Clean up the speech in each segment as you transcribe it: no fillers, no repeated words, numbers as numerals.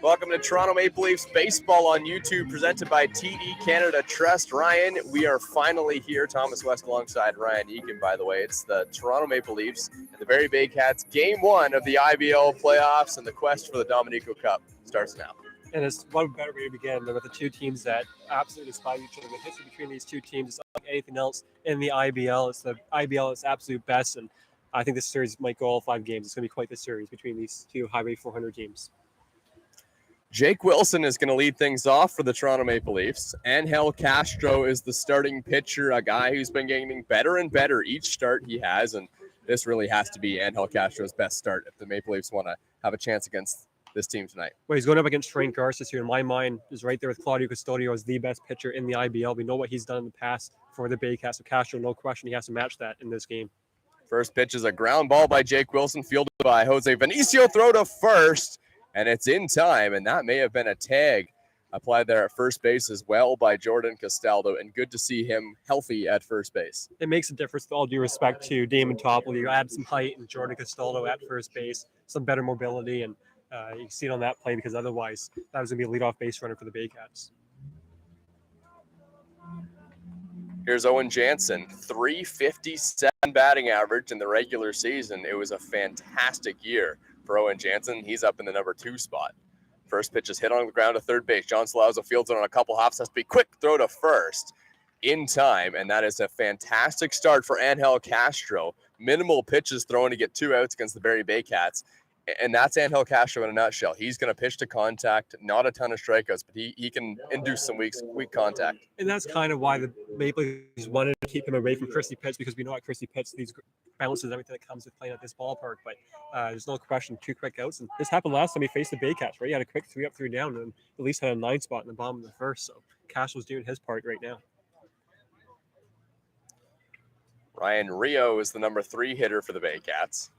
Welcome to Toronto Maple Leafs Baseball on YouTube, presented by TD Canada Trust. Ryan, we are finally here. Thomas West alongside Ryan Eakin, by the way. It's the Toronto Maple Leafs and the Barrie Baycats. Game one of the IBL playoffs, and the quest for the Dominico Cup starts now. And it's one better way to begin than with the two teams that absolutely despise each other. The history between these two teams is unlike anything else in the IBL. It's the IBL at its absolute best, and I think this series might go all 5 games. It's going to be quite the series between these two highway 400 teams. Jake Wilson is going to lead things off for the Toronto Maple Leafs. Angel Castro is the starting pitcher, a guy who's been getting better and better each start he has, and this really has to be Angel Castro's best start if the Maple Leafs want to have a chance against this team tonight. Well, he's going up against Trent Garces here. In my mind, is right there with Claudio Custodio as the best pitcher in the IBL. We know what he's done in the past for the Baycats. So Castro, no question, he has to match that in this game. First pitch is a ground ball by Jake Wilson, fielded by Jose Vinicio. Throw to first, and it's in time, and that may have been a tag applied there at first base as well by Jordan Castaldo, and good to see him healthy at first base. It makes a difference, with all due respect to Damon Toppel. You add some height and Jordan Castaldo at first base, some better mobility, and you see it on that play, because otherwise that was going to be a leadoff base runner for the Baycats. Here's Owen Jansen, .357 batting average in the regular season. It was a fantastic year for Owen Jansen. He's up in the number 2 spot. First pitch is hit on the ground to third base. John Salazzo fields it on a couple hops. Has to be quick throw to first in time, and that is a fantastic start for Angel Castro. Minimal pitches thrown to get 2 outs against the Barrie Baycats. And that's Angel Castro in a nutshell. He's going to pitch to contact, not a ton of strikeouts, but he can induce some weak contact. And that's kind of why the Maple Leafs wanted to keep him away from Chrissy Pitts, because we know at Chrissy Pitts, these bounces, everything that comes with playing at this ballpark. But there's no question, 2 quick outs. And this happened last time he faced the Baycats, right? He had a quick 3 up, 3 down, and at least had a 9 spot in the bottom of the first. So Castro's doing his part right now. Ryan Rio is the number 3 hitter for the Baycats.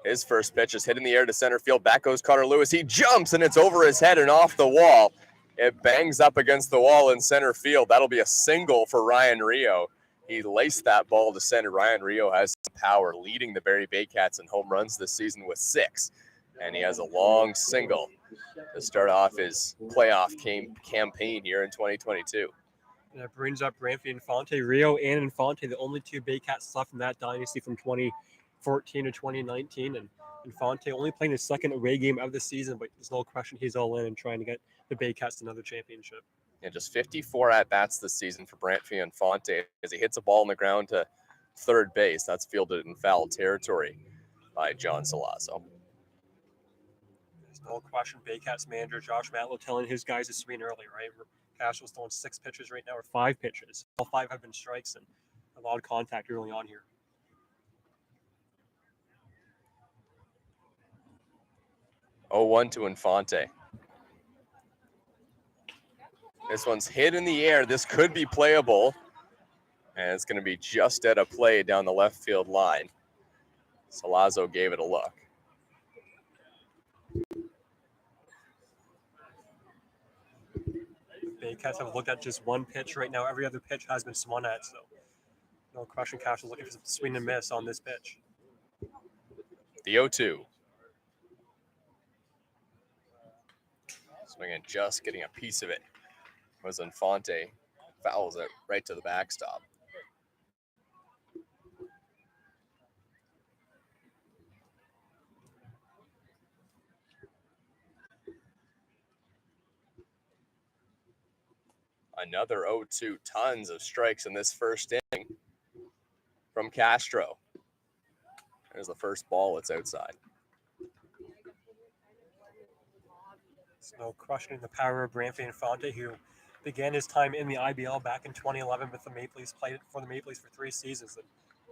His first pitch is hit in the air to center field. Back goes Connor Lewis. He jumps, and it's over his head and off the wall. It bangs up against the wall in center field. That'll be a single for Ryan Rio. He laced that ball to center. Ryan Rio has power, leading the Barrie Baycats in home runs this season with 6. And he has a long single to start off his playoff campaign here in 2022. And that brings up Branfy Infante. Rio and Infante, the only 2 Baycats left from that dynasty from 2014 to 2019, and Infante only playing his 2nd away game of the season, but there's no question he's all in and trying to get the Baycats another championship. Yeah, just 54 at-bats this season for Branfy Infante as he hits a ball on the ground to third base. That's fielded in foul territory by John Salazzo. There's no question Baycats manager Josh Matlow telling his guys to swing early, right? Castro's throwing 6 pitches right now, or 5 pitches. All 5 have been strikes and a lot of contact early on here. 0-1 to Infante. This one's hit in the air. This could be playable. And it's going to be just at a play down the left field line. Salazzo gave it a look. Baycats have looked at just 1 pitch right now. Every other pitch has been swung at, so no question Castro's looking for some swing and miss on this pitch. The 0-2. Swinging, just getting a piece of it was Infante. Fouls it right to the backstop. Another 0-2. Tons of strikes in this first inning from Castro. There's the first ball. It's outside. No questioning the power of Branfy Infante, who began his time in the IBL back in 2011 with the Maple Leafs, played for the Maple Leafs for 3 seasons, and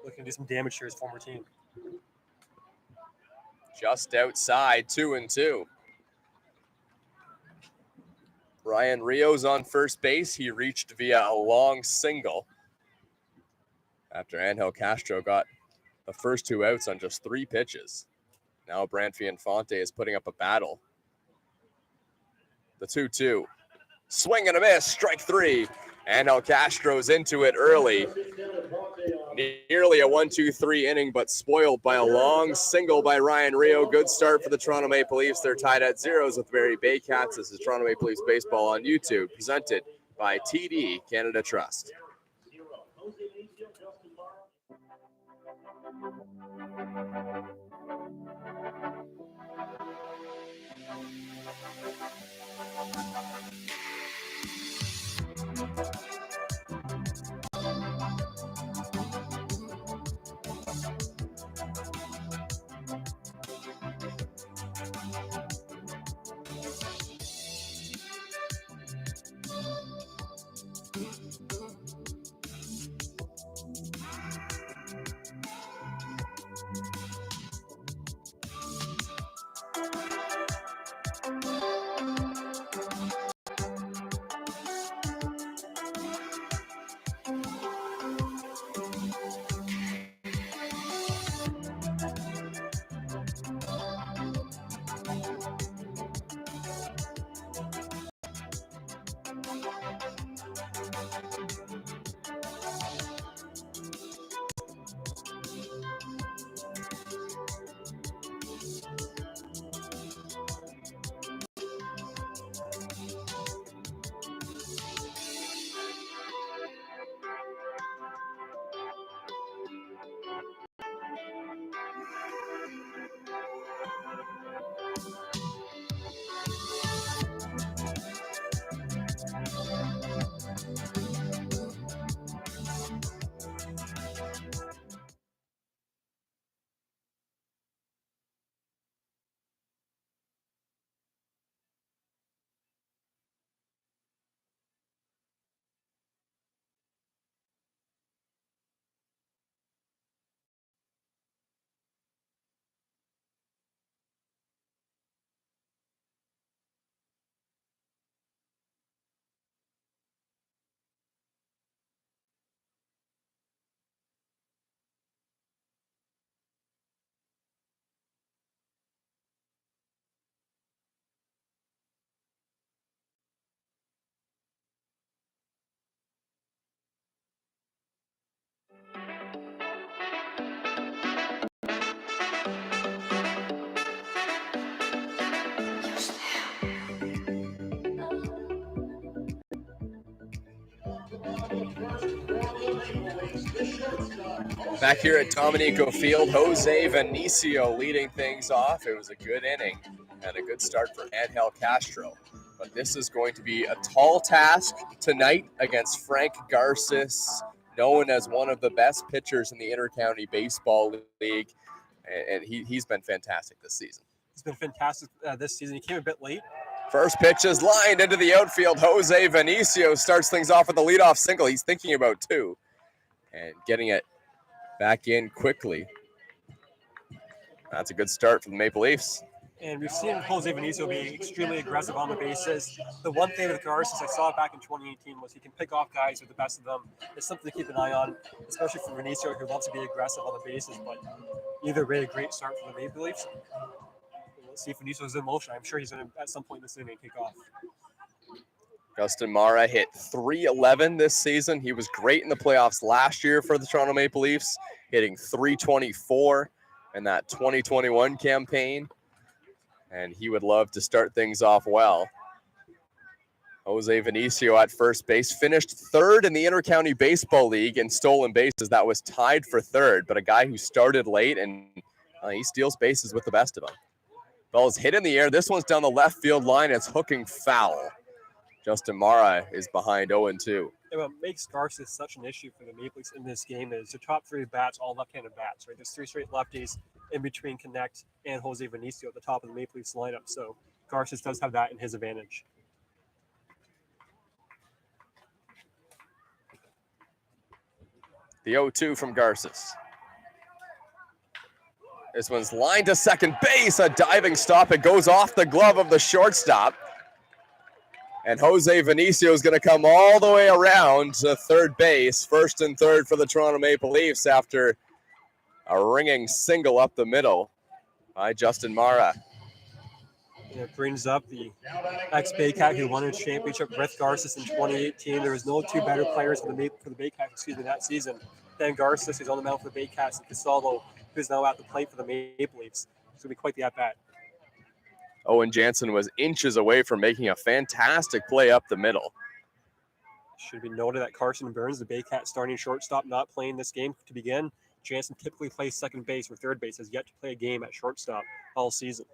looking to do some damage to his former team. Just outside, 2-2. Ryan Rio's on first base. He reached via a long single after Angel Castro got the first 2 outs on just 3 pitches. Now Branfy Infante is putting up a battle. The 2-2. Swing and a miss, strike 3. Angel Castro's into it early. Nearly a 1-2-3 inning, but spoiled by a long single by Ryan Rio. Good start for the Toronto Maple Leafs. They're tied at zeros with Barrie Baycats. This is Toronto Maple Leafs baseball on YouTube, presented by TD Canada Trust. Back here at Dominico Field, Jose Venicio leading things off. It was a good inning and a good start for Angel Castro. But this is going to be a tall task tonight against Frank Garces, known as one of the best pitchers in the Intercounty Baseball League. And he's been fantastic this season. He's been fantastic this season. He came a bit late. First pitch is lined into the outfield. Jose Venicio starts things off with a leadoff single. He's thinking about two and getting it back in quickly. That's a good start for the Maple Leafs. And we've seen Jose Venicio be extremely aggressive on the bases. The one thing with Garces, I saw it back in 2018, was he can pick off guys with the best of them. It's something to keep an eye on, especially for Venicio, who wants to be aggressive on the bases. But either way, a great start for the Maple Leafs. Let's see if Venicio's in motion. I'm sure he's going to, at some point in this inning, kick off. Justin Mara hit .311 this season. He was great in the playoffs last year for the Toronto Maple Leafs, hitting .324 in that 2021 campaign. And he would love to start things off well. Jose Venicio at first base, finished third in the Intercounty Baseball League in stolen bases. That was tied for third, but a guy who started late, and he steals bases with the best of them. Ball is hit in the air. This one's down the left field line. It's hooking foul. Justin Mara is behind 0-2. And what makes Garces such an issue for the Maple Leafs in this game is the top three bats, all left-handed bats, right? There's three straight lefties in between Connect and Jose Venicio at the top of the Maple Leafs lineup. So Garces does have that in his advantage. The 0-2 from Garces. This one's lined to second base, a diving stop. It goes off the glove of the shortstop. And Jose Venicio is going to come all the way around to third base, first and third for the Toronto Maple Leafs after a ringing single up the middle by Justin Mara. And it brings up the ex-Baycat who won a championship with Garces in 2018. There was no two better players for the Baycats, that season. Dan Garces, who's on the mound for the Baycats, and Castaldo, who's now at the plate for the Maple Leafs. It's going to be quite the at-bat. Owen Jansen was inches away from making a fantastic play up the middle. Should be noted that Carson Burns, the Baycats starting shortstop, not playing this game to begin. Jansen typically plays second base or third base, has yet to play a game at shortstop all season.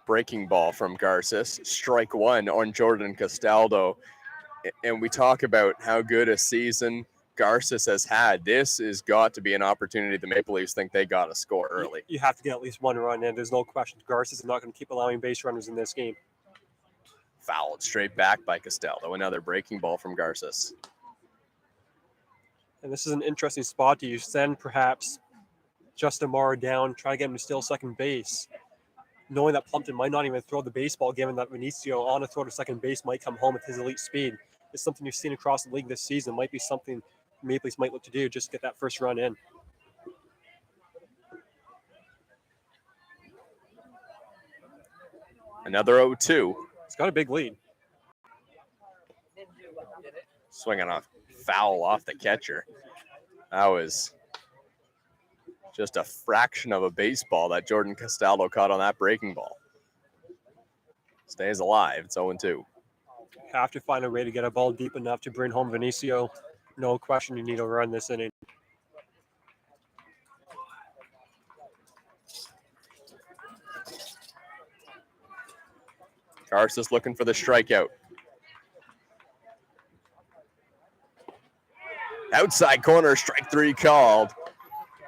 Breaking ball from Garces. Strike one on Jordan Castaldo. And we talk about how good a season Garces has had. This has got to be an opportunity the Maple Leafs think they got to score early. You have to get at least one run in. There's no question. Garces is not going to keep allowing base runners in this game. Fouled straight back by Castaldo. Another breaking ball from Garces. And this is an interesting spot. Do you send perhaps Justin Morrow down, try to get him to steal second base, knowing that Plumpton might not even throw the baseball, given that Vinicio on a throw to second base might come home with his elite speed? It's something you've seen across the league this season. Might be something Maple Leafs might look to do, just to get that first run in. Another 0-2. It's got a big lead. Swinging off foul off the catcher. That was just a fraction of a baseball that Jordan Castaldo caught on that breaking ball. Stays alive. It's 0-2. Have to find a way to get a ball deep enough to bring home Vinicio. No question you need to run this inning. Garces looking for the strikeout. Outside corner, strike three called.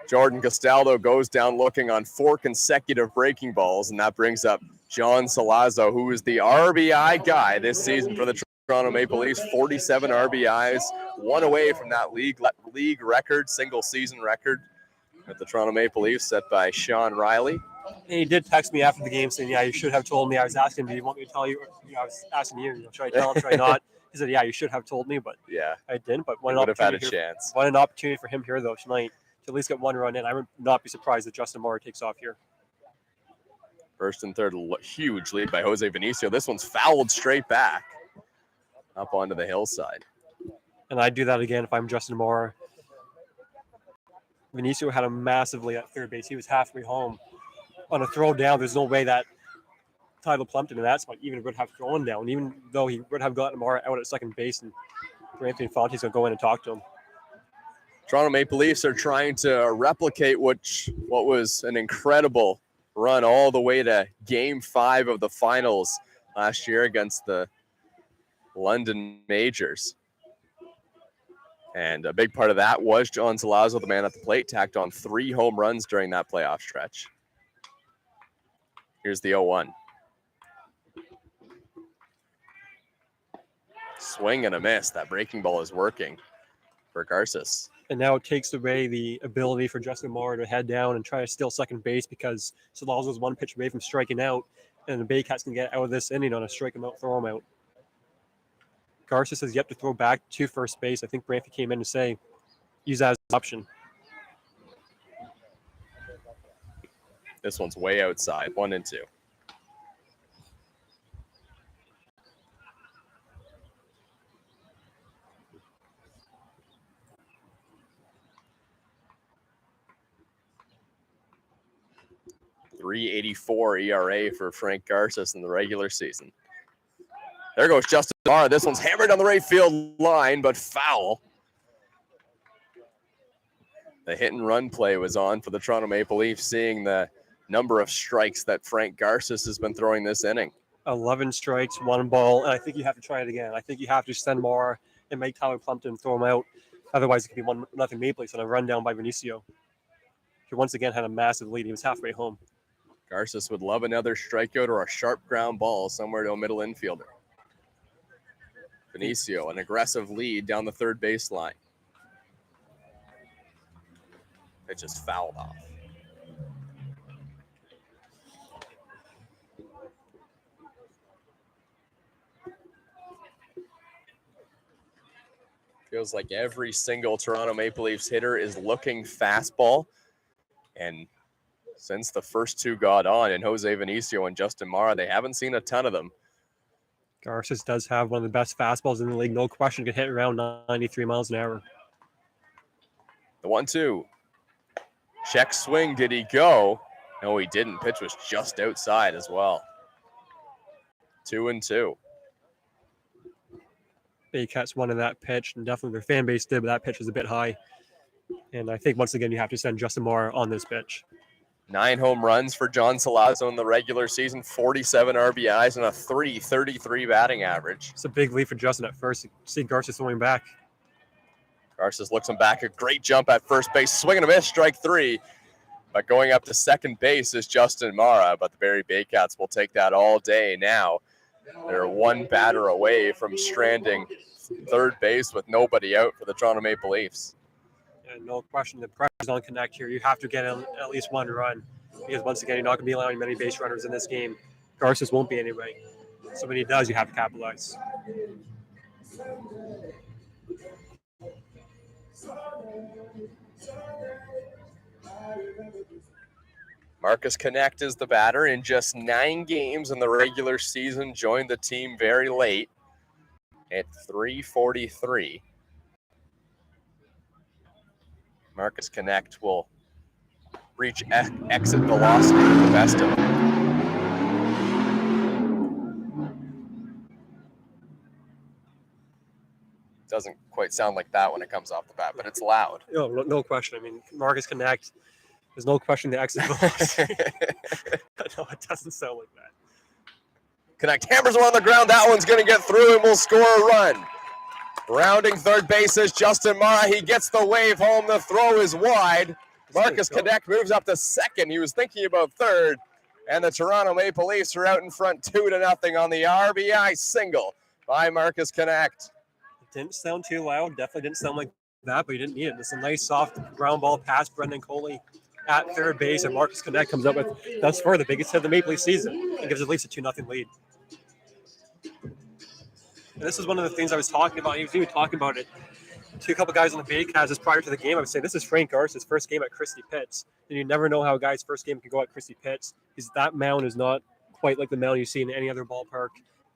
Jordan Castaldo goes down looking on 4 consecutive breaking balls, and that brings up John Salazzo, who is the RBI guy this season for the Toronto Maple Leafs. 47 RBIs, one away from that league record, single season record at the Toronto Maple Leafs, set by Sean Riley. And he did text me after the game saying, yeah, you should have told me. I was asking, do you want me to tell you? I was asking you, should I tell him, should I not? He said, yeah, you should have told me, but yeah, I didn't. But would have had a chance. What an opportunity for him here, though, tonight to at least get one run in. I would not be surprised if Justin Morrow takes off here. First and third, huge lead by Jose Vinicio. This one's fouled straight back up onto the hillside. And I'd do that again if I'm Justin Morrow. Vinicio had a massive lead at third base. He was halfway home. On a throw down, there's no way that Tyler Plumpton in that spot even would have thrown down, even though he would have gotten Morrow out at second base, and Anthony Fonte's going to go in and talk to him. Toronto Maple Leafs are trying to replicate what was an incredible run all the way to Game 5 of the finals last year against the London Majors. And a big part of that was John Salazzo, the man at the plate, tacked on 3 home runs during that playoff stretch. Here's the 0-1. Swing and a miss. That breaking ball is working for Garces. And now it takes away the ability for Justin Morrow to head down and try to steal second base, because Salazzo's 1 pitch away from striking out, and the Baycats can get out of this inning on a strike him out, throw him out. Garces has yet to throw back to first base. I think Brantley came in to say, use that as an option. This one's way outside, 1-2. .384 ERA for Frank Garces in the regular season. There goes Justin Morrow. This one's hammered on the right field line, but foul. The hit and run play was on for the Toronto Maple Leafs, seeing the number of strikes that Frank Garces has been throwing this inning. 11 strikes, 1 ball, and I think you have to try it again. I think you have to send Morrow and make Tyler Plumpton throw him out. Otherwise, it could be 1-0 Maple Leafs on a run down by Vinicio. He once again had a massive lead. He was halfway home. Garces would love another strikeout or a sharp ground ball somewhere to a middle infielder. Vinicio, an aggressive lead down the third baseline. It just fouled off. Feels like every single Toronto Maple Leafs hitter is looking fastball. And since the first 2 got on, and Jose Vinicio and Justin Morrow, they haven't seen a ton of them. Garces does have one of the best fastballs in the league. No question, could hit around 93 miles an hour. The 1-2. Check swing. Did he go? No, he didn't. Pitch was just outside as well. 2-2. Baycats wanted that pitch, and definitely their fan base did, but that pitch was a bit high. And I think once again you have to send Justin Moore on this pitch. 9 home runs for John Salazzo in the regular season, 47 RBIs, and a .333 batting average. It's a big lead for Justin at first. See Garces throwing back. Garces looks him back. A great jump at first base. Swing and a miss, strike 3. But going up to second base is Justin Mara, but the Barrie Baycats will take that all day now. They're one batter away from stranding third base with nobody out for the Toronto Maple Leafs. And no question, the pressure's on Connect here. You have to get at least one run because once again, you're not going to be allowing many base runners in this game. Garces won't be anyway. So when he does, you have to capitalize. Marcus Connect is the batter. In just 9 games in the regular season, joined the team very late at .343. Marcus Connect will reach exit velocity with the best of them. Doesn't quite sound like that when it comes off the bat, but it's loud. No question. I mean, Marcus Connect, there's no question the exit velocity. No, it doesn't sound like that. Connect hammers one on the ground. That one's going to get through and will score a run. Rounding third base is Justin Mara. He gets the wave home. The throw is wide. Marcus Connect moves up to second. He was thinking about third. And the Toronto Maple Leafs are out in front 2-0 on the RBI single by Marcus Connect. It didn't sound too loud. Definitely didn't sound like that, but you didn't need it. It's a nice soft ground ball past Brendan Coley at third base, and Marcus Connect comes up with thus far the biggest hit of the Maple Leaf season and gives at least a 2-0 lead. And this is one of the things I was talking about. He was even talking about it to a couple guys on the Baycats just prior to the game. I was saying this is Frank Garces' first game at Christie Pitts, and you never know how a guy's first game can go at Christie Pitts because that mound is not quite like the mound you see in any other ballpark.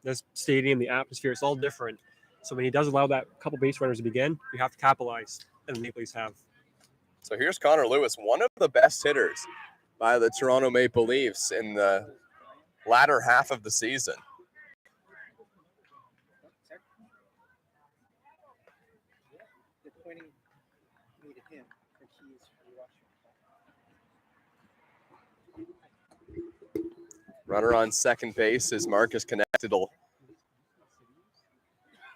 This stadium, the atmosphere, it's all different. So when he does allow that couple base runners to begin, you have to capitalize, and the Maple Leafs have. So here's Connor Lewis, one of the best hitters by the Toronto Maple Leafs in the latter half of the season. Runner on second base is Marcus Connect. It'll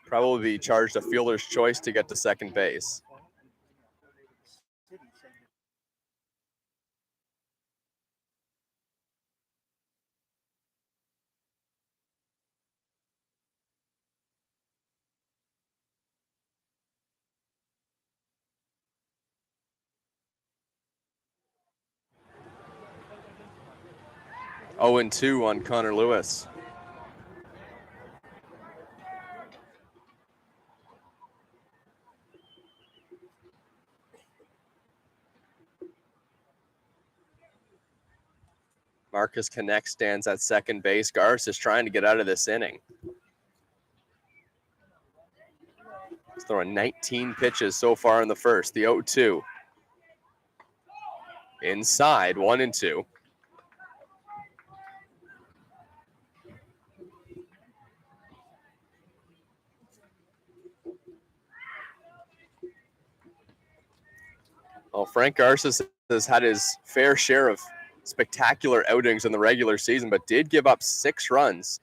probably be charged a fielder's choice to get to second base. Oh, 0-2 on Connor Lewis. Marcus Connect stands at second base. Garce is trying to get out of this inning. He's throwing 19 pitches so far in the first. The 0-2. Inside, 1-2. Well, Frank Garces has had his fair share of spectacular outings in the regular season, but did give up 6 runs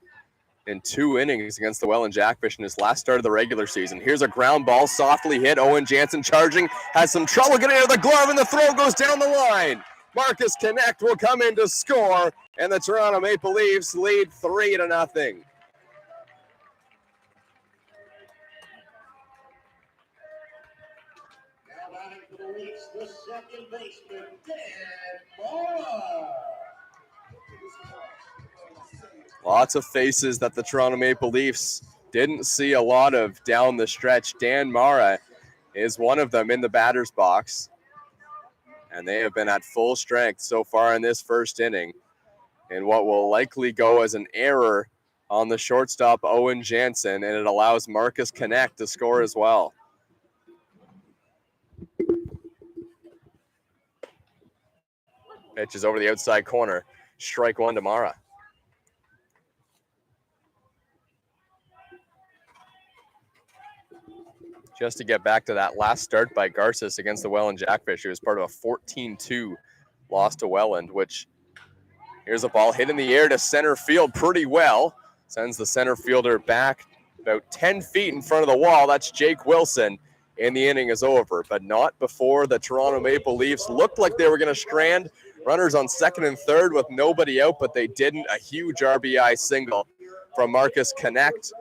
in 2 innings against the Welland Jackfish in his last start of the regular season. Here's a ground ball, softly hit. Owen Jansen charging, has some trouble getting out of the glove, and the throw goes down the line. Marcus Connect will come in to score, and the Toronto Maple Leafs lead 3-0. The second baseman, Dan Moore. Lots of faces that the Toronto Maple Leafs didn't see a lot of down the stretch. Dan Mara is one of them in the batter's box. And they have been at full strength so far in this first inning. And what will likely go as an error on the shortstop, Owen Jansen, and it allows Marcus Connect to score as well. Pitch is over the outside corner. Strike one to Mara. Just to get back to that last start by Garces against the Welland Jackfish, it was part of a 14-2 loss to Welland, which here's a ball hit in the air to center field pretty well. Sends the center fielder back about 10 feet in front of the wall. That's Jake Wilson. And the inning is over, but not before the Toronto Maple Leafs looked like they were going to strand runners on second and third with nobody out, but they didn't. A huge RBI single from Marcus Connect,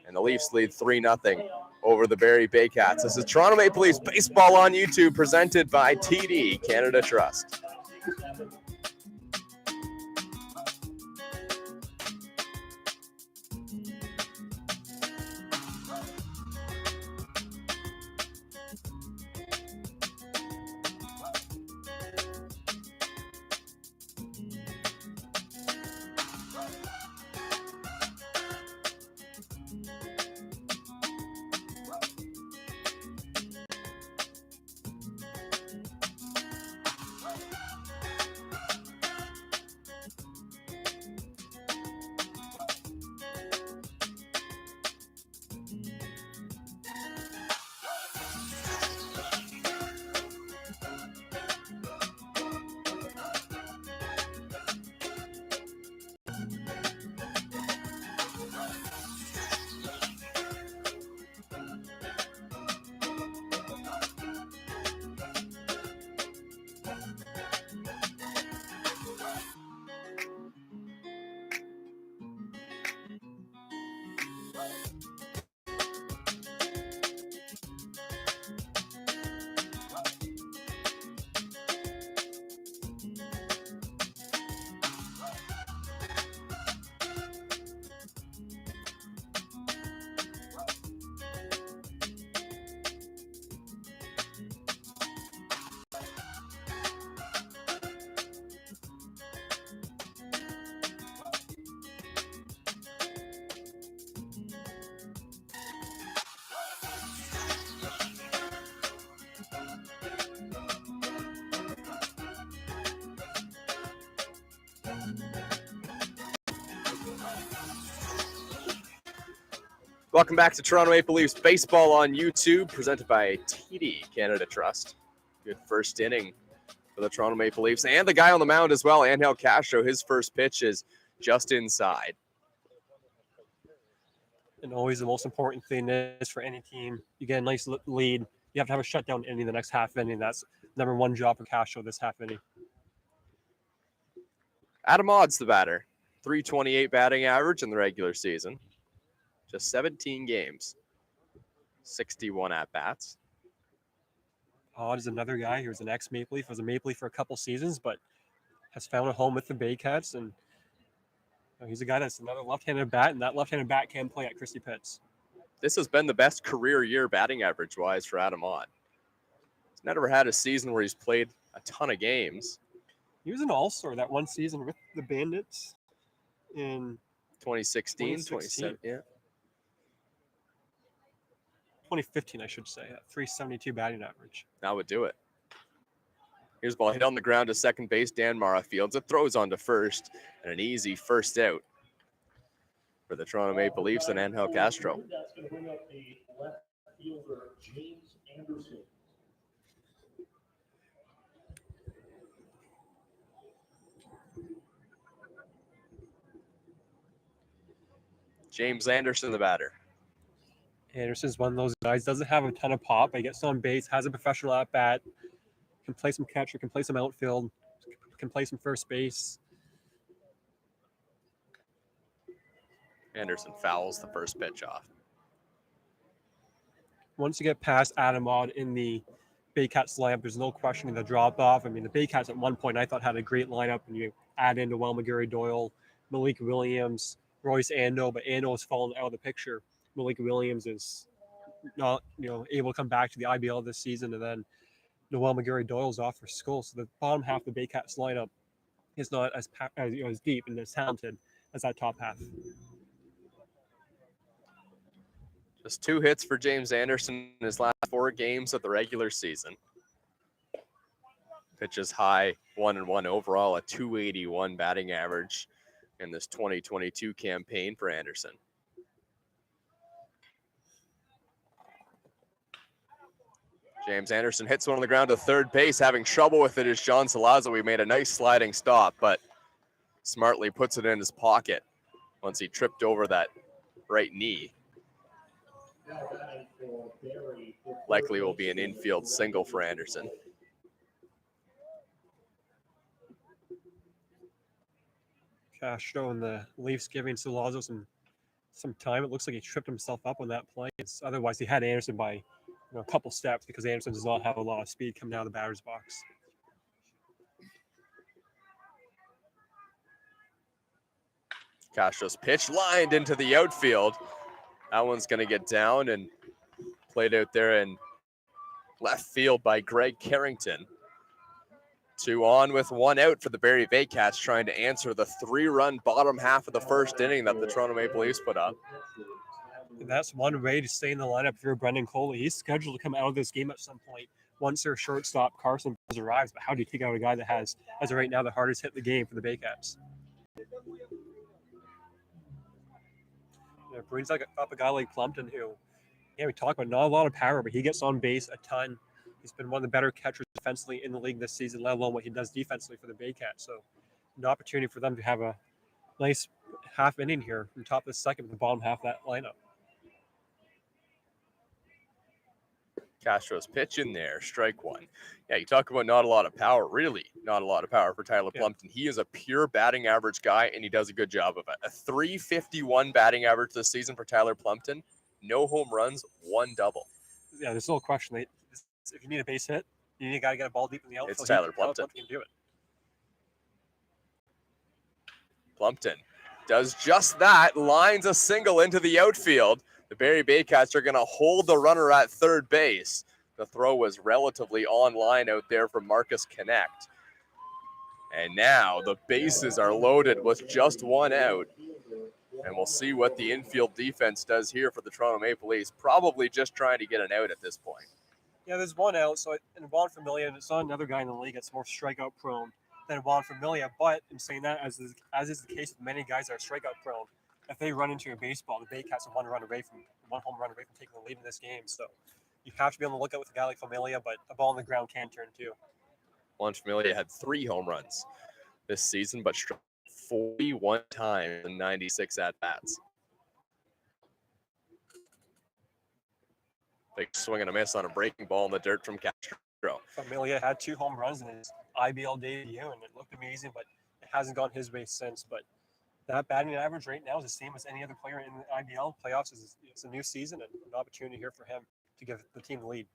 and the Leafs lead 3-0 over the Barrie Baycats. This is Toronto Maple Leafs Baseball on YouTube, presented by TD Canada Trust. Welcome back to Toronto Maple Leafs Baseball on YouTube, presented by TD Canada Trust. Good first inning for the Toronto Maple Leafs. And the guy on the mound as well, Angel Castro, his first pitch is just inside. And always the most important thing is for any team, you get a nice lead, you have to have a shutdown inning the next half inning. That's number one job for Castro this half inning. Adam Odd's the batter. 328 batting average in the regular season. Just 17 games. 61 at-bats. Odd is another guy who's an ex-Maple Leaf, was a Maple Leaf for a couple seasons, but has found a home with the Baycats, and he's a guy that's another left-handed bat, and that left-handed bat can play at Christie Pitts. This has been the best career year batting average-wise for Adam Odd. He's never had a season where he's played a ton of games. He was an all-star that one season with the Bandits in 2016, 2017, yeah. 2015, I should say, at 372 batting average. That would do it. Here's the ball hit on the ground to second base. Dan Mara fields it, throws on to first, and an easy first out for the Toronto Maple Leafs and Angel Castro. That's going to bring up the left fielder, James Anderson. James Anderson, the batter. Anderson's one of those guys, doesn't have a ton of pop, but he gets on base, has a professional at-bat, can play some catcher, can play some outfield, can play some first base. Anderson fouls the first pitch off. Once you get past Adam Odd in the Baycats lineup, there's no questioning the drop-off. I mean, the Baycats at one point I thought had a great lineup, and you add in Will McGarry-Doyle, Malik Williams, Royce Ando, but Ando has fallen out of the picture. Malik Williams is not, able to come back to the IBL this season, and then Noel McGarry-Doyle's off for school. So the bottom half of the Baycats lineup is not as deep and as talented as that top half. Just 2 hits for James Anderson in his last 4 games of the regular season. Pitches high 1-1 overall, a 281 batting average in this 2022 campaign for Anderson. James Anderson hits one on the ground to third base. Having trouble with it is John Salazzo. We made a nice sliding stop, but smartly puts it in his pocket once he tripped over that right knee. Likely will be an infield single for Anderson. Castro and the Leafs giving Salazzo some time. It looks like he tripped himself up on that play. Otherwise, he had Anderson by a couple steps because Anderson does not have a lot of speed coming out of the batter's box. Castro's pitch lined into the outfield. That one's going to get down and played out there in left field by Greg Carrington. 2 on with 1 out for the Barrie Baycats, trying to answer the 3-run bottom half of the first inning that the Toronto Maple Leafs put up. And that's one way to stay in the lineup if you're Brendan Coley. He's scheduled to come out of this game at some point once their shortstop Carson arrives. But how do you take out a guy that has, as of right now, the hardest hit in the game for the Baycats? It brings up a guy like Plumpton who, we talk about not a lot of power, but he gets on base a ton. He's been one of the better catchers defensively in the league this season, let alone what he does defensively for the Baycats. So an opportunity for them to have a nice half inning here from top of the second to the bottom half of that lineup. Castro's pitch in there, strike 1. Yeah, you talk about not a lot of power, really not a lot of power for Tyler Plumpton. He is a pure batting average guy, and he does a good job of it. A .351 batting average this season for Tyler Plumpton. No home runs, 1 double. Yeah, there's no question. If you need a base hit, you need a guy to get a ball deep in the outfield. It's Tyler Plumpton. Can do it. Plumpton does just that, lines a single into the outfield. The Barrie Baycats are going to hold the runner at third base. The throw was relatively on line out there from Marcus Connect. And now the bases are loaded with just 1 out. And we'll see what the infield defense does here for the Toronto Maple Leafs. Probably just trying to get an out at this point. Yeah, there's 1 out. So in Juan Familia, and it's not another guy in the league that's more strikeout prone than Juan Familia. But in saying that, as is the case with many guys that are strikeout prone, if they run into a baseball, the Baycats are one home run away from taking the lead in this game. So you have to be on the lookout with a guy like Familia, but a ball on the ground can turn too. Juan Familia had 3 home runs this season, but struck 41 times in 96 at-bats. Big swing and a miss on a breaking ball in the dirt from Castro. Familia had 2 home runs in his IBL debut, and it looked amazing, but it hasn't gone his way since. But that batting average right now is the same as any other player in the IBL playoffs. It's a new season and an opportunity here for him to give the team the lead.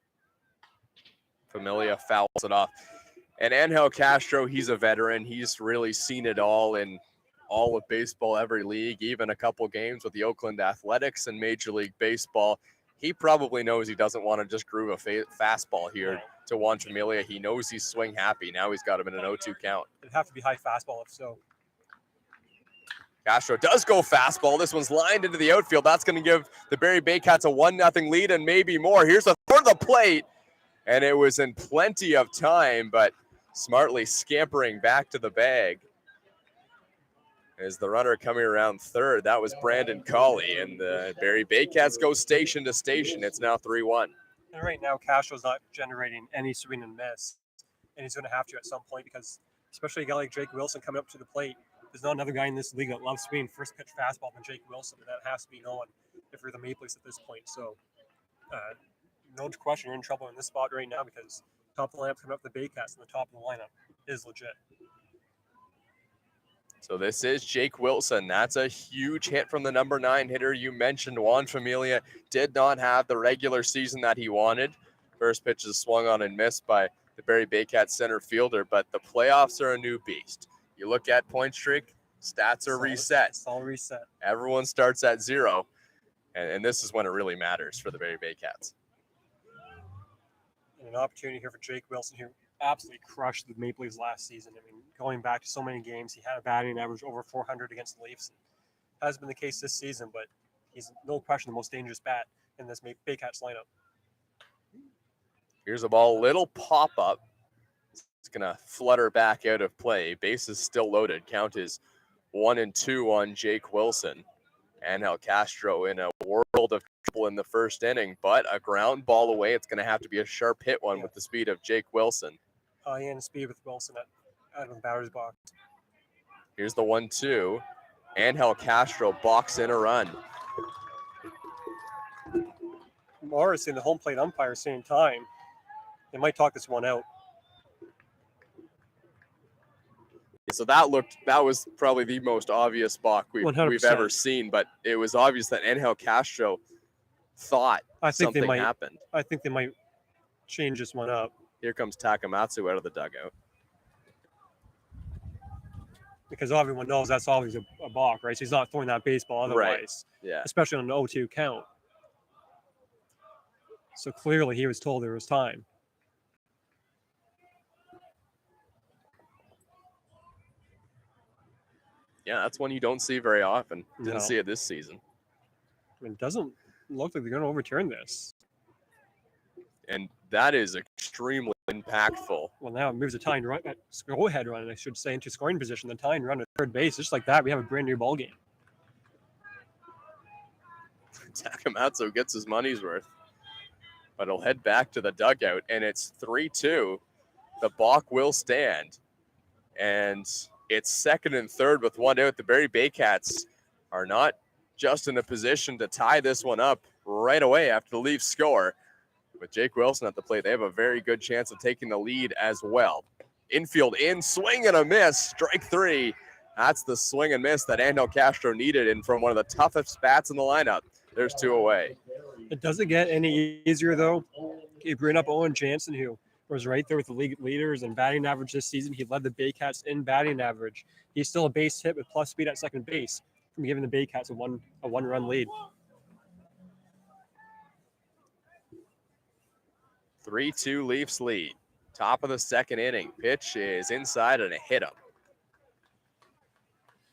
Familia fouls it off. And Angel Castro, he's a veteran. He's really seen it all in all of baseball, every league, even a couple games with the Oakland Athletics and Major League Baseball. He probably knows he doesn't want to just groove a fastball here to Juan Familia. He knows he's swing happy. Now he's got him in an 0-2 count. It'd have to be high fastball if so. Castro does go fastball. This one's lined into the outfield. That's going to give the Barrie Baycats a 1-0 lead and maybe more. Here's a throw to the plate, and it was in plenty of time, but smartly scampering back to the bag. As the runner coming around third, that was Brandon Colley, and the Barrie Baycats go station to station. It's now 3-1. And right now, Castro's not generating any swing and miss, and he's going to have to at some point because, especially a guy like Jake Wilson coming up to the plate, there's not another guy in this league that loves swinging first pitch fastball than Jake Wilson, and that has to be known if you're the Maple Leafs at this point. So, no question, you're in trouble in this spot right now because top of the lineup coming up the Baycats, and the top of the lineup is legit. So this is Jake Wilson. That's a huge hit from the number 9 hitter. You mentioned Juan Familia did not have the regular season that he wanted. First pitch is swung on and missed by the Barrie Baycats center fielder, but the playoffs are a new beast. You look at point streak, stats are reset. It's all reset. Everyone starts at 0, and this is when it really matters for the Barrie Baycats. And an opportunity here for Jake Wilson, who absolutely crushed the Maple Leafs last season. I mean, going back to so many games, he had a batting average over 400 against the Leafs. Has been the case this season, but he's no question the most dangerous bat in this Baycats lineup. Here's a ball, little pop up. It's gonna flutter back out of play. Base is still loaded. Count is 1-2 on Jake Wilson. Angel Castro in a world of trouble in the first inning, but a ground ball away. It's gonna have to be a sharp hit one with the speed of Jake Wilson. High-end speed with Wilson out of the batter's box. Here's the 1-2. Angel Castro box in a run. Morris and the home plate umpire same time. They might talk this one out. So that was probably the most obvious balk we've 100%. ever seen, but it was obvious that Angel Castro thought something happened. I think they might change this one up. Here comes Takamatsu out of the dugout. Because everyone knows that's always a balk, right? So he's not throwing that baseball otherwise. Right. Yeah. Especially on an 0-2 count. So clearly he was told there was time. Yeah, that's one you don't see very often. Didn't No. see it this season. It doesn't look like they're going to overturn this. And that is extremely impactful. Well, now it moves the tying run, go-ahead run, I should say, into scoring position. The tying run at third base, just like that, we have a brand new ball game. Takamatsu gets his money's worth, but he'll head back to the dugout, and it's 3-2. The balk will stand, and it's second and third with one out. The Barrie Baycats are not just in a position to tie this one up right away after the Leafs score. With Jake Wilson at the plate, they have a very good chance of taking the lead as well. Infield in, swing and a miss, strike three. That's the swing and miss that Angel Castro needed, and from one of the toughest bats in the lineup. There's two away. It doesn't get any easier, though. You bring up Owen Jansen, who was right there with the league leaders in batting average this season. He led the Baycats in batting average. He's still a base hit with plus speed at second base from giving the Baycats a one-run lead. 3-2 Leafs lead. Top of the second inning. Pitch is inside and a hit him.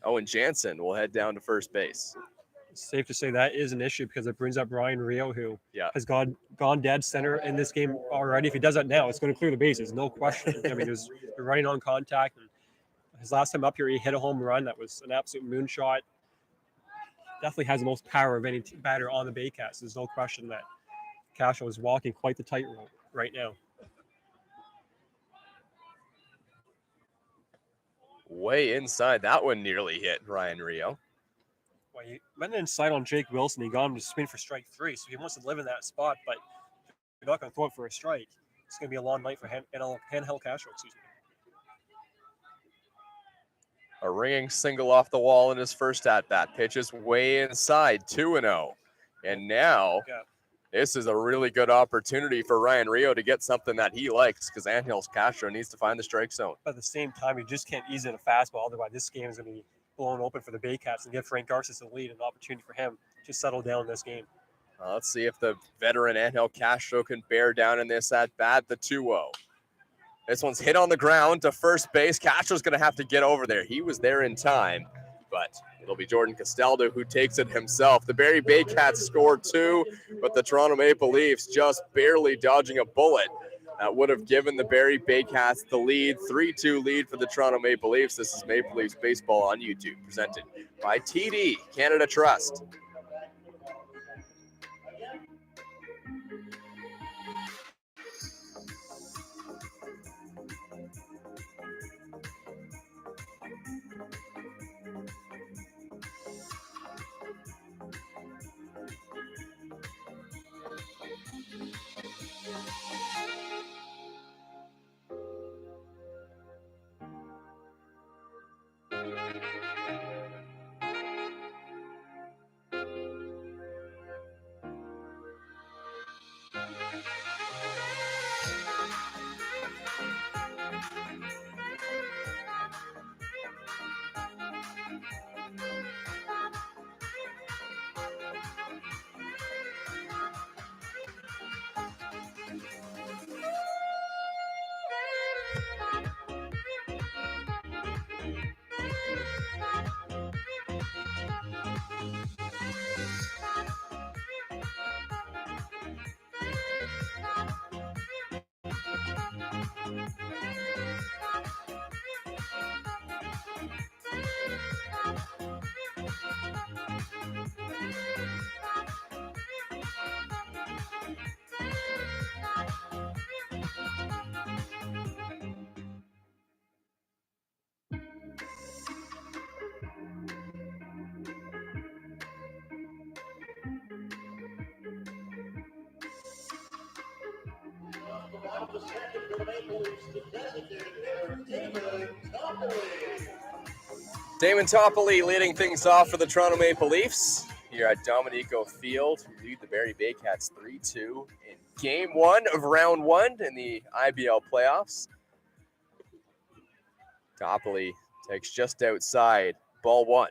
Owen Jansen will head down to first base. It's safe to say that is an issue because it brings up Ryan Rio, who Yeah. has gone dead center in this game already. If he does that now, it's going to clear the bases, no question. I mean, there's running on contact. And his last time up here, he hit a home run. That was an absolute moonshot. Definitely has the most power of any batter on the Baycats. There's no question that Castro is walking quite the tightrope right now. Way inside. That one nearly hit Ryan Rio. Well, he went inside on Jake Wilson. He got him to spin for strike three, so he wants to live in that spot, but you're not going to throw it for a strike. It's going to be a long night for Angel Castro, excuse me. A ringing single off the wall in his first at-bat. Pitches way inside, 2-0. And now this is a really good opportunity for Ryan Rio to get something that he likes because Angel Castro needs to find the strike zone. But at the same time, you just can't ease in a fastball. Otherwise, this game is going to be blown open for the Baycats and give Frank Garces the lead and an opportunity for him to settle down this game. Let's see if the veteran Angel Castro can bear down in this at-bat, the 2-0. This one's hit on the ground to first base. Castro's going to have to get over there. He was there in time, but it'll be Jordan Castaldo who takes it himself. The Barrie Baycats scored two, but the Toronto Maple Leafs just barely dodging a bullet. That would have given the Barrie Baycats the lead. 3-2 lead for the Toronto Maple Leafs. This is Maple Leafs Baseball on YouTube, presented by TD Canada Trust. Damon Toppoli leading things off for the Toronto Maple Leafs here at Dominico Field. We lead the Barrie Baycats 3-2 in Game 1 of Round 1 in the IBL playoffs. Toppoli takes just outside, ball 1.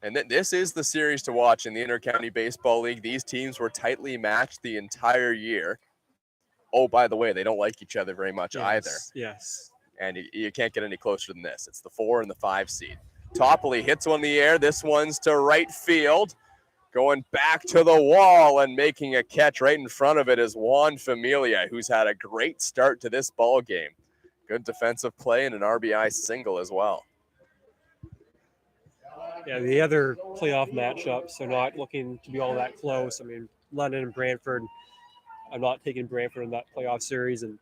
And this is the series to watch in the Intercounty Baseball League. These teams were tightly matched the entire year. Oh, by the way, they don't like each other very much either. Yes. And you can't get any closer than this. It's the 4 and the 5 seed. Toppoli hits one in the air. This one's to right field. Going back to the wall and making a catch right in front of it is Juan Familia, who's had a great start to this ball game. Good defensive play and an RBI single as well. Yeah, the other playoff matchups are not looking to be all that close. I mean, London and Brantford, I'm not taking Brantford in that playoff series. And,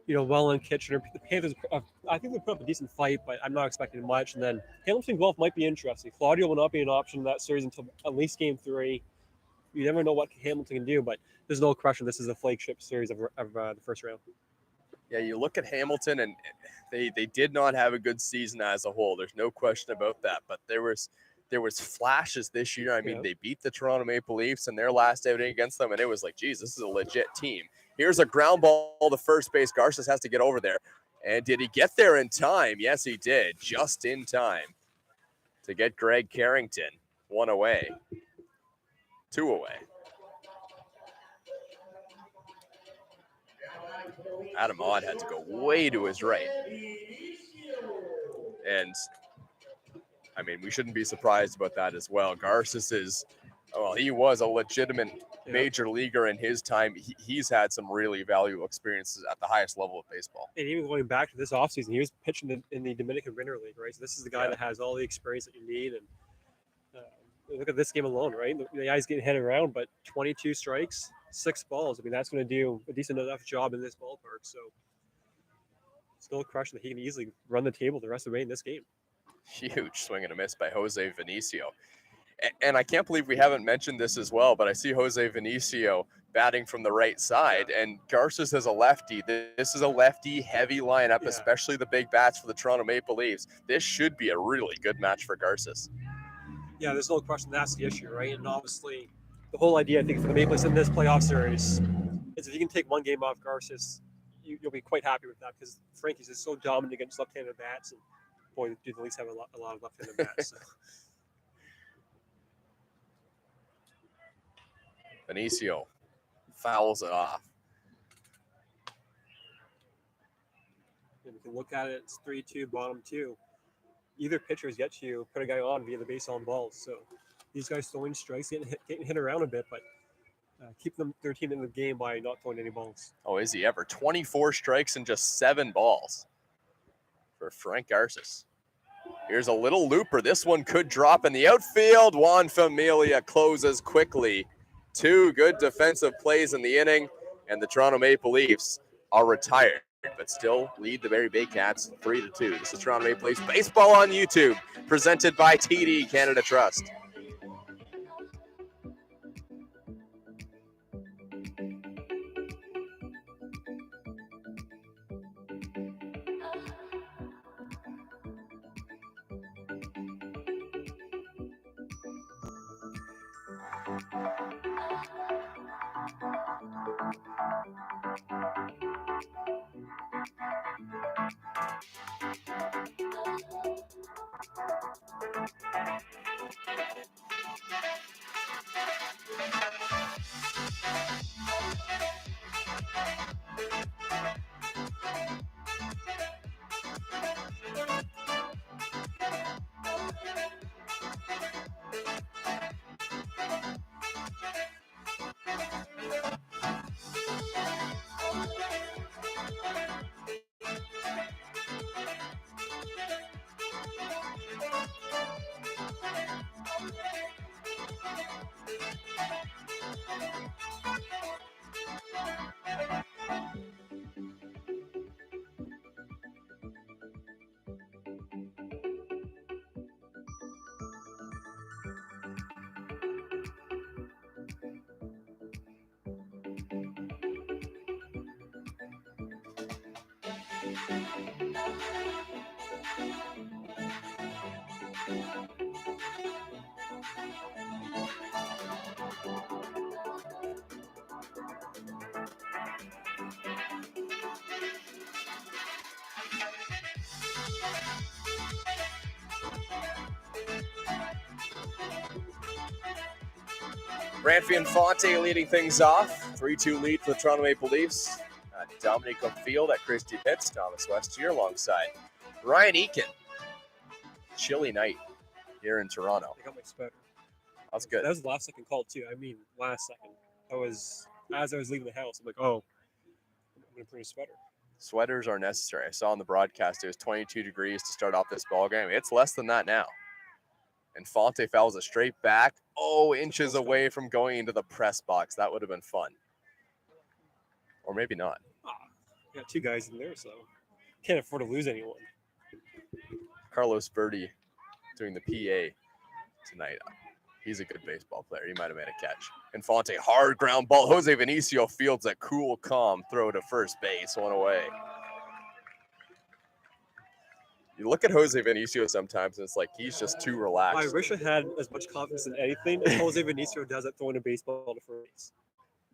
Welland, Kitchener, the Panthers, I think they put up a decent fight, but I'm not expecting much. And then Hamilton Guelph might be interesting. Claudio will not be an option in that series until at least Game 3. You never know what Hamilton can do, but there's no question this is a flagship series of the first round. Yeah, you look at Hamilton, and they did not have a good season as a whole. There's no question about that. But there was flashes this year. I mean, They beat the Toronto Maple Leafs in their last outing against them, and it was like, geez, this is a legit team. Here's a ground ball to first base. Garces has to get over there. And did he get there in time? Yes, he did. Just in time to get Greg Carrington 1 away, 2 away. Adam Odd had to go way to his right. And, I mean, we shouldn't be surprised about that as well. Garces he was a legitimate major leaguer in his time. He's had some really valuable experiences at the highest level of baseball. And even going back to this offseason, he was pitching in the Dominican Winter League, right? So this is the guy that has all the experience that you need. And look at this game alone, right? The guy's getting hit around, but 22 strikes, 6 balls. I mean, that's going to do a decent enough job in this ballpark. So still a question that he can easily run the table the rest of the way in this game. Huge swing and a miss by Jose Vinicio. And I can't believe we haven't mentioned this as well, but I see Jose Vinicio batting from the right side, and Garces is a lefty. This is a lefty-heavy lineup, especially the big bats for the Toronto Maple Leafs. This should be a really good match for Garces. Yeah, there's no question that's the issue, right? And obviously, the whole idea, I think, for the Maple Leafs in this playoff series is if you can take one game off Garces, you'll be quite happy with that because Frankie's is so dominant against left-handed bats, and boy, do the Leafs have a lot of left-handed bats. So. Vinicio fouls it off. And you can look at it, it's 3-2, bottom 2. Either pitcher has yet to put a guy on via the base on balls. So these guys throwing strikes, getting hit around a bit, but keep their team in the game by not throwing any balls. Oh, is he ever? 24 strikes and just 7 balls for Frank Garces. Here's a little looper. This one could drop in the outfield. Juan Familia closes quickly. 2 good defensive plays in the inning, and the Toronto Maple Leafs are retired, but still lead the Barrie Baycats 3-2. This is Toronto Maple Leafs Baseball on YouTube, presented by TD Canada Trust. Ranfi and Fonte leading things off. 3-2 lead for the Toronto Maple Leafs. Dominic Field at Christie Pitts, Thomas Westier alongside Ryan Eakin. Chilly night here in Toronto. I got my sweater. That's good. That was the last second call too. I mean, last second. I was as I was leaving the house. I'm like, oh, I'm gonna bring a sweater. Sweaters are necessary. I saw on the broadcast it was 22 degrees to start off this ball game. It's less than that now. And Fonte fouls it straight back. Oh, inches away from going into the press box. That would have been fun. Or maybe not. Got two guys in there, so can't afford to lose anyone. Carlos Berti doing the PA tonight. He's a good baseball player. He might have made a catch. And Fonte, hard ground ball. Jose Vinicio fields that cool, calm throw to first base, one away. You look at Jose Vinicio sometimes, and it's like he's just too relaxed. I wish I had as much confidence in anything as Jose Vinicio does at throwing a baseball to first base.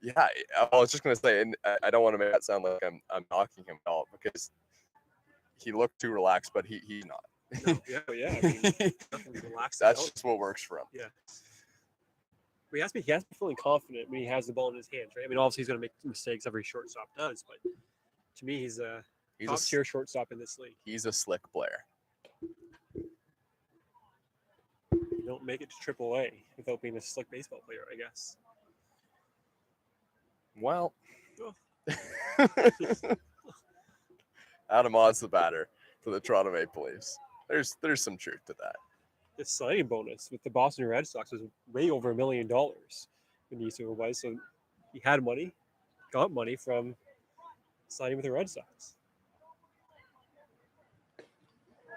Yeah, I was just going to say, and I don't want to make that sound like I'm knocking him out because he looked too relaxed, but he's not. No, yeah. I mean, relaxed. That's just what works for him. Yeah. But he has to be feeling confident when he has the ball in his hands, right? I mean, obviously he's going to make mistakes. Every shortstop does, but to me, he's a top-tier shortstop in this league. He's a slick player. You don't make it to AAA without being a slick baseball player, I guess. Well, Adam Odd's the batter for the Toronto Maple Leafs. There's some truth to that. The signing bonus with the Boston Red Sox was way over $1 million when Vinicio was. So he had money, got money from signing with the Red Sox.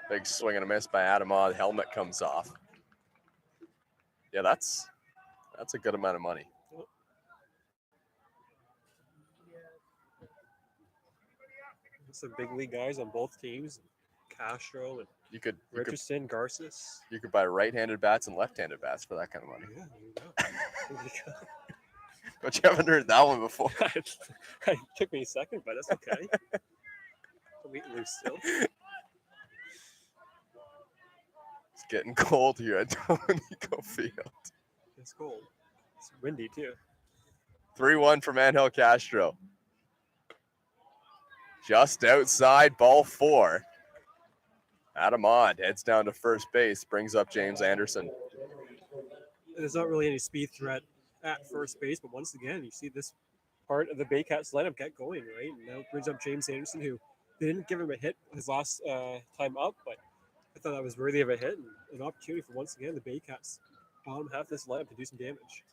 Big swing and a miss by Adam Odd. Helmet comes off. Yeah, that's a good amount of money. Some big league guys on both teams, Castro and Richardson, Garces. You could buy right-handed bats and left-handed bats for that kind of money. Yeah, there you go. But you haven't heard that one before. It took me a second, but that's okay. We can lose still. It's getting cold here at Dominico Field. It's cold. It's windy too. 3-1 for Angel Castro. Just outside, ball 4. Adam Odd heads down to first base, brings up James Anderson. There's not really any speed threat at first base, but once again, you see this part of the Baycats lineup get going, right? And now it brings up James Anderson, who they didn't give him a hit his last time up, but I thought that was worthy of a hit and an opportunity for, once again, the Baycats bottom half of this lineup to do some damage.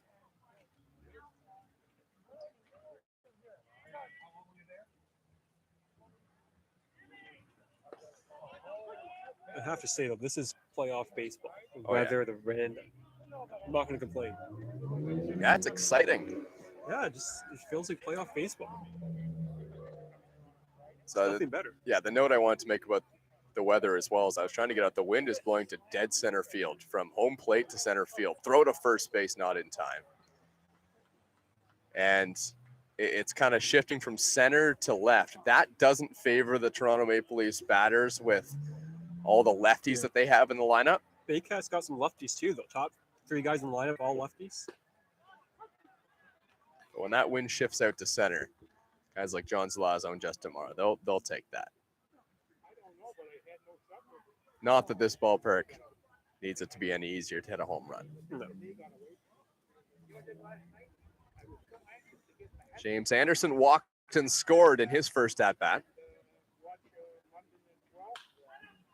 I have to say, though, this is playoff baseball. The weather, the wind. I'm not going to complain. Yeah, it's exciting. Yeah, it feels like playoff baseball. So nothing better. Yeah, the note I wanted to make about the weather as well is I was trying to get out. The wind is blowing to dead center field, from home plate to center field. Throw to first base, not in time. And it's kind of shifting from center to left. That doesn't favor the Toronto Maple Leafs batters with all the lefties that they have in the lineup. Baycats got some lefties too, though. Top 3 guys in the lineup, all lefties. But when that wind shifts out to center, guys like John Zalazo and Justin Morrow, they'll take that. Not that this ballpark needs it to be any easier to hit a home run. No. James Anderson walked and scored in his first at-bat.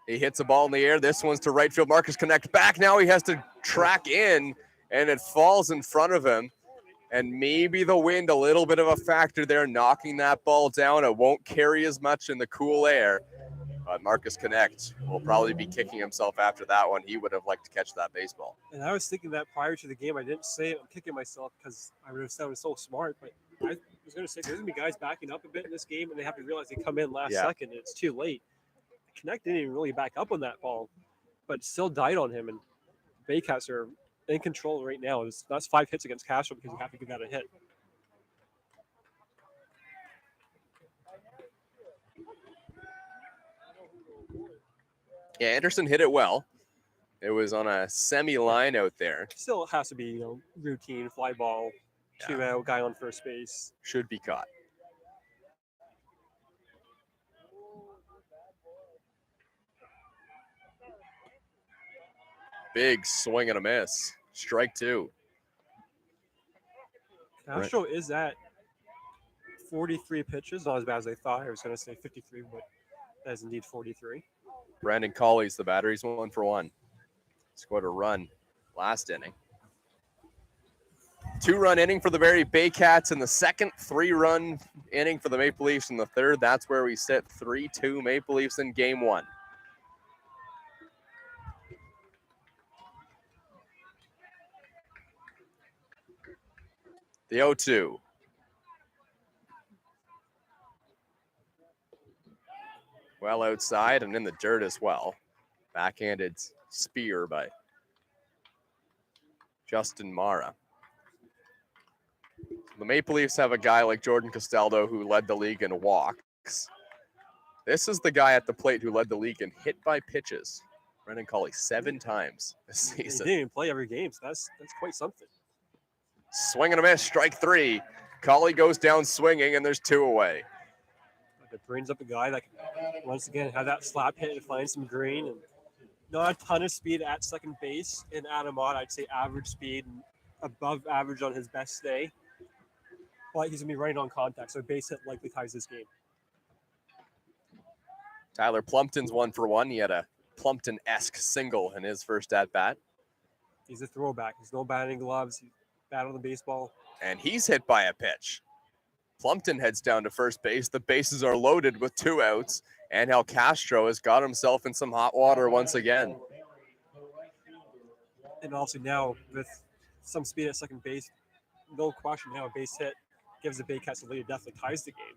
He hits a ball in the air. This one's to right field. Marcus Connect back. Now he has to track in, and it falls in front of him. And maybe the wind, a little bit of a factor there, knocking that ball down. It won't carry as much in the cool air. But Marcus Connect will probably be kicking himself after that one. He would have liked to catch that baseball. And I was thinking that prior to the game. I didn't say it. I'm kicking myself because I would have sounded so smart. But was going to say, there's going to be guys backing up a bit in this game, and they have to realize they come in last Yeah. second, and it's too late. Connect didn't even really back up on that ball, but still died on him, and Baycats are in control right now. That's 5 hits against Castro because you have to give that a hit. Yeah, Anderson hit it well. It was on a semi-line out there. Still has to be, routine, fly ball, 2 out, guy on first base. Should be caught. Big swing and a miss. Strike 2. Castro is at 43 pitches, not as bad as I thought. I was going to say 53, but that is indeed 43. Brandon Colley's the batter. He's 1 for 1. Scored a run last inning. 2-run inning for the Barrie Baycats in the second. 3-run inning for the Maple Leafs in the third. That's where we sit 3-2 Maple Leafs in game 1. The 0-2. Well outside and in the dirt as well. Backhanded spear by Justin Mara. The Maple Leafs have a guy like Jordan Castaldo who led the league in walks. This is the guy at the plate who led the league in hit by pitches. Brendan Colley 7 times this He season. didn't even play every game, so that's quite something. Swing and a miss, strike 3. Colley goes down swinging, and there's 2 away. It brings up a guy that can, once again, have that slap hit and find some green. And not a ton of speed at second base in Adam Ott. I'd say average speed, and above average on his best day. But he's going to be running on contact, so a base hit likely ties this game. Tyler Plumpton's 1 for 1. He had a Plumpton-esque single in his first at-bat. He's a throwback. He's no batting gloves. He's bad on the baseball. And he's hit by a pitch. Plumpton heads down to first base. The bases are loaded with 2 outs. Angel Castro has got himself in some hot water once again. And also now, with some speed at second base, no question now, a base hit gives the Baycats the lead. It definitely ties the game.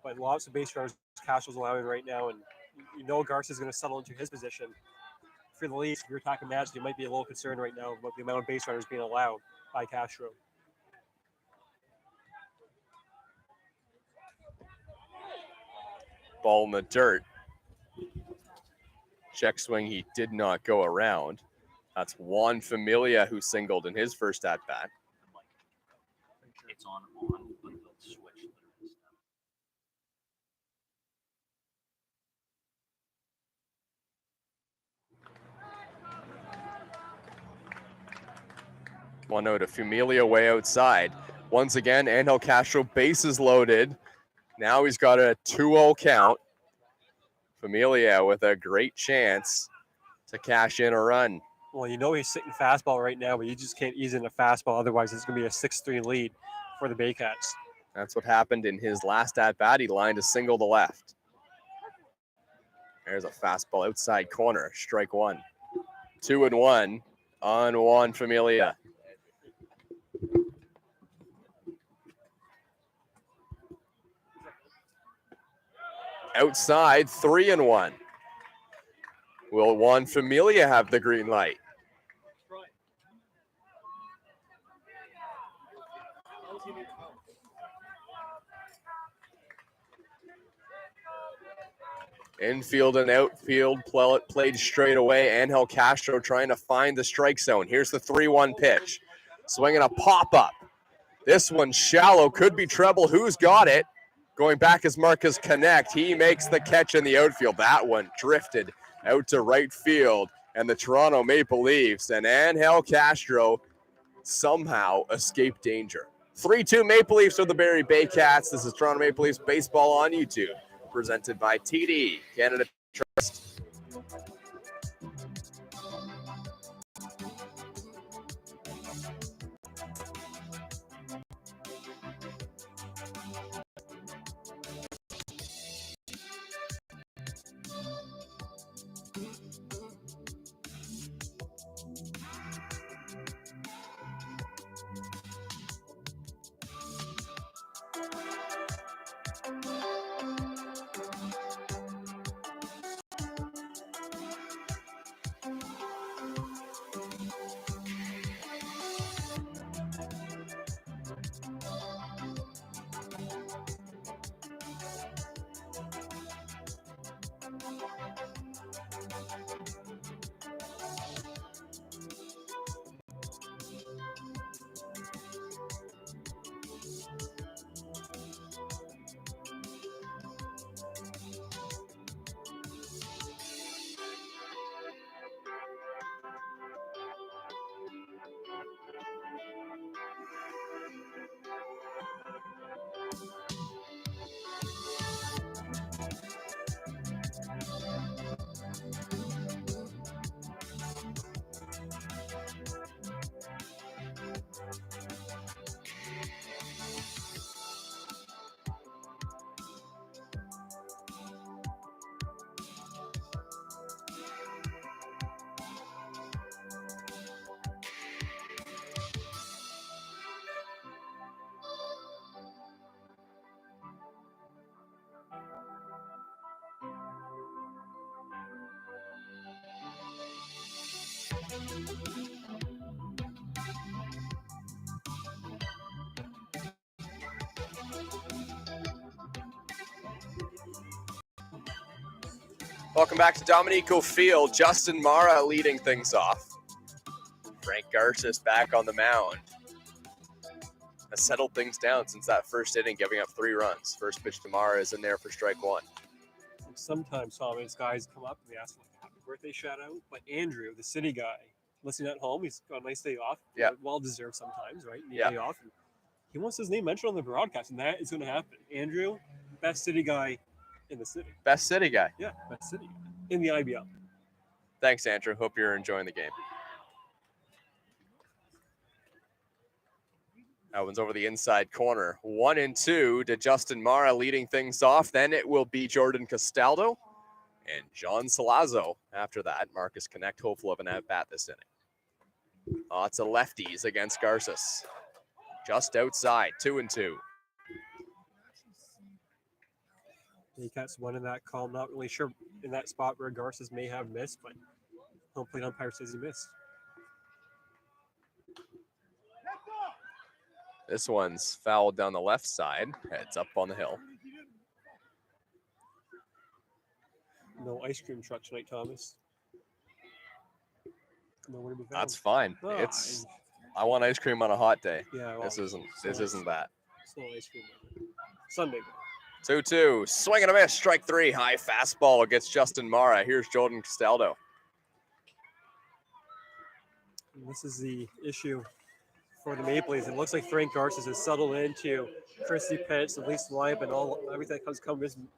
But lots of base runners Castro's allowing right now, and Garcia's going to settle into his position. For the Leafs, if you're attacking Magic, you might be a little concerned right now about the amount of base runners being allowed by Castro. Ball in the dirt. Check swing, he did not go around. That's Juan Familia who singled in his first at-bat. It's on, but they'll switch. 1-0 to Familia way outside. Once again, Angel Castro, bases loaded. Now he's got a 2-0 count. Familia with a great chance to cash in a run. Well, he's sitting fastball right now, but you just can't ease in a fastball. Otherwise, it's going to be a 6-3 lead for the Baycats. That's what happened in his last at-bat. He lined a single to left. There's a fastball outside corner, strike 1. 2-1 on Juan Familia. Outside, 3-1. Will Juan Familia have the green light? Infield and outfield played straight away. Angel Castro trying to find the strike zone. Here's the 3-1 pitch. Swinging a pop-up. This one shallow, could be treble. Who's got it? Going back is Marcus Connect. He makes the catch in the outfield. That one drifted out to right field. And the Toronto Maple Leafs and Angel Castro somehow escaped danger. 3-2 Maple Leafs are the Barrie Baycats. This is Toronto Maple Leafs baseball on YouTube. Presented by TD Canada Trust. Welcome back to Dominico Field. Justin Mara leading things off. Frank Garces back on the mound. Has settled things down since that first inning, giving up 3 runs. First pitch to Mara is in there for strike 1. Sometimes, Thomas, guys come up and they ask for like a happy birthday shout out. But Andrew, the city guy, listening at home, he's got a nice day off. Yeah. Well deserved sometimes, right? Need Yeah. day off. And he wants his name mentioned on the broadcast, and that is going to happen. Andrew, best city guy in the city. Best city guy. Yeah, best city guy in the IBL. Thanks, Andrew. Hope you're enjoying the game. That one's over the inside corner. 1-2 to Justin Mara leading things off. Then it will be Jordan Castaldo and John Salazzo. After that, Marcus Connect hopeful of an at-bat this inning. Lots of lefties against Garces. Just outside, 2-2. Baycats won in that call. Not really sure in that spot where Garces may have missed, but home plate umpire says he missed. This one's fouled down the left side. Heads up on the hill. No ice cream truck tonight, Thomas. Nowhere to be found. That's fine. Oh, I want ice cream on a hot day. yeah. Well, This isn't that. It's no ice cream. Sunday. 2-2. Swing and a miss. Strike 3. High fastball against Justin Mara. Here's Jordan Castaldo. And this is the issue for the Maple Leafs. It looks like Frank Garces has settled into Christy Pitts, at least lineup, and everything that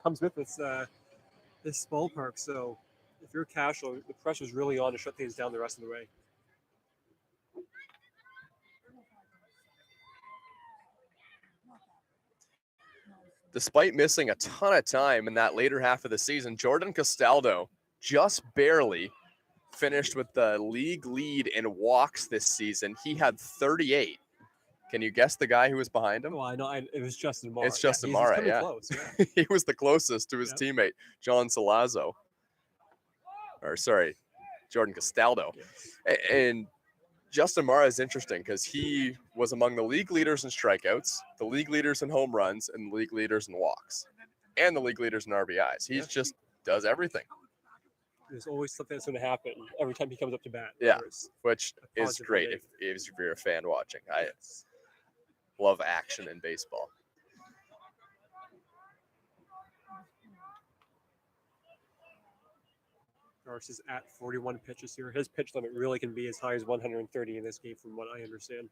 comes with this ballpark. So if you're Cashel, the pressure's really on to shut things down the rest of the way. Despite missing a ton of time in that later half of the season, Jordan Castaldo just barely finished with the league lead in walks this season. He had 38. Can you guess the guy who was behind him? Well, I know it was Justin Mara. It's Justin he's Mara, coming yeah. close, yeah. He was the closest to his Yeah. teammate, John Salazzo. Jordan Castaldo. Yes. And Justin Mara is interesting because he was among the league leaders in strikeouts, the league leaders in home runs, and the league leaders in walks, and the league leaders in RBIs. He just does everything, There's always something that's going to happen every time he comes up to bat. Yeah. whether it's which a is positive or great negative. if you're a fan watching. I love action in baseball. Garces at 41 pitches here. His pitch limit really can be as high as 130 in this game, from what I understand.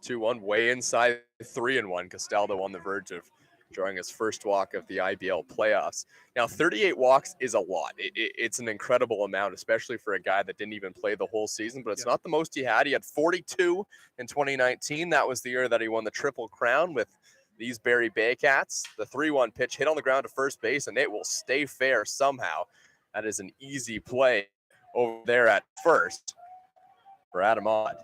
2-1, way inside 3-1. Castaldo on the verge of drawing his first walk of the IBL playoffs. Now, 38 walks is a lot. It's an incredible amount, especially for a guy that didn't even play the whole season, but it's not the most he had. He had 42 in 2019. That was the year that he won the Triple Crown with these Barrie Baycats. The 3-1 pitch hit on the ground to first base, and it will stay fair somehow. That is an easy play over there at first for Adam Ott.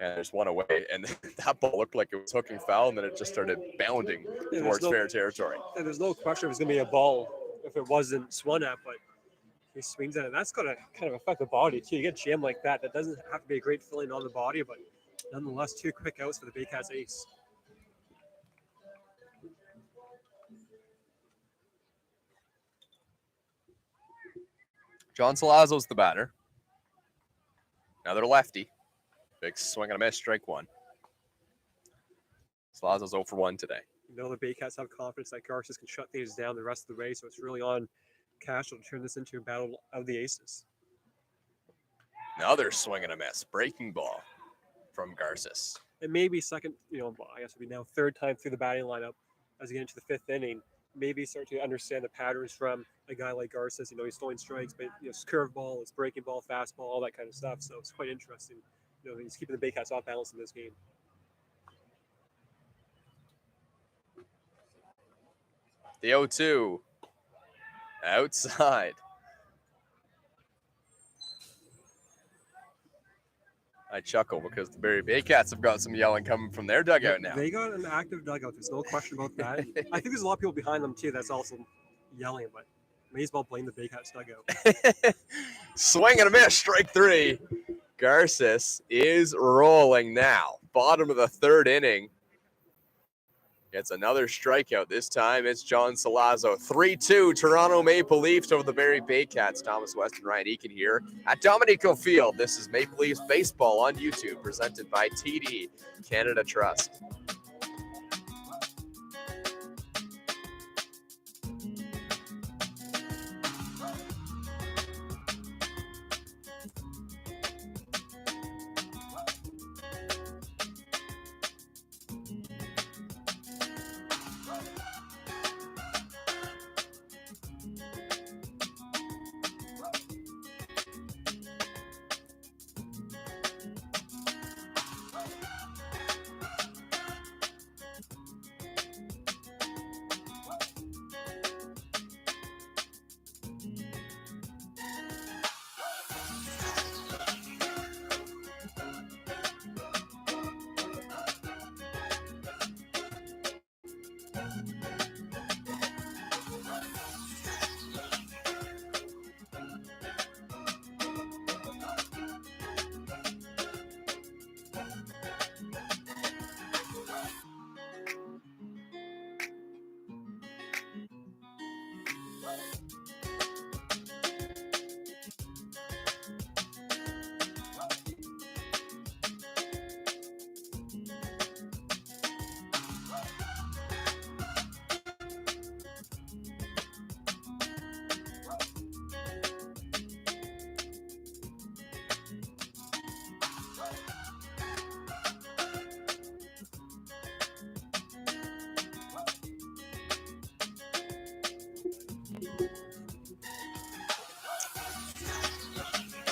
And there's one away, and that ball looked like it was hooking foul, and then it just started bounding towards fair territory. And there's no question if it's going to be a ball if it wasn't swung at, but he swings at it. That's going to kind of affect the body, too. You get jammed like that. That doesn't have to be a great feeling on the body, but nonetheless, 2 quick outs for the Baycats ace. John Salazzo's the batter. Another lefty. Big swing and a miss, strike 1. Salazzo's 0 for 1 today. You know the Baycats have confidence that Garces can shut things down the rest of the way, so it's really on Cashel to turn this into a battle of the aces. Another swing and a miss, breaking ball from Garces. It may be second, I guess it'll be now third time through the batting lineup as we get into the 5th inning. Maybe start to understand the patterns from a guy like Garces. He's throwing strikes, but it's curveball, it's breaking ball, fastball, all that kind of stuff. So it's quite interesting. He's keeping the Baycats off balance in this game. The 0-2 outside. I chuckle because the Barrie Baycats have got some yelling coming from their dugout now. They got an active dugout. There's no question about that. I think there's a lot of people behind them too that's also yelling, but may as well blame the Baycats dugout. Swing and a miss, strike 3. Garces is rolling now. Bottom of the 3rd inning. Gets another strikeout. This time it's John Salazzo. 3-2 Toronto Maple Leafs over the Barrie Baycats. Thomas West and Ryan Eakin here at Dominico Field. This is Maple Leafs Baseball on YouTube, presented by TD Canada Trust.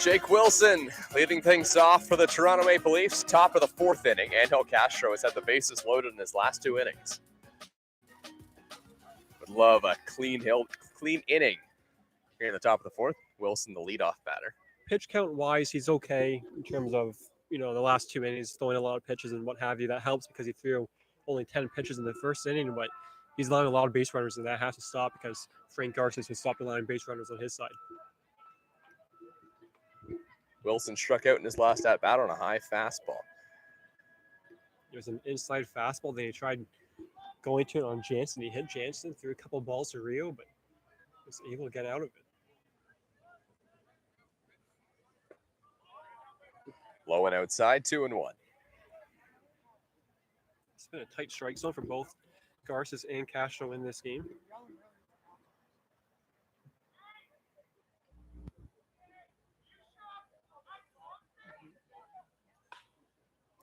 Jake Wilson leading things off for the Toronto Maple Leafs, top of the fourth inning. Angel Castro has had the bases loaded in his last two innings. Would love a clean inning here in the top of the fourth. Wilson, the leadoff batter. Pitch count wise, he's okay in terms of, the last 2 innings, throwing a lot of pitches and what have you. That helps because he threw only 10 pitches in the first inning, but he's allowing a lot of base runners, and that has to stop because Frank Garces has stopped allowing base runners on his side. Wilson struck out in his last at-bat on a high fastball. There's an inside fastball. Then he tried going to it on Jansen. He hit Jansen, threw a couple balls to Rio, but was able to get out of it. Low and outside, 2-1. It's been a tight strike zone for both Garces and Castro in this game.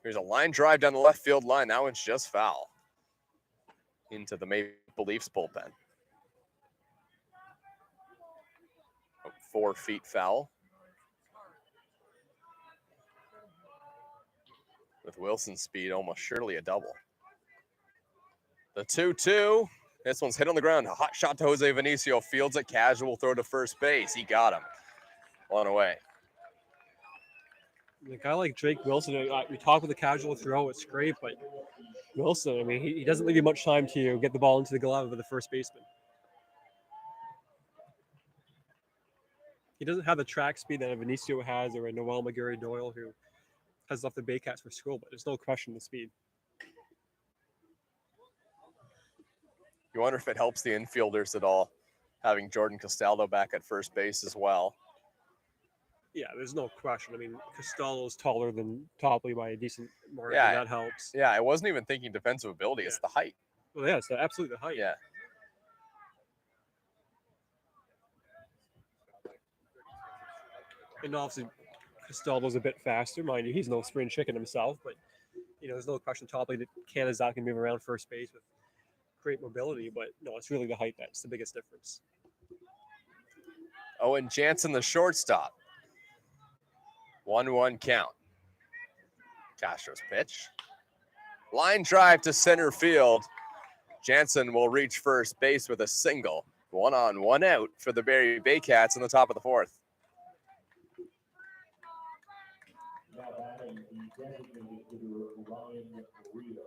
Here's a line drive down the left field line. That one's just foul. Into the Maple Leafs bullpen. 4 feet foul. With Wilson's speed, almost surely a double. The 2-2. This one's hit on the ground. A hot shot to Jose Vinicio. Fields it. Casual throw to first base. He got him. One away. A guy like Drake Wilson, we talk with the casual throw, it's great, but Wilson, he doesn't leave you much time to get the ball into the glove of the first baseman. He doesn't have the track speed that a Vinicio has or a Noel McGarry Doyle, who has left the Baycats for school, but there's no question the speed. You wonder if it helps the infielders at all, having Jordan Castaldo back at first base as well. Yeah, there's no question. Castaldo's taller than Topley by a decent margin. Yeah, that helps. Yeah, I wasn't even thinking defensive ability. Yeah. It's the height. Well, yeah, it's absolutely the height. Yeah. And obviously, Castaldo's a bit faster. Mind you, he's no spring chicken himself, but, there's no question Topley can move around first base with great mobility, but no, it's really the height that's the biggest difference. Owen Jansen, the shortstop. 1-1 count. Castro's pitch. Line drive to center field. Jansen will reach first base with a single. 1 on, 1 out for the Barrie Baycats in the top of the fourth. Now batting the designated hitter Ryan Rio.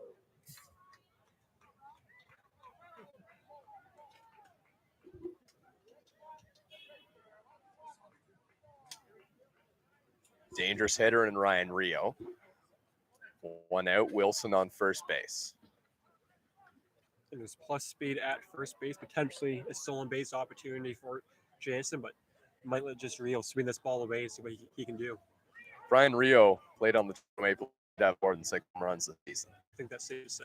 Dangerous hitter in Ryan Rio. 1 out, Wilson on first base. And there's plus speed at first base, potentially a stolen base opportunity for Jansen, but might let just Rio swing this ball away and see what he can do. Brian Rio played on the Maple Leafs, have more than 6 home runs this season. I think that's safe to say.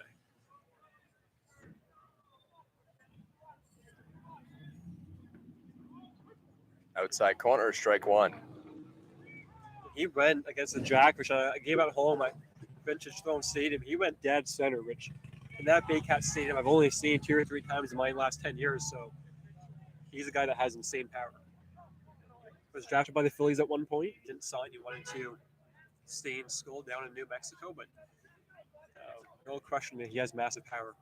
Outside corner, strike one. He went against the Jack, which I gave at home at Vintage Throne Stadium. He went dead center, which in that Baycats Stadium I've only seen 2 or 3 times in my last 10 years. So he's a guy that has insane power. Was drafted by the Phillies at one point. Didn't sign. He wanted to stay in school down in New Mexico, but no question that he has massive power.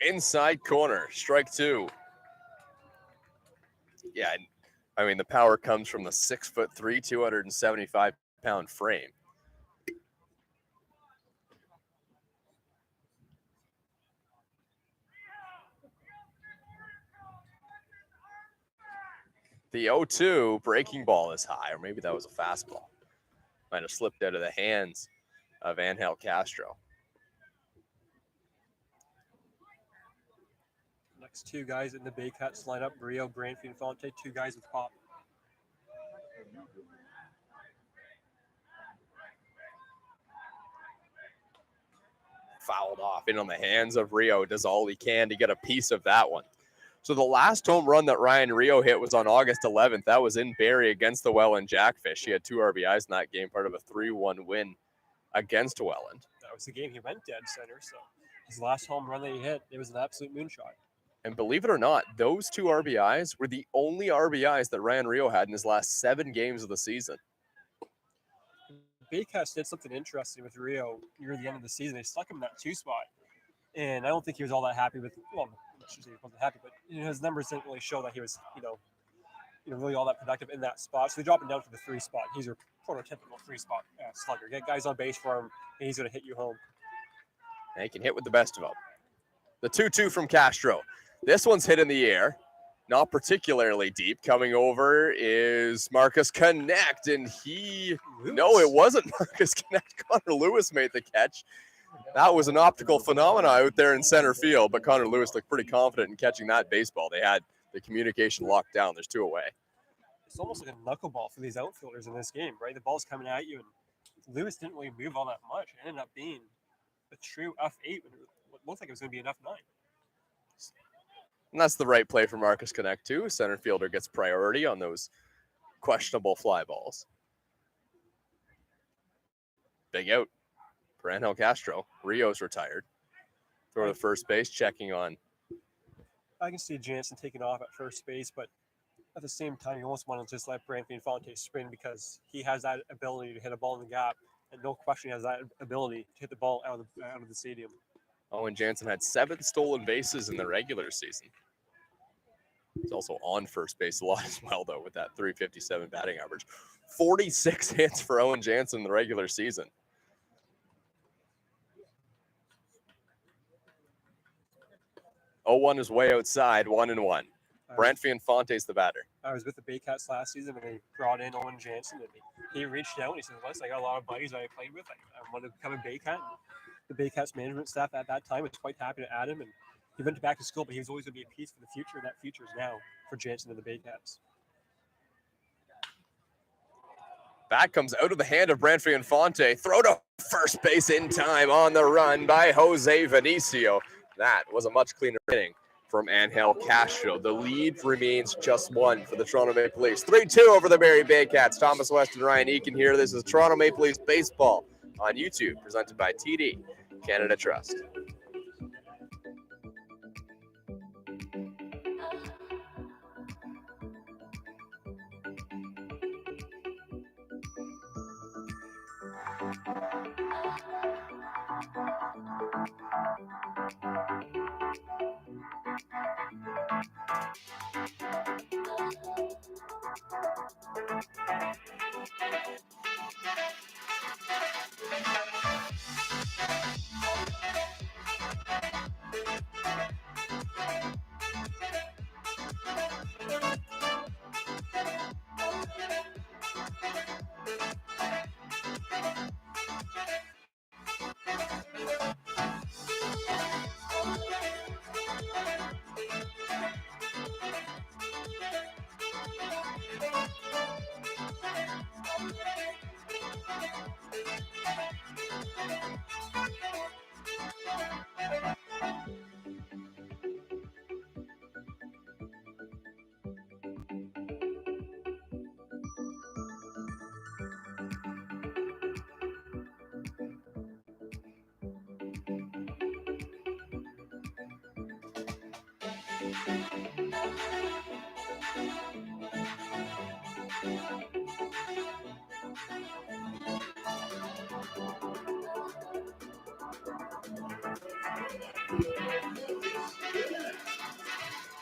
Inside corner, strike two. Yeah, I mean, the power comes from the 6'3", 275-pound frame. The 0-2 breaking ball is high, or maybe that was a fastball. Might have slipped out of the hands of Angel Castro. Next 2 guys in the Baycats lineup, Rio, Brantley, and Fonte, 2 guys with pop. Fouled off in on the hands of Rio. Does all he can to get a piece of that one. So the last home run that Ryan Rio hit was on August 11th. That was in Barrie against the Welland Jackfish. He had 2 RBIs in that game, part of a 3-1 win against Welland. That was the game he went dead center, so his last home run that he hit, it was an absolute moonshot. And believe it or not, those 2 RBIs were the only RBIs that Ryan Rio had in his last 7 games of the season. Baycats did something interesting with Rio near the end of the season. They stuck him in that 2 spot, and I don't think he was all that happy with. Well, I should say he wasn't happy, but his numbers didn't really show that he was, really all that productive in that spot. So they dropped him down to the 3 spot. He's your prototypical 3 spot slugger. Get guys on base for him, and he's going to hit you home. And he can hit with the best of them. The 2-2 from Castro. This one's hit in the air. Not particularly deep. Coming over is Marcus Connect, and no, it wasn't Marcus Connect. Connor Lewis made the catch. That was an optical phenomena out there in center field, but Connor Lewis looked pretty confident in catching that baseball. They had the communication locked down. There's 2 away. It's almost like a knuckleball for these outfielders in this game, right? The ball's coming at you, and Lewis didn't really move all that much. It ended up being a true F8 when it looked like it was going to be an F9. And that's the right play for Marcus Connect, too. Center fielder gets priority on those questionable fly balls. Big out for Angel Castro. Rio's retired. Throw to first base, checking on. I can see Jansen taking off at first base, but at the same time, you almost want to just let Brantley and Fonte sprint because he has that ability to hit a ball in the gap, and no question he has that ability to hit the ball out of the stadium. Owen Jansen had 7 stolen bases in the regular season. He's also on first base a lot as well, though, with that .357 batting average. 46 hits for Owen Jansen in the regular season. .01 is way outside, 1-1. Brantley and Fonte's the batter. I was with the Baycats last season, and they brought in Owen Jansen, and he reached out and he said, "Listen, I got a lot of buddies I played with. I want to become a Baycat." The Baycats management staff at that time was quite happy to add him, and he went back to school, but he was always going to be a piece for the future, and that future is now for Jansen and the Baycats. Bat comes out of the hand of Brantley and Fonte. Throw to first base in time on the run by Jose Vinicio. That was a much cleaner inning from Angel Castro. The lead remains just 1 for the Toronto Maple Leafs. 3-2 over the Barrie Baycats. Thomas West and Ryan Eakin here. This is Toronto Maple Leafs Baseball on YouTube, presented by TD Canada Trust.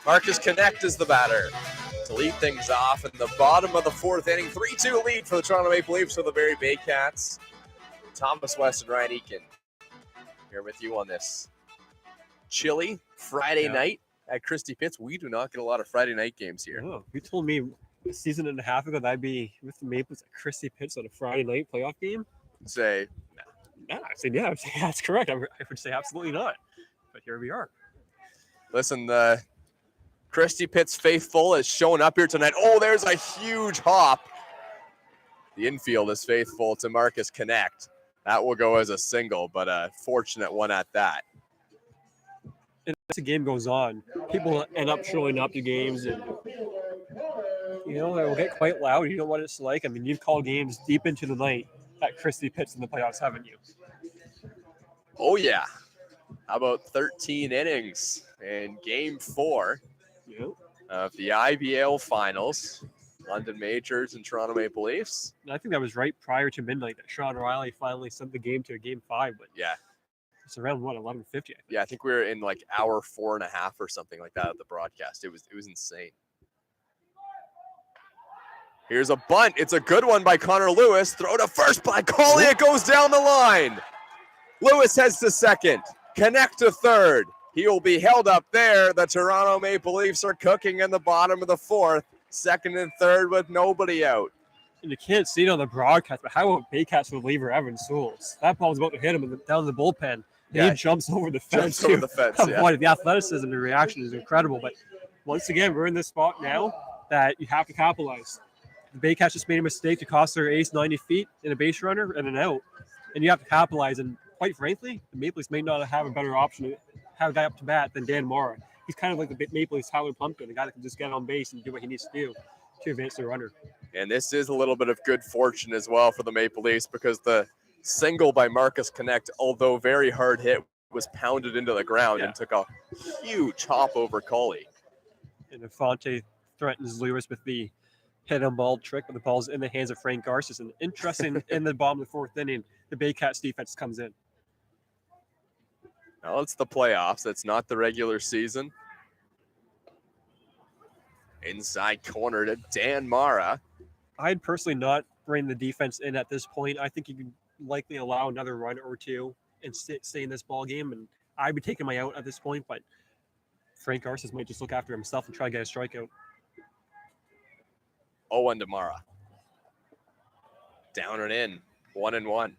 Marcus Connect is the batter to lead things off in the bottom of the fourth inning. 3-2 lead for the Toronto Maple Leafs for the Barrie Baycats. Thomas West and Ryan Eakin here with you on this chilly Friday night at Christie Pitts. We do not get a lot of Friday night games here. Oh, you told me a season and a half ago that I'd be with the Maples at Christie Pitts on a Friday night playoff game. Say, Yeah, I said, yeah, that's correct. I would say absolutely not. But here we are. listen, the Christie Pitts faithful is showing up here tonight. Oh, there's a huge hop. The infield is faithful to Marcus Connect. That will go as a single, but a fortunate one at that. And as the game goes on, people end up showing up to games, and it will get quite loud. You know what it's like. I mean, you've called games deep into the night at Christie Pitts in the playoffs, haven't you? Oh, yeah. How about 13 innings in Game 4 of the IBL Finals? London Majors and Toronto Maple Leafs. And I think that was right prior to midnight that Sean O'Reilly finally sent the game to a Game 5. But yeah, it's around 11:50. Yeah, I think we were in like hour 4.5 or something like that of the broadcast. It was insane. Here's a bunt. It's a good one by Connor Lewis. Throw to first by Coley. It goes down the line. Lewis heads to second. Connect to third. He will be held up there. The Toronto Maple Leafs are cooking in the bottom of the fourth. Second and third with nobody out. And you can't see it on the broadcast, but how about Baycats reliever Evan Souls? That ball was about to hit him down the bullpen. Yeah, he jumps over the fence. Jumps over the fence, yeah. The athleticism and the reaction is incredible. But once again, we're in this spot now that you have to capitalize. The Baycats just made a mistake to cost their ace 90 feet in a base runner and an out. And you have to capitalize. And quite frankly, the Maple Leafs may not have a better option to have a guy up to bat than Dan Mara. He's kind of like the Maple Leafs Tyler Plumpton, the guy that can just get on base and do what he needs to do to advance the runner. And this is a little bit of good fortune as well for the Maple Leafs because the single by Marcus Connect, although very hard hit, was pounded into the ground and took a huge hop over Coley. And Infante threatens Lewis with the hit and ball trick, but the ball's in the hands of Frank Garces. And interesting, in the bottom of the fourth inning, the Baycats defense comes in. Well, it's the playoffs. It's not the regular season. Inside corner to Dan Mara. I'd personally not bring the defense in at this point. I think you can likely allow another run or two and stay in this ball game. And I'd be taking my out at this point, but Frank Garces might just look after himself and try to get a strikeout. 0-1 to Mara. Down and in. 1-1.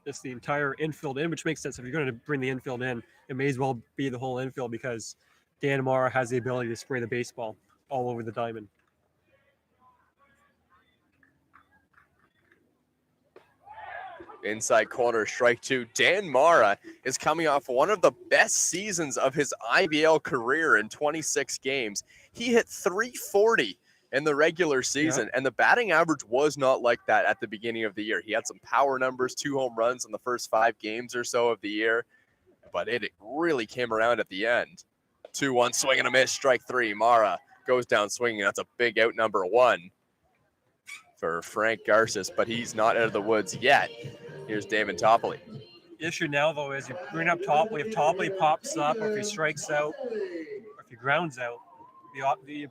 It's the entire infield in, which makes sense. If you're going to bring the infield in, it may as well be the whole infield because Dan Mara has the ability to spray the baseball all over the diamond. Inside corner, strike two. Dan Mara is coming off one of the best seasons of his IBL career in 26 games. He hit .340 in the regular season, and the batting average was not like that at the beginning of the year. He had some power numbers, 2 home runs in the first 5 games or so of the year, but it really came around at the end. 2-1, swing and a miss, strike 3. Mara goes down swinging. That's a big out number 1 for Frank Garces, but he's not out of the woods yet. Here's Damon Topley. The issue now, though, is you bring up Topley. If Topley pops up, or if he strikes out, or if he grounds out, the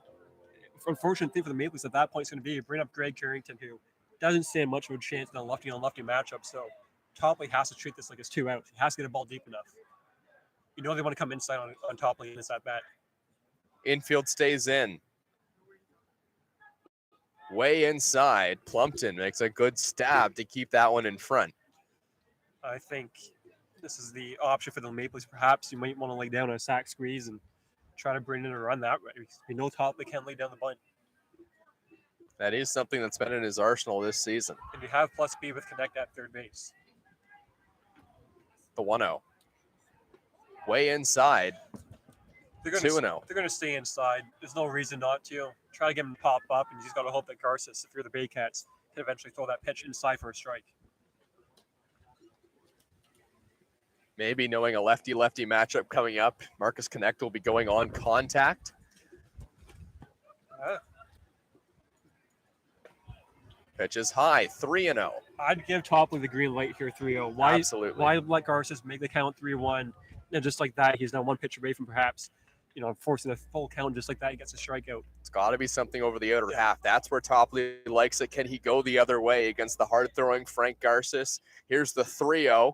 unfortunate thing for the Maple Leafs at that point is going to be you bring up Greg Carrington, who doesn't stand much of a chance in a lefty-on-lefty matchup. So Topley has to treat this like it's 2 outs. He has to get a ball deep enough. You know they want to come inside on Topley in this at-bat. Infield stays in. Way inside. Plumpton makes a good stab to keep that one in front. I think this is the option for the Maple Leafs. Perhaps you might want to lay down a sack squeeze and try to bring in a run that way. We know Topley can't lay down the bunt. That is something that's been in his arsenal this season. And you have plus B with Connect at third base. The 1-0. Way inside. They're going 2-0. They're going to stay inside. There's no reason not to. Try to get him to pop up, and you just got to hope that Garces, if you're the Baycats, can eventually throw that pitch inside for a strike. Maybe knowing a lefty-lefty matchup coming up, Marcus Connect will be going on contact. Pitch is high, 3-0. I'd give Topley the green light here, 3-0. Why? Absolutely. Why let Garces make the count 3-1? And just like that, he's now one pitch away from perhaps, forcing a full count. Just like that, he gets a strikeout. It's got to be something over the outer half. That's where Topley likes it. Can he go the other way against the hard-throwing Frank Garces? Here's the 3-0.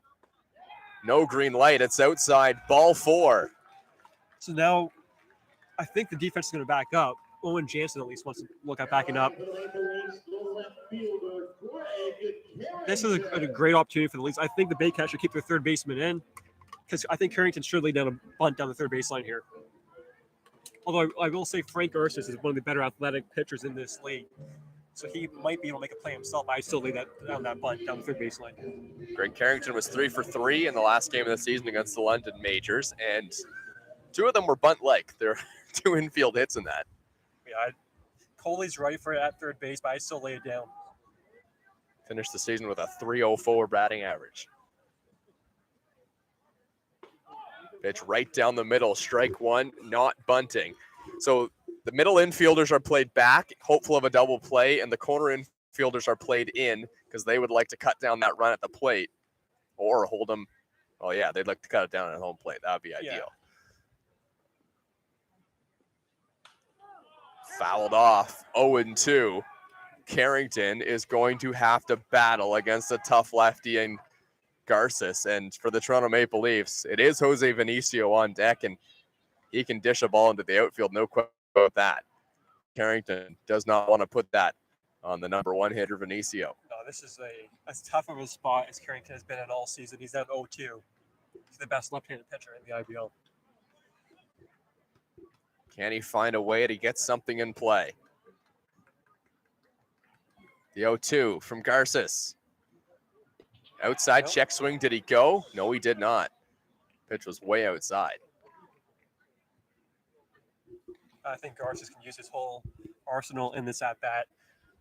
No green light. It's outside. Ball 4. So now, I think the defense is going to back up. Owen Jansen at least wants to look at backing up. This is a great opportunity for the Leafs. I think the Baycats should keep their third baseman in, because I think Carrington should lay down a bunt down the third baseline here. Although I will say Frank Garces is one of the better athletic pitchers in this league, so he might be able to make a play himself. I still lay that bunt down the third baseline. Greg Carrington was 3 for 3 in the last game of the season against the London Majors, and 2 of them were bunt-like. There are 2 infield hits in that. Yeah, Coley's right for it at third base, but I still lay it down. Finished the season with a 3.04 batting average. Pitch right down the middle, strike 1, not bunting. So the middle infielders are played back, hopeful of a double play, and the corner infielders are played in because they would like to cut down that run at the plate or hold them. Oh, yeah, they'd like to cut it down at home plate. That would be ideal. Fouled off, 0-2. Carrington is going to have to battle against a tough lefty and Garces. And for the Toronto Maple Leafs, it is Jose Vinicio on deck, and he can dish a ball into the outfield, no question about that. Carrington does not want to put that on the number 1 hitter, Vinicio. No, this is as tough of a spot as Carrington has been in all season. He's at 0-2. He's the best left-handed pitcher in the IBL. Can he find a way to get something in play? The 0-2 from Garces. Outside check swing. Did he go? No, he did not. Pitch was way outside. I think Garces can use his whole arsenal in this at-bat.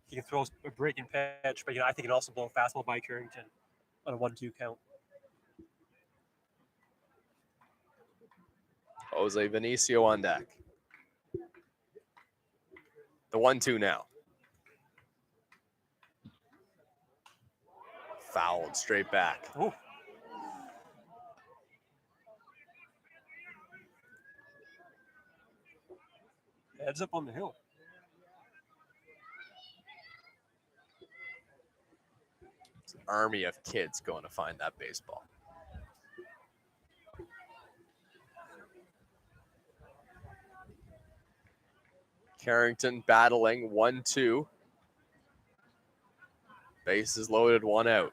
He can throw a breaking pitch, but I think he can also blow a fastball by Carrington on a 1-2 count. Jose Vinicio on deck. The 1-2 now. Fouled straight back. Ooh. Heads up on the hill. It's an army of kids going to find that baseball. Carrington battling 1-2. Bases loaded, 1 out.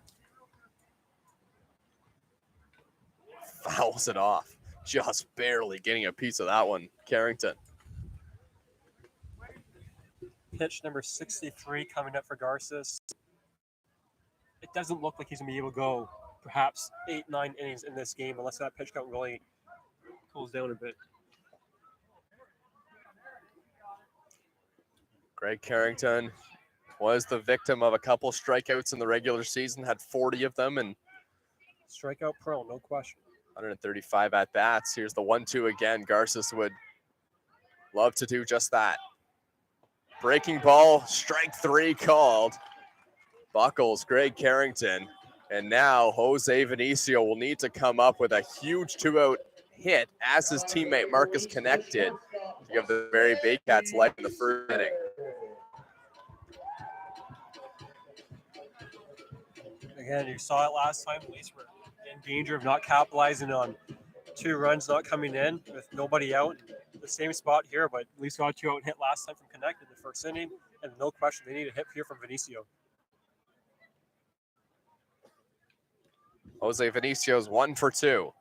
Fouls it off. Just barely getting a piece of that one, Carrington. Pitch number 63 coming up for Garces. It doesn't look like he's going to be able to go perhaps 8-9 innings in this game unless that pitch count really cools down a bit. Greg Carrington was the victim of a couple strikeouts in the regular season, had 40 of them and strikeout pro, no question. 135 at-bats. Here's the 1-2 again. Garces would love to do just that. Breaking ball, strike 3 called. Buckles Greg Carrington. And now Jose Vinicio will need to come up with a huge 2-out hit as his teammate Marcus connected to give the Barrie Baycats life in the first inning. Again, you saw it last time. The Leafs were in danger of not capitalizing on 2 runs not coming in with nobody out. The same spot here, but at least got a 2-out hit last time from Connect in the first inning, and no question they need a hit here from Vinicio. Jose Vinicio's 1 for 2.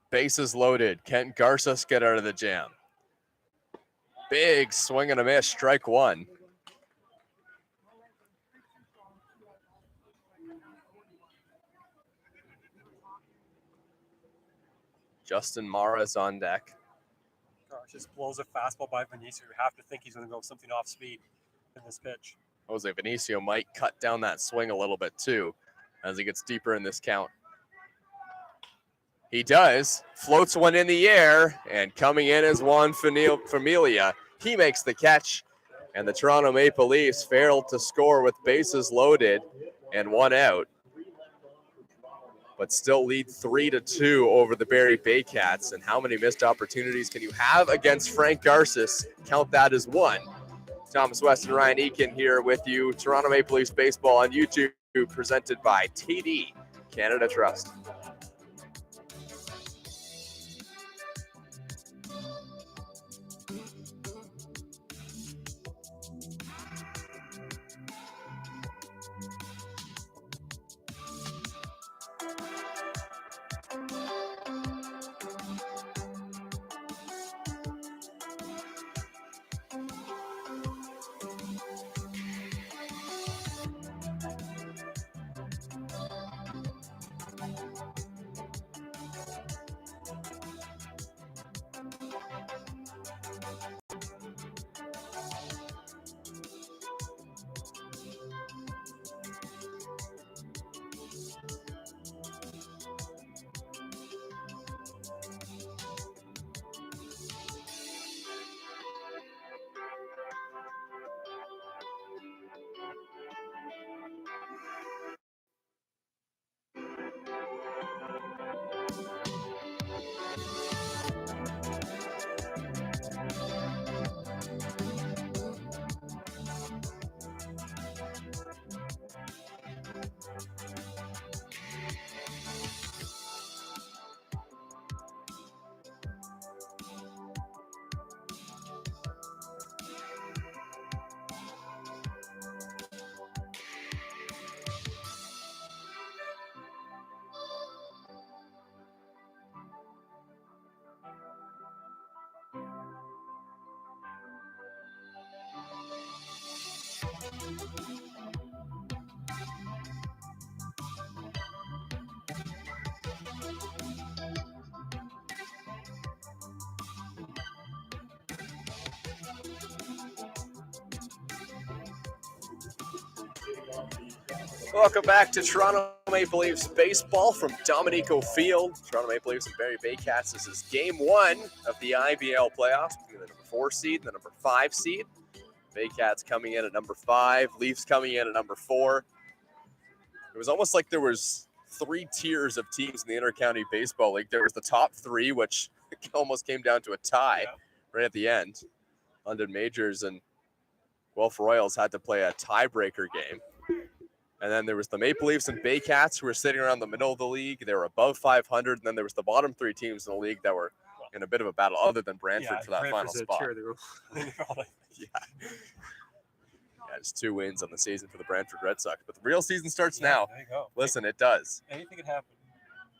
Bases loaded. Can Garces get out of the jam? Big swing and a miss, strike 1. Justin Mara's on deck. Gosh, just blows a fastball by Vinicio. You have to think he's going to go something off speed in this pitch. Jose Vinicio might cut down that swing a little bit too as he gets deeper in this count. He does. Floats one in the air, and coming in is Juan Familia. He makes the catch, and the Toronto Maple Leafs failed to score with bases loaded and one out, but still lead 3-2 over the Barrie Baycats. And how many missed opportunities can you have against Frank Garces? Count that as one. Thomas West and Ryan Eakin here with you. Toronto Maple Leafs baseball on YouTube, presented by TD Canada Trust. Welcome back to Toronto Maple Leafs baseball from Dominico Field. Toronto Maple Leafs and Barrie Baycats. This is game one of the IBL playoffs between the number 4 seed and the number 5 seed. Baycats coming in at number 5, Leafs coming in at number 4. It was almost like there was 3 tiers of teams in the Intercounty Baseball League. There was the top 3, which almost came down to a tie right at the end. London Majors and Guelph Royals had to play a tiebreaker game. And then there was the Maple Leafs and Baycats, who were sitting around the middle of the league. They were above 500. And then there was the bottom 3 teams in the league that were in a bit of a battle, other than Brantford for that final spot. Yeah, it's 2 wins on the season for the Brantford Red Sox. But the real season starts now. There you go. Listen, it does. Anything can happen.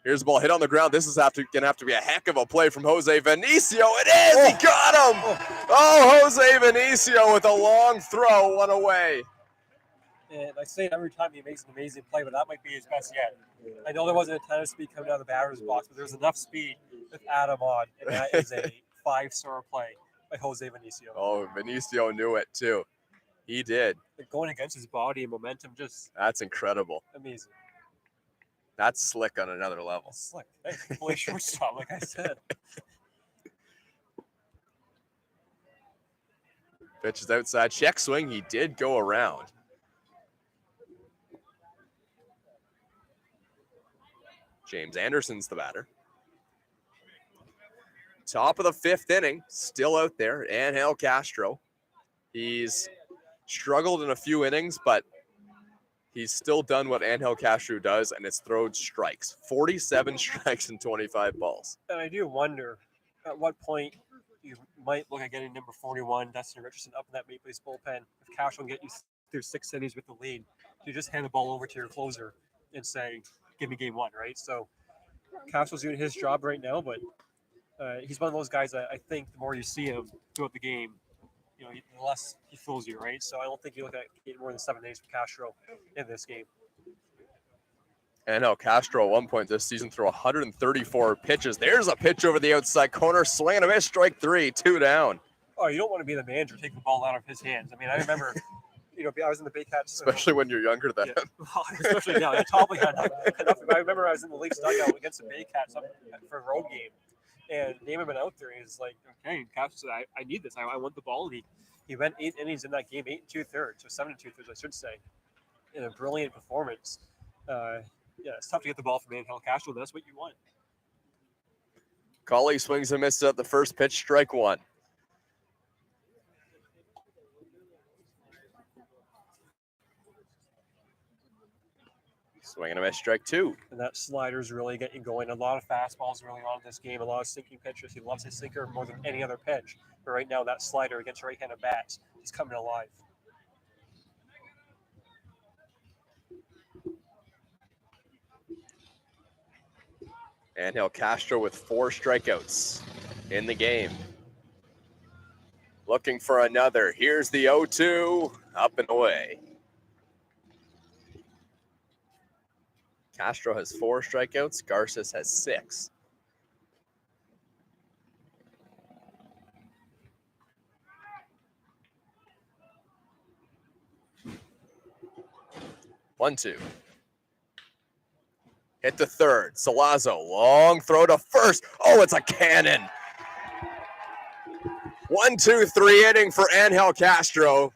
Here's the ball hit on the ground. This is going to have to be a heck of a play from Jose Vinicio. It is! He got him! Oh, Jose Vinicio with a long throw, one away. And I say it every time he makes an amazing play, but that might be his best yet. I know there wasn't a ton of speed coming out of the batter's box, but there's enough speed with Adam on, and that is a 5-star play by Jose Vinicio. Oh, Vinicio knew it too. He did. Like going against his body and momentum, just That's incredible. amazing. That's slick on another level. Slick. Hey, play shortstop, like I said. Pitch is outside. Check swing. He did go around. James Anderson's the batter. Top of the 5th inning, still out there, Angel Castro. He's struggled in a few innings, but he's still done what Angel Castro does, and it's thrown strikes. 47 strikes and 25 balls. And I do wonder at what point you might look at getting number 41, Dustin Richardson, up in that Maple Leafs bullpen. If Castro can get you through 6 innings with the lead, you just hand the ball over to your closer and say, give me game 1, right? So Castro's doing his job right now, but he's one of those guys that I think the more you see him throughout the game, the less he fools you, right? So I don't think you look at getting more than 7 innings with Castro in this game. And now Castro at one point this season threw 134 pitches. There's a pitch over the outside corner, swing and a miss, strike 3, 2 down. Oh, you don't want to be the manager taking the ball out of his hands. I mean, I remember I was in the Baycats. Especially when you're younger than Yeah. him. Well, especially now. I probably had enough. I remember I was in the Leafs dugout against the Baycats for a road game, and Damon went out there. He's like, "Okay, Caps, I need this. I want the ball." And he went 8 innings in that game, 8 2/3, or 7 2/3, I should say, in a brilliant performance. Yeah, it's tough to get the ball from Angel Castro. That's what you want. Cauley swings and misses at the first pitch, strike one. Swing and a miss, strike two. And that slider's really getting going. A lot of fastballs early on in this game. A lot of sinking pitches. He loves his sinker more than any other pitch. But right now, that slider against right-handed bats is coming alive. Angel Castro with 4 strikeouts in the game. Looking for another. Here's the 0-2, up and away. Castro has 4 strikeouts. Garces has 6. One, two. Hit to third. Salazzo, long throw to first. Oh, it's a cannon. 1-2-3 inning for Angel Castro.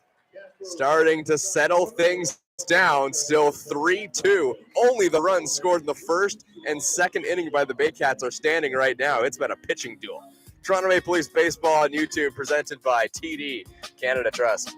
Starting to settle things down. Still 3-2. Only the runs scored in the first and second inning by the Baycats are standing right now. It's been a pitching duel. Toronto Maple Leafs Baseball on YouTube, presented by TD Canada Trust.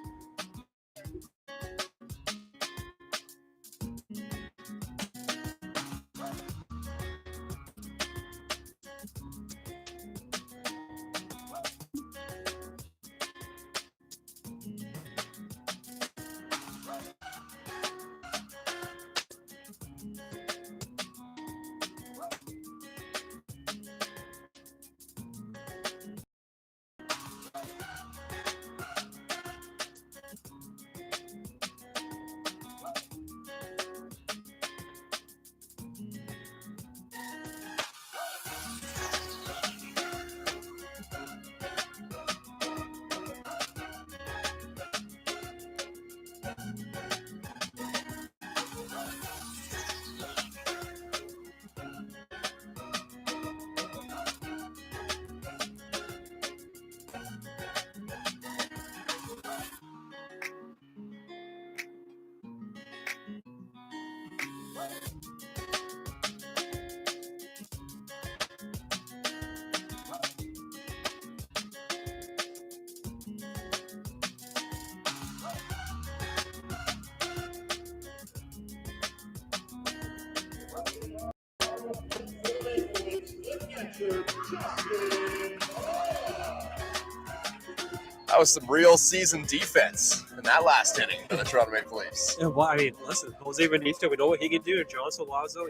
That was some real seasoned defense in that last inning for the Toronto Maple Leafs. And well, I mean, listen, Jose Benito, we know what he can do. John Salazzo,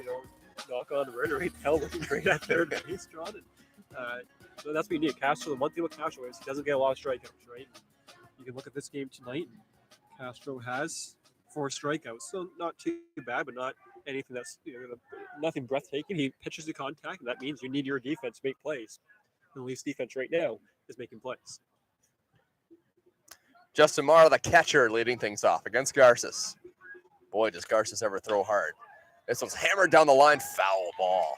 knock on the runner right now, looking great at third base, John. So that's what you need. Castro, the one thing with Castro is he doesn't get a lot of strikeouts, right? You can look at this game tonight. Castro has 4 strikeouts, so not too bad, but not anything that's nothing breathtaking. He pitches to contact, and that means you need your defense to make plays. And the Leafs defense right now is making plays. Justin Morrow, the catcher, leading things off against Garces. Boy, does Garces ever throw hard. This one's hammered down the line, foul ball.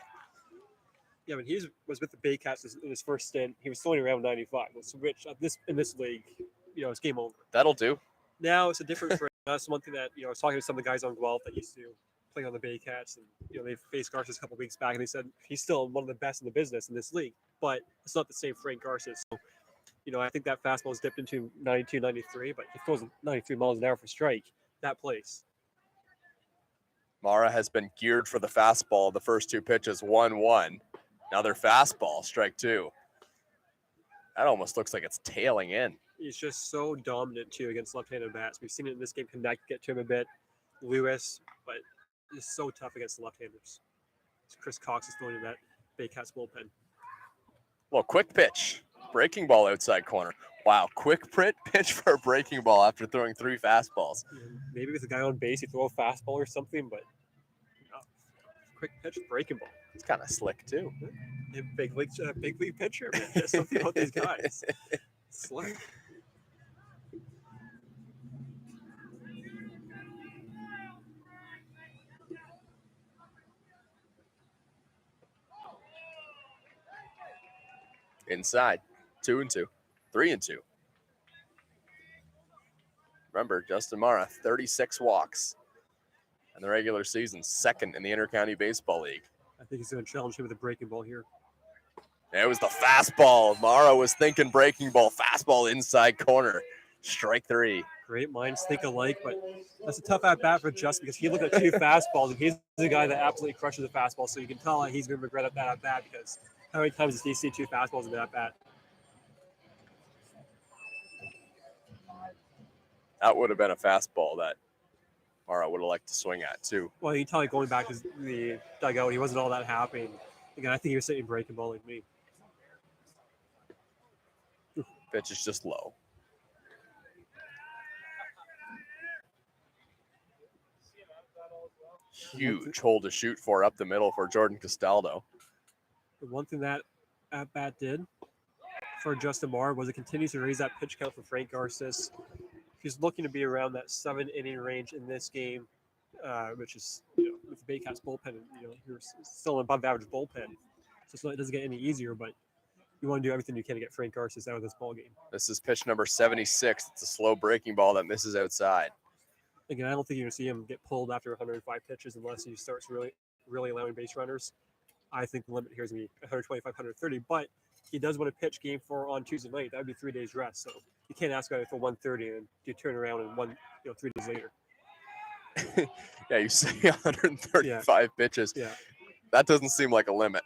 Yeah, when he was with the Baycats in his first stint, he was throwing around 95, which in this league, it's game over. That'll do. Now it's a different frame. That's one thing that I was talking to some of the guys on Guelph that used to play on the Baycats, and they faced Garces a couple weeks back, and they said he's still one of the best in the business in this league, but it's not the same Frank Garces. So, I think that fastball is dipped into 92, 93, but he throws 93 miles an hour for strike. That place. Mara has been geared for the fastball. The first 2 pitches, 1-1. Another fastball, strike 2. That almost looks like it's tailing in. He's just so dominant, too, against left-handed bats. We've seen it in this game. Connect, get to him a bit. Lewis, but it's so tough against the left-handers. Chris Cox is throwing in that Baycats bullpen. Well, quick pitch. Breaking ball outside corner. Wow, quick pitch for a breaking ball after throwing 3 fastballs. Maybe with a guy on base, he throw a fastball or something, but quick pitch, breaking ball. It's kind of slick, too. Big league pitcher, man. There's something about these guys. Slick. Inside. 2-2. 3-2. Remember, Justin Mara, 36 walks in the regular season, second in the Intercounty Baseball League. I think he's going to challenge him with a breaking ball here. It was the fastball. Mara was thinking breaking ball. Fastball inside corner. Strike 3. Great minds think alike, but that's a tough at bat for Justin because he looked at 2 fastballs, and he's the guy that absolutely crushes the fastball. So you can tell that he's going to regret that at bat because how many times does he see 2 fastballs in that bat? That would have been a fastball that Mara would have liked to swing at, too. Well, you can tell going back to the dugout, he wasn't all that happy. And again, I think he was sitting breaking ball like me. Pitch is just low. Huge hole to shoot for up the middle for Jordan Castaldo. The one thing that at bat did for Justin Marr was it continues to raise that pitch count for Frank Garces. He's looking to be around that 7-inning range in this game, which is, with the Baycats bullpen, you're still an above average bullpen. So it doesn't get any easier, but you want to do everything you can to get Frank Garces out of this ball game. This is pitch number 76. It's a slow breaking ball that misses outside. Again, I don't think you're going to see him get pulled after 105 pitches unless he starts really allowing base runners. I think the limit here is going to be 125, 130, but he does want to pitch game 4 on Tuesday night. That would be 3 days rest. So you can't ask about it for 130 and you turn around and 3 days later. Yeah, you say 135 pitches. Yeah. That doesn't seem like a limit.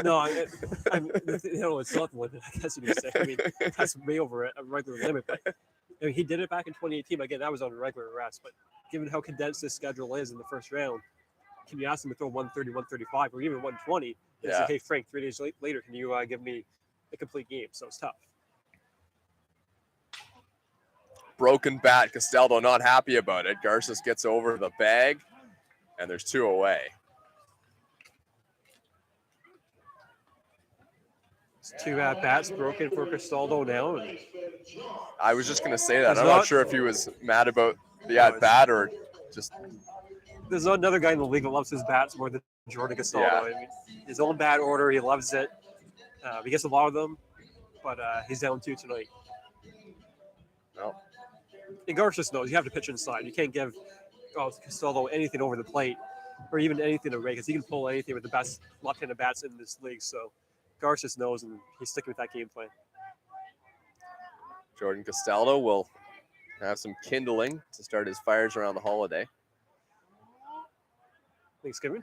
No, it's not the limit, I guess you could say. I mean, that's way over a regular limit. But I mean, he did it back in 2018. Again, that was on regular rest. But given how condensed this schedule is in the first round, can you ask him to throw 130, 135, or even 120? And say, hey, Frank, 3 days later, can you give me a complete game? So it's tough. Broken bat. Castaldo not happy about it. Garces gets over the bag, and there's 2 away. It's 2 at-bats broken for Castaldo now. And I was just going to say that. I'm not sure if he was mad about the at-bat or just... There's another guy in the league that loves his bats more than Jordan Castaldo. Yeah. I mean, his own bat order, he loves it. He gets a lot of them, but he's down 2 tonight. No. And Garces knows you have to pitch inside. You can't give Castaldo anything over the plate or even anything to Ray because he can pull anything with the best left-handed bats in this league. So Garces knows, and he's sticking with that game plan. Jordan Castaldo will have some kindling to start his fires around the holiday. Thanksgiving?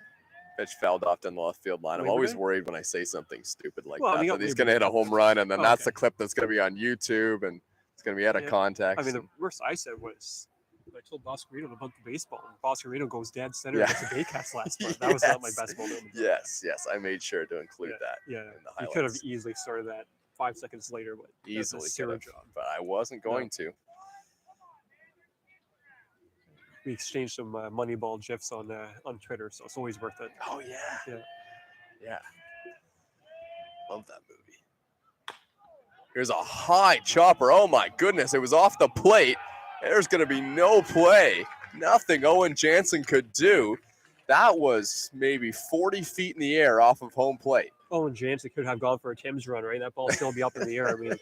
Pitch fouled off down the left field line. I'm Labor always Day? worried when I say something stupid like Well, that. you That got he's Labor going to hit Day. a home run, and then Oh, that's okay. the clip that's going to be on YouTube, and it's going to be out of Yeah. context. I mean, the worst I said was I told Boscarino to bunt the baseball, and Boscarino goes dead center Yeah. against the Baycats last month. That was not my Yes. best moment. Yes, I made sure to include that Yeah, in the you highlights. could have easily started that 5 seconds later, but that's a Easily could silly have, job. but I wasn't going to. We exchanged some Moneyball gifs on Twitter, so it's always worth it. Oh, yeah. Yeah. Love that movie. Here's a high chopper. Oh, my goodness. It was off the plate. There's going to be no play. Nothing Owen Jansen could do. That was maybe 40 feet in the air off of home plate. Owen Jansen could have gone for a Tim's run, right? That ball still be up in the air. I mean,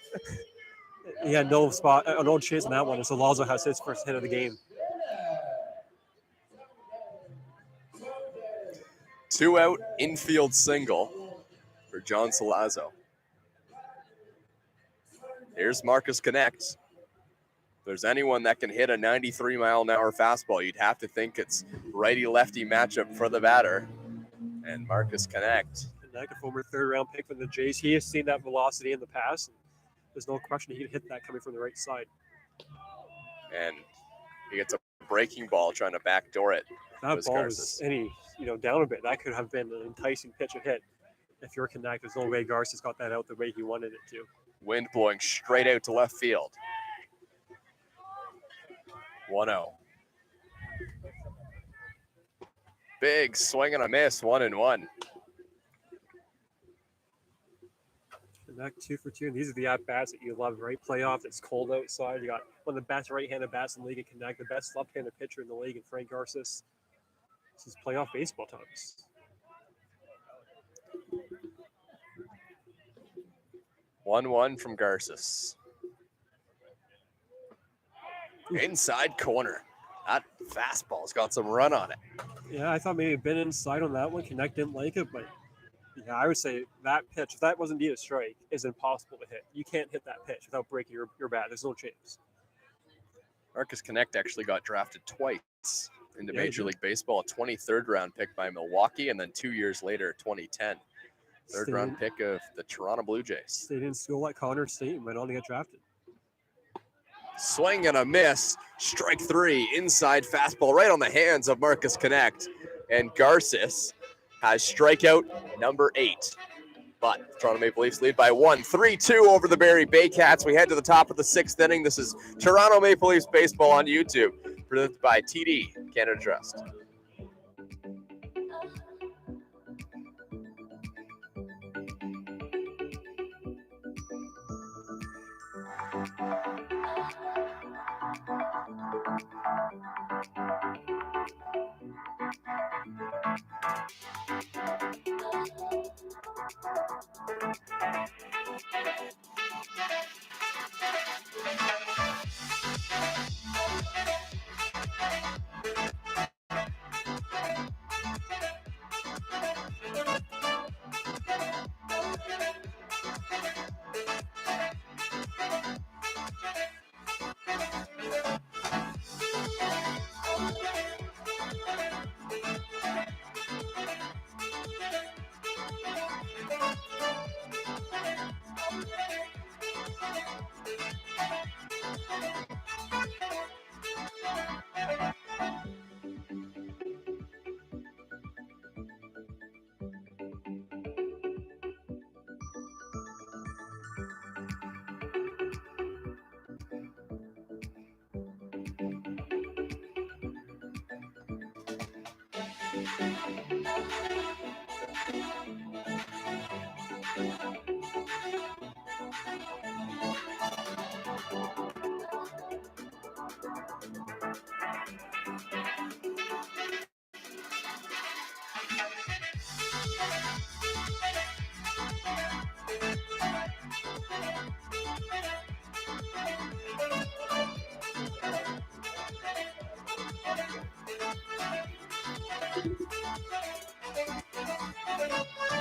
he had no chance in that one, so Lazo has his first hit of the game. 2 out infield single for John Salazzo. Here's Marcus Connect. If there's anyone that can hit a 93-mile-an-hour fastball, you'd have to think it's righty-lefty matchup for the batter. And Marcus Connect. Connect, a former third-round pick from the Jays. He has seen that velocity in the past. And there's no question he'd hit that coming from the right side. And he gets a breaking ball trying to backdoor it. That ball was down a bit. That could have been an enticing pitch and hit. If you're Connect, there's no way Garces got that out the way he wanted it to. Wind blowing straight out to left field. 1-0. Big swing and a miss, 1-1. Connect 2 for 2. And these are the at-bats that you love, right? Playoff, it's cold outside. You got one of the best right-handed bats in the league at Connect, the best left-handed pitcher in the league in Frank Garces. This is playoff baseball times. 1-1 from Garces. Inside corner. That fastball's got some run on it. Yeah, I thought maybe a bit inside on that one. Connect didn't like it, but yeah, I would say that pitch, if that wasn't indeed a strike, is impossible to hit. You can't hit that pitch without breaking your bat. There's no chance. Marcus Connect actually got drafted twice into Yeah, he Major did. League Baseball, a 23rd round pick by Milwaukee, and then 2 years later, 2010, third round pick of the Toronto Blue Jays. Stayed in school at Connor State and went on to get drafted. Swing and a miss. Strike 3. Inside fastball right on the hands of Marcus Connect. And Garces has strikeout number 8. But Toronto Maple Leafs lead by 1. 3-2 over the Barrie Baycats. We head to the top of the 6th inning. This is Toronto Maple Leafs baseball on YouTube. Presented by TD Canada Trust.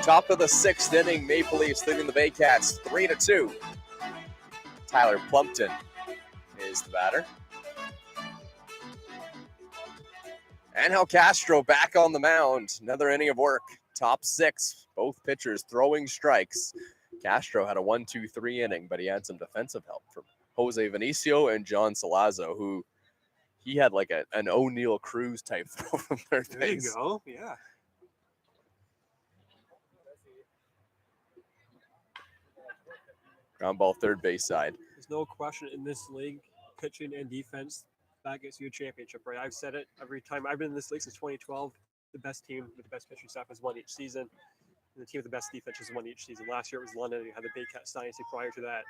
Top of the 6th inning, Maple Leafs leading the Baycats 3-2. Tyler Plumpton is the batter. Angel Castro back on the mound. Another inning of work. Top 6, both pitchers throwing strikes. Castro had a 1-2-3 inning, but he had some defensive help from Jose Vinicio and John Salazzo, who he had like an O'Neill Cruz type throw from third base. There you go. Yeah. Ground ball third base side. There's no question in this league, pitching and defense, that gets you a championship, right? I've said it every time. I've been in this league since 2012. The best team with the best pitching staff has won each season. And the team with the best defense has won each season. Last year it was London. You had the Baycats dynasty prior to that.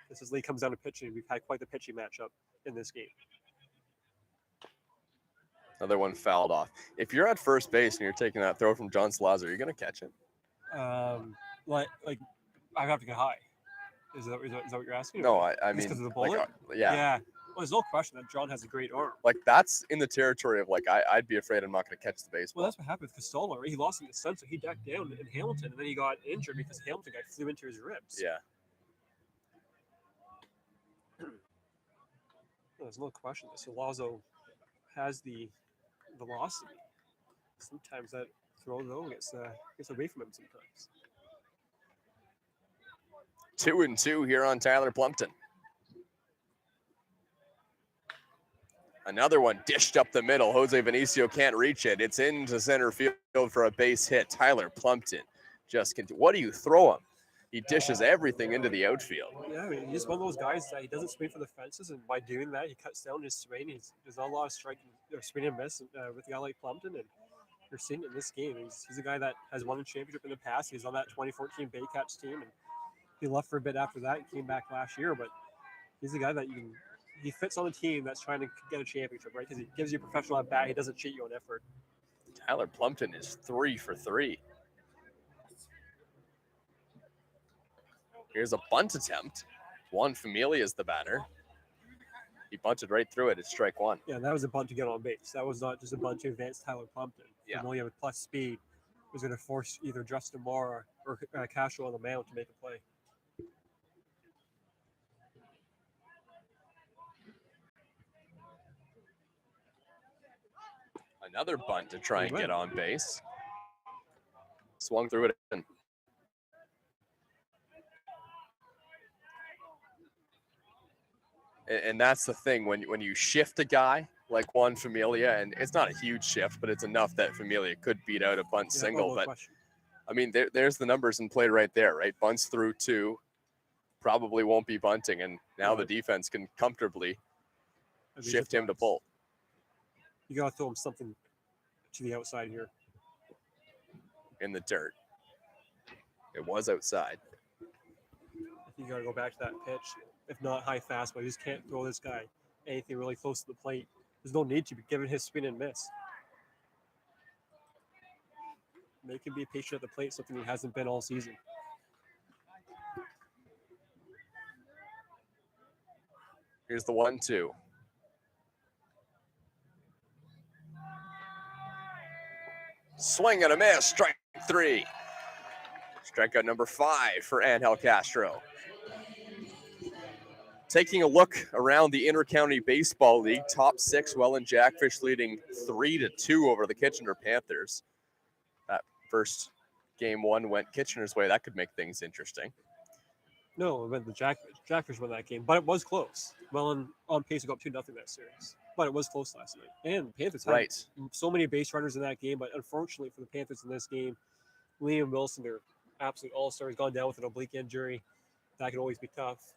This league comes down to pitching. We've had quite the pitching matchup in this game. Another one fouled off. If you're at first base and you're taking that throw from John Salazzo, you're going to catch it. Like I have to get high. Is that what you're asking? No, I mean, because of the bullet. like, yeah. Yeah. Well, there's no question that John has a great arm. Like that's in the territory of like I'd be afraid I'm not going to catch the baseball. Well, that's what happened with Costello. Right? He lost in the sun, so he ducked down in Hamilton, and then he got injured because the Hamilton guy flew into his ribs. Yeah. There's no question that Salazzo has the velocity. Sometimes that throw though gets away from him sometimes. 2-2 here on Tyler Plumpton. Another one dished up the middle. Jose Vinicio can't reach it. It's into center field for a base hit. Tyler Plumpton just what do you throw him? He dishes everything into the outfield. Yeah, I mean, he's one of those guys that he doesn't swing for the fences, and by doing that, he cuts down his swing. There's not a lot of swing and miss with a guy like Plumpton, and you're seeing it in this game. He's a guy that has won a championship in the past. He's on that 2014 Baycats team, and he left for a bit after that and came back last year. But he's a guy that he fits on a team that's trying to get a championship, right? Because he gives you a professional at bat. He doesn't cheat you on effort. Tyler Plumpton is 3 for 3. Here's a bunt attempt. Juan Familia is the batter. He bunted right through it. It's strike one. Yeah, that was a bunt to get on base. That was not just a bunt to advance Tyler Plumpton. Yeah. Familia with plus speed was going to force either Justin Moore or Castro on the mound to make a play. Another bunt to try and He get went. on base. Swung through it in. And that's the thing, when you shift a guy like Juan Familia, and it's not a huge shift, but it's enough that Familia could beat out a bunt single. No But question. I mean, there's the numbers in play right there, right? Bunts through two, probably won't be bunting, and now the defense can comfortably I'd be shift him to surprised. pull. You got to throw him something to the outside here. In the dirt. It was outside. I think you got to go back to that pitch. If not high fastball, you just can't throw this guy anything really close to the plate. There's no need to, given his spin and miss. Make him be patient at the plate, something he hasn't been all season. Here's the 1-2. Swing and a miss, strike three. Strikeout number 5 for Angel Castro. Taking a look around the Inter-County Baseball League, top 6, Welland Jackfish leading 3-2 over the Kitchener Panthers. That first game 1 went Kitchener's way. That could make things interesting. No, it went the Jackfish won that game, but it was close. Well, on pace to go up 2-0 that series, but it was close last night. And the Panthers had so many base runners in that game, but unfortunately for the Panthers in this game, Liam Wilson, their absolute all-star, has gone down with an oblique injury. That could always be tough.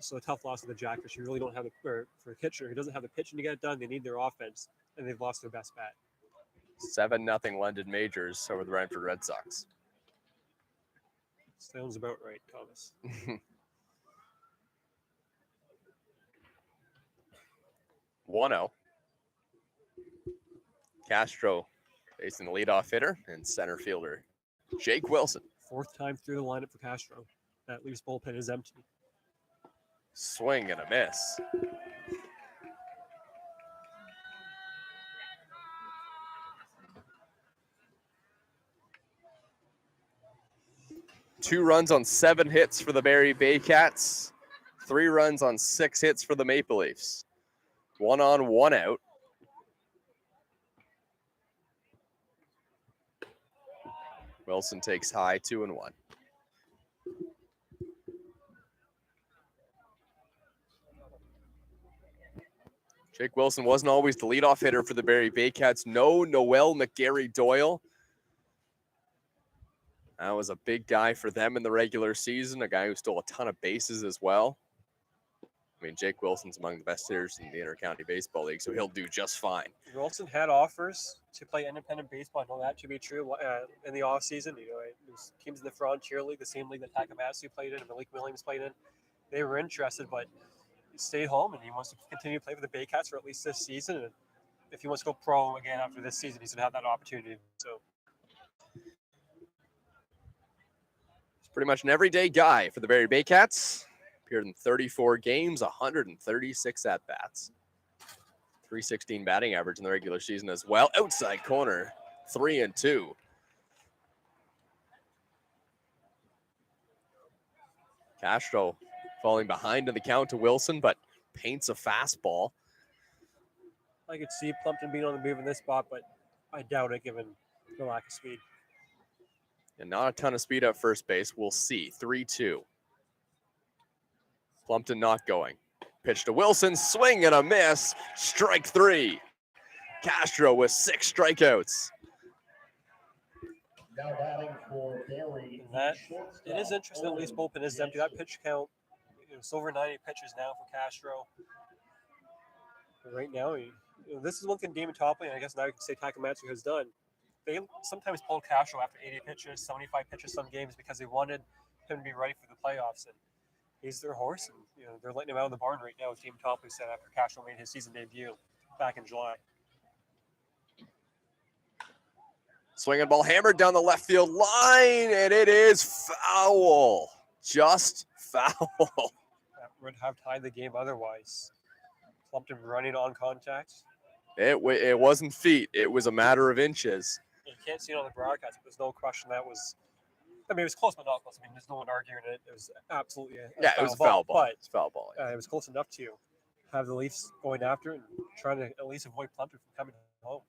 So a tough loss to the Jackfish. You really don't have for Kitchener, who doesn't have the pitching to get it done. They need their offense, and they've lost their best bat. 7-0 London Majors over the Brantford Red Sox. Sounds about right, Thomas. 1-0. Castro facing the leadoff hitter and center fielder Jake Wilson. 4th time through the lineup for Castro. That leaves bullpen is empty. Swing and a miss. Two runs on 7 hits for the Barrie Baycats. 3 runs on 6 hits for the Maple Leafs. 1 on, 1 out. Wilson takes high, 2-1. Jake Wilson wasn't always the leadoff hitter for the Barrie Baycats. No Noel McGarry Doyle. That was a big guy for them in the regular season, a guy who stole a ton of bases as well. I mean, Jake Wilson's among the best hitters in the Inter-County Baseball League, so he'll do just fine. Wilson had offers to play independent baseball. I know that to be true in the offseason. There's teams in the Frontier League, the same league that Takamatsu played in and Malik Williams played in. They were interested, but he stayed home and he wants to continue to play for the Baycats for at least this season. And if he wants to go pro again after this season, he's going to have that opportunity. So he's pretty much an everyday guy for the Barrie Baycats. Appeared in 34 games, 136 at-bats. 316 batting average in the regular season as well. Outside corner, 3-2. Castro falling behind in the count to Wilson, but paints a fastball. I could see Plumpton being on the move in this spot, but I doubt it given the lack of speed. And not a ton of speed at first base. We'll see. 3-2. Plumpton not going. Pitch to Wilson, swing and a miss. Strike 3. Castro with 6 strikeouts. Now batting for Barrie. It is interesting at least bullpen is empty. That pitch count, it's over 90 pitches now for Castro. But right now, this is one thing Damon Topley, and I guess now you can say Takamatsu has done. They sometimes pull Castro after 80 pitches, 75 pitches some games because they wanted him to be ready for the playoffs. And he's their horse, and they're letting him out of the barn right now, as Damon Topley said after Castro made his season debut back in July. Swinging ball hammered down the left field line, and it is foul. just foul. That would have tied the game otherwise. Plumpton running on contact. It wasn't feet. It was a matter of inches. You can't see it on the broadcast, but there's no question that was. I mean, it was close, but not close. I mean, there's no one arguing it. It was absolutely a It was a foul ball. But It's foul ball. it was close enough to have the Leafs going after it and trying to at least avoid Plumpton from coming home.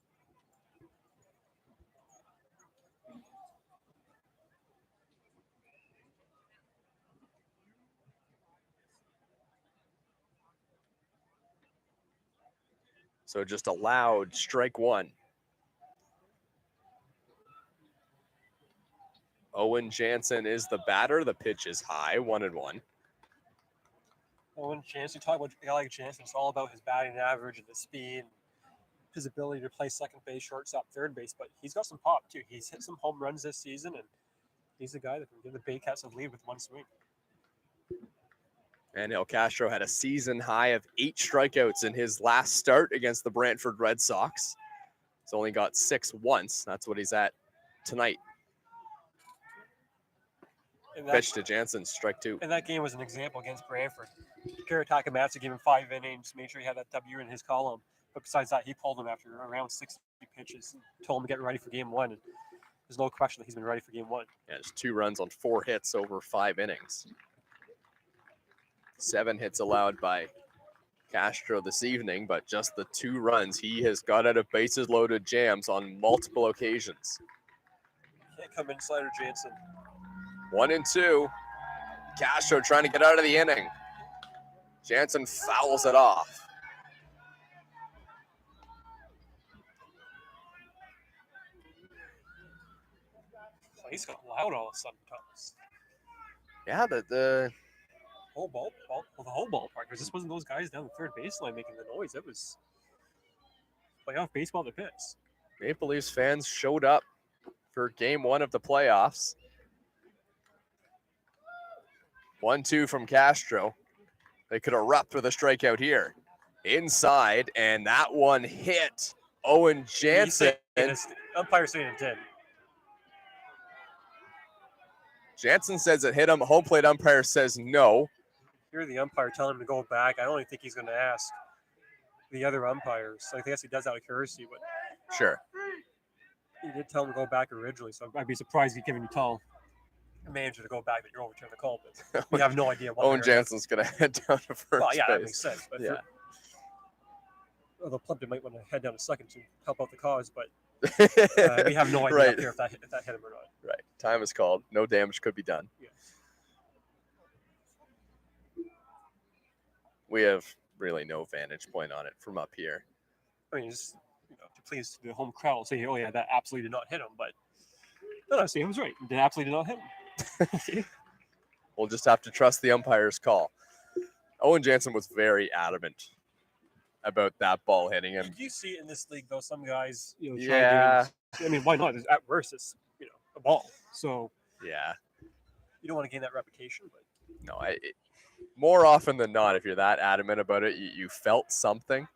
So just allowed strike one. Owen Jansen is the batter. The pitch is high, 1-1. Owen Jansen, talk about a guy like Jansen. It's all about his batting average and the speed, and his ability to play second base, shortstop, third base. But he's got some pop too. He's hit some home runs this season, and he's the guy that can give the Baycats a lead with one swing. And El Castro had a season high of 8 strikeouts in his last start against the Brantford Red Sox. He's only got 6 once. That's what he's at tonight. Pitch to Jansen, strike 2. And that game was an example against Brantford. Kara Takamatsu gave him 5 innings, made sure he had that W in his column. But besides that, he pulled him after around 60 pitches and told him to get ready for game 1. And there's no question that he's been ready for game 1. Yeah, just 2 runs on 4 hits over 5 innings. 7 hits allowed by Castro this evening, but just the 2 runs. He has got out of bases loaded jams on multiple occasions. Can't come inside of Jansen. 1-2. Castro trying to get out of the inning. Jansen fouls it off. He's got loud all of a sudden, Thomas. Yeah, the Whole the whole ballpark. Because this wasn't those guys down the third baseline making the noise. It was playoff baseball to pits. Maple Leafs fans showed up for game 1 of the playoffs. 1-2 from Castro. They could erupt with a strikeout here. Inside, and that one hit Owen Jansen. Umpire saying it did. Jansen says it hit him. Home plate umpire says no. Hear the umpire telling him to go back. I don't think he's going to ask the other umpires. I guess he does out of courtesy, but Sure. he did tell him to go back originally. So I'd be surprised if he tell the manager to go back that you're overturning the call. But we have no idea what. Owen Jansen's going to head down to first Well, yeah, that base. makes sense. But Yeah. although Plumpton might want to head down to second to help out the cause, but we have no idea Right. up here if that hit him or not. Right. Time is called. No damage could be done. Yeah. We have really no vantage point on it from up here. I mean, just to please the home crowd will say, "Oh yeah, that absolutely did not hit him," but no, see, I was right. It absolutely did not hit him. We'll just have to trust the umpire's call. Owen Jansen was very adamant about that ball hitting him. You see it in this league, though. Some guys, try Yeah. I mean, why not? At worst, it's a ball. So Yeah. you don't want to gain that reputation, but No, more often than not, if you're that adamant about it, you felt something.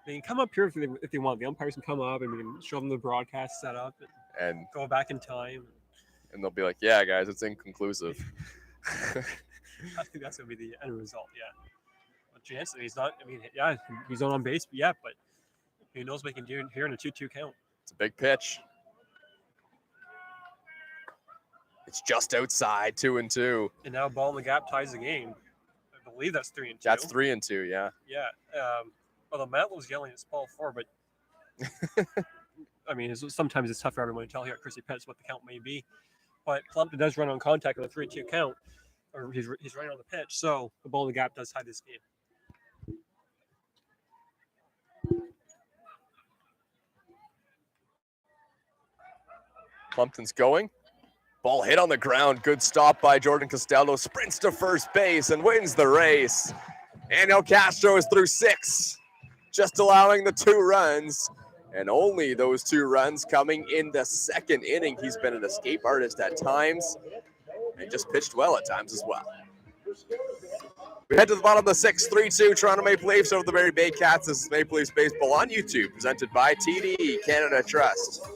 they can come up here if they want. The umpires can come up and we can show them the broadcast setup and And go back in time. they'll be like, yeah, guys, it's inconclusive. I think that's gonna be the end result. Yeah. But Jansen, he's not. I mean, yeah, he's on base, but he knows what he can do here in a 2-2 count. It's a big pitch. It's just outside, 2-2. And now ball in the gap ties the game. I believe that's 3-2. That's 3-2, yeah. Yeah. Although Matt was yelling at ball 4, but I mean, sometimes it's tough for everyone to tell here at Chrissy Petz what the count may be. But Plumpton does run on contact on a 3-2 count, or he's right on the pitch. So the ball in the gap does tie this game. Plumpton's going. Ball hit on the ground. Good stop by Jordan Costello. Sprints to first base and wins the race. And El Castro is through 6, just allowing the 2 runs. And only those 2 runs coming in the second inning. He's been an escape artist at times and just pitched well at times as well. We head to the bottom of the 6th, 3-2 Toronto Maple Leafs over the Barrie Baycats. This is Maple Leafs Baseball on YouTube, presented by TD Canada Trust.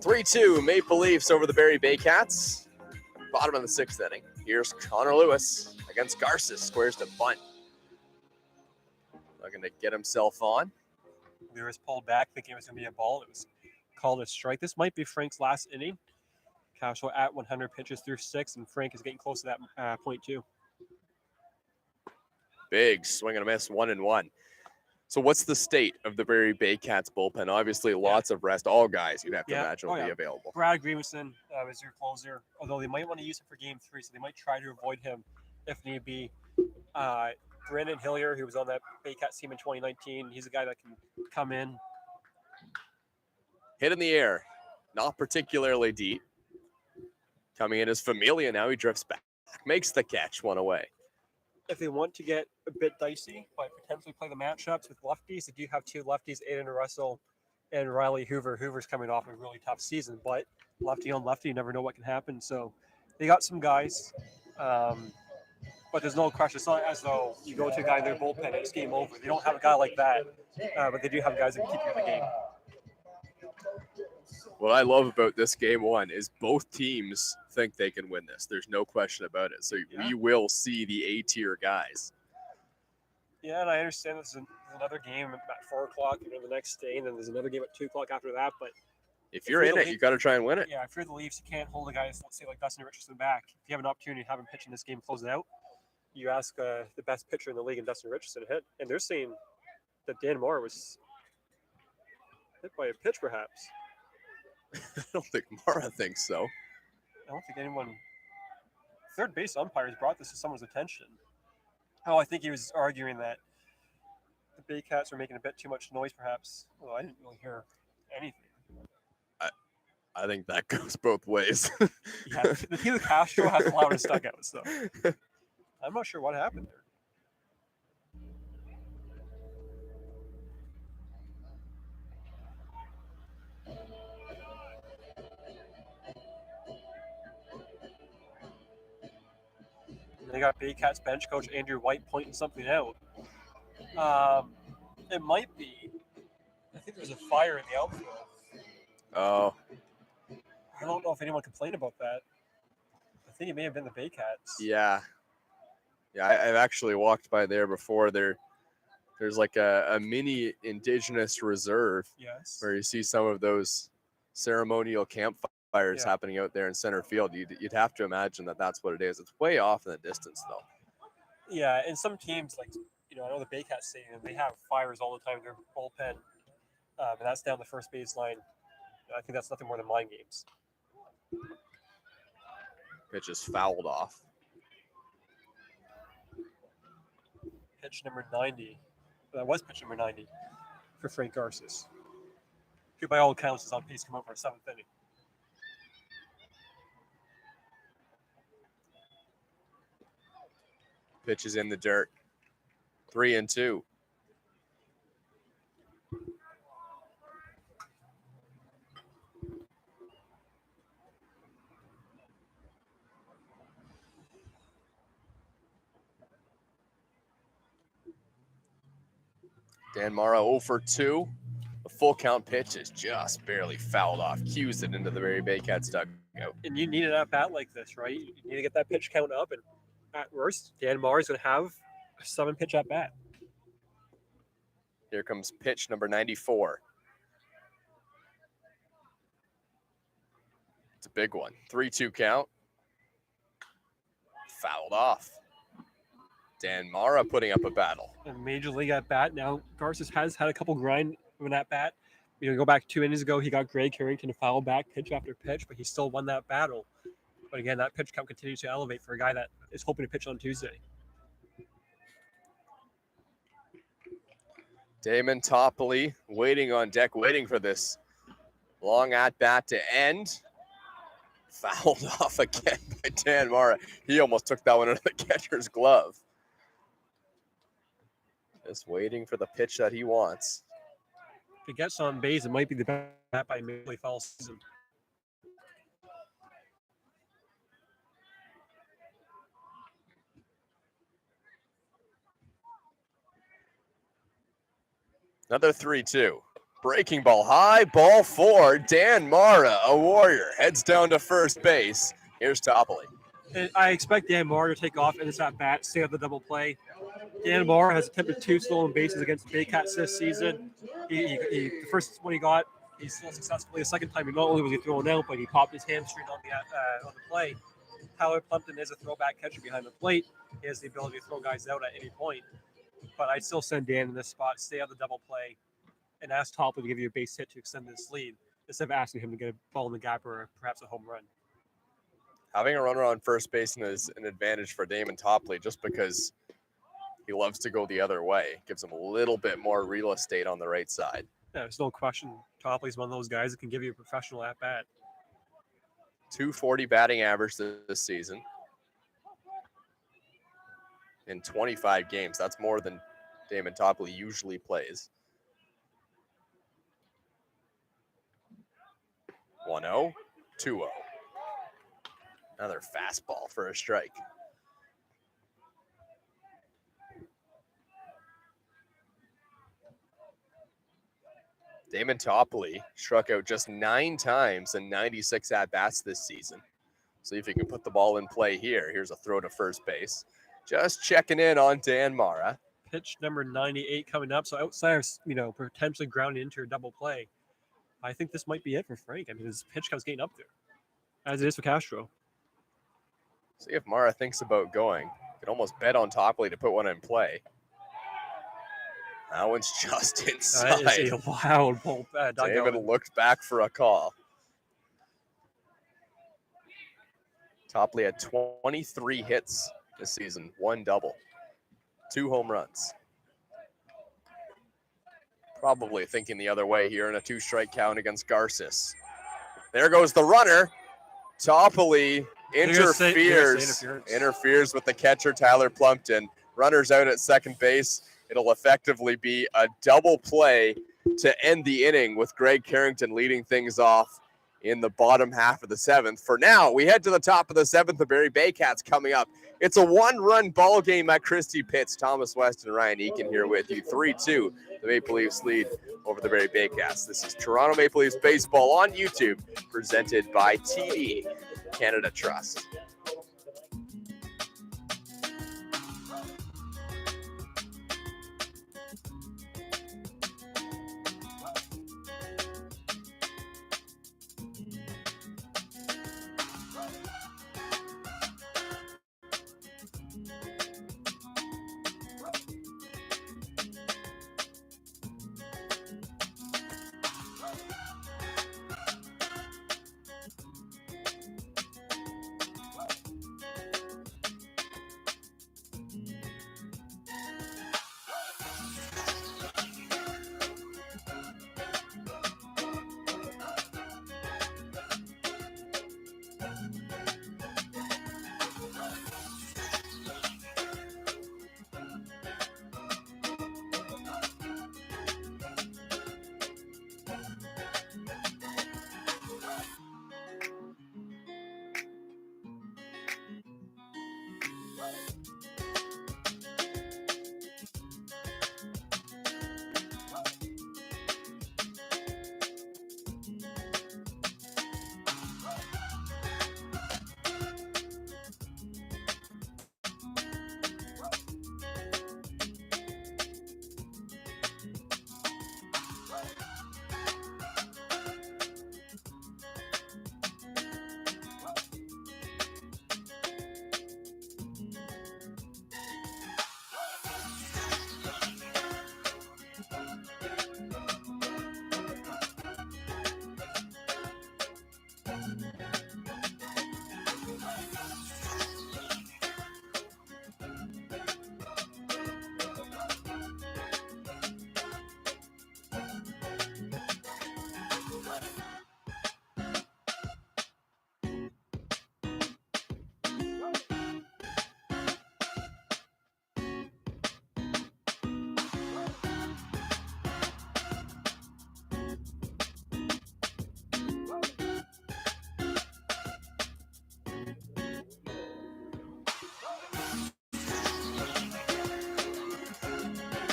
3-2 Maple Leafs over the Barrie Baycats. Bottom of the 6th inning. Here's Connor Lewis against Garces. Squares to bunt. Looking to get himself on. Lewis pulled back, thinking it was going to be a ball. It was called a strike. This might be Frank's last inning. Cashel at 100 pitches through 6, and Frank is getting close to that point too. Big swing and a miss, 1-1. So what's the state of the Barrie Baycats bullpen? Obviously, lots of rest. All guys, you'd have to imagine, will be available. Brad Greenson is your closer, although they might want to use him for Game 3, so they might try to avoid him if need be. Brandon Hillier, who was on that Baycats team in 2019, he's a guy that can come in. Hit in the air, not particularly deep. Coming in as Familia now, he drifts back, makes the catch, one away. If they want to get a bit dicey, but potentially play the matchups with lefties, they do have 2 lefties, Aiden Russell and Riley Hoover. Hoover's coming off a really tough season, but lefty on lefty, you never know what can happen. So they got some guys, but there's no question. It's not as though you go to a guy in their bullpen and it's game over. They don't have a guy like that, but they do have guys that can keep you in the game. What I love about this Game 1 is both teams think they can win this. There's no question about it. So we will see the A-tier guys. Yeah, and I understand there's another game at 4 o'clock, the next day, and then there's another game at 2 o'clock after that. But if you're in it, you got to try and win it. Yeah, if you're the Leafs, you can't hold a guy, let's say, like Dustin Richardson back. If you have an opportunity to have him pitch in this game, close it out, you ask the best pitcher in the league, and Dustin Richardson to hit. And they're saying that Dan Moore was hit by a pitch, perhaps. I don't think Mara thinks so. I don't think anyone. Third base umpires brought this to someone's attention. Oh, I think he was arguing that the Baycats were making a bit too much noise, perhaps. Well, I didn't really hear anything. I think that goes both ways. Yeah, the team of Castro has the loudest dugouts, though. I'm not sure what happened there. They got Baycats bench coach Andrew White pointing something out. It might be. I think there's a fire in the outfield. Oh. I don't know if anyone complained about that. I think it may have been the Baycats. Yeah. Yeah, I've actually walked by there before. There's like a mini indigenous reserve. Yes. Where you see some of those ceremonial campfires happening out there in center field. You'd have to imagine that that's what it is. It's way off in the distance, though. Yeah, and some teams, like, I know the Baycats Stadium, they have fires all the time in their bullpen, and that's down the first baseline. I think that's nothing more than mind games. Pitch is fouled off. Pitch number 90. That was pitch number 90 for Frank Garces, who by all accounts is on pace to come over a 7th inning. Pitch is in the dirt. 3-2. Dan Mara 0 for 2. The full count pitch is just barely fouled off. Cues it into the Barrie Baycats dugout. And you need an at bat like this, right? You need to get that pitch count up, and at worst, Dan Mara's going to have a 7-pitch at bat. Here comes pitch number 94. It's a big one. 3-2 count. Fouled off. Dan Mara putting up a battle. A major league at bat. Now, Garces has had a couple grind of an at bat. You know, go back 2 innings ago, he got Greg Carrington to foul back pitch after pitch, but he still won that battle. But again, that pitch count continues to elevate for a guy that is hoping to pitch on Tuesday. Damon Topley waiting on deck, waiting for this long at bat to end. Fouled off again by Dan Mara. He almost took that one into the catcher's glove. Just waiting for the pitch that he wants. If he gets on base, it might be the best bat by Major League fall season. Another 3-2. Breaking ball high, ball 4. Dan Mara, a Warrior, heads down to first base. Here's Topley. And I expect Dan Mara to take off in this at bat, stay on the double play. Dan Mara has attempted 2 stolen bases against the Baycats this season. The first one he got, he still successfully. The second time, not only was he thrown out, but he popped his hamstring on the play. Tyler Plumpton is a throwback catcher behind the plate. He has the ability to throw guys out at any point. But I'd still send Dan in this spot, stay on the double play, and ask Topley to give you a base hit to extend this lead, instead of asking him to get a ball in the gap or perhaps a home run. Having a runner on first base is an advantage for Damon Topley just because he loves to go the other way. Gives him a little bit more real estate on the right side. Yeah, there's no question. Topley's one of those guys that can give you a professional at bat. 240 batting average this season. In 25 games. That's more than Damon Topley usually plays. 1-0, 2-0. Another fastball for a strike. Damon Topley struck out just 9 times in 96 at-bats this season. See if he can put the ball in play here. Here's a throw to first base. Just checking in on Dan Mara. Pitch number 98 coming up. So outside of, potentially grounding into a double play, I think this might be it for Frank. I mean, his pitch count's getting up there, as it is for Castro. See if Mara thinks about going. Could almost bet on Topley to put one in play. That one's just inside. That is a wild ball. David looked back for a call. Topley had 23 hits this season, 1 double, 2 home runs. Probably thinking the other way here in a 2-strike count against Garces. There goes the runner. Topley interferes with the catcher, Tyler Plumpton. Runner's out at second base. It'll effectively be a double play to end the inning with Greg Carrington leading things off in the bottom half of the 7th. For now, we head to the top of the 7th. The Barrie Baycats coming up. It's a 1-run ball game at Christie Pitts. Thomas West and Ryan Eakin here with you. 3-2, the Maple Leafs lead over the Barrie Baycats. This is Toronto Maple Leafs baseball on YouTube, presented by TD Canada Trust.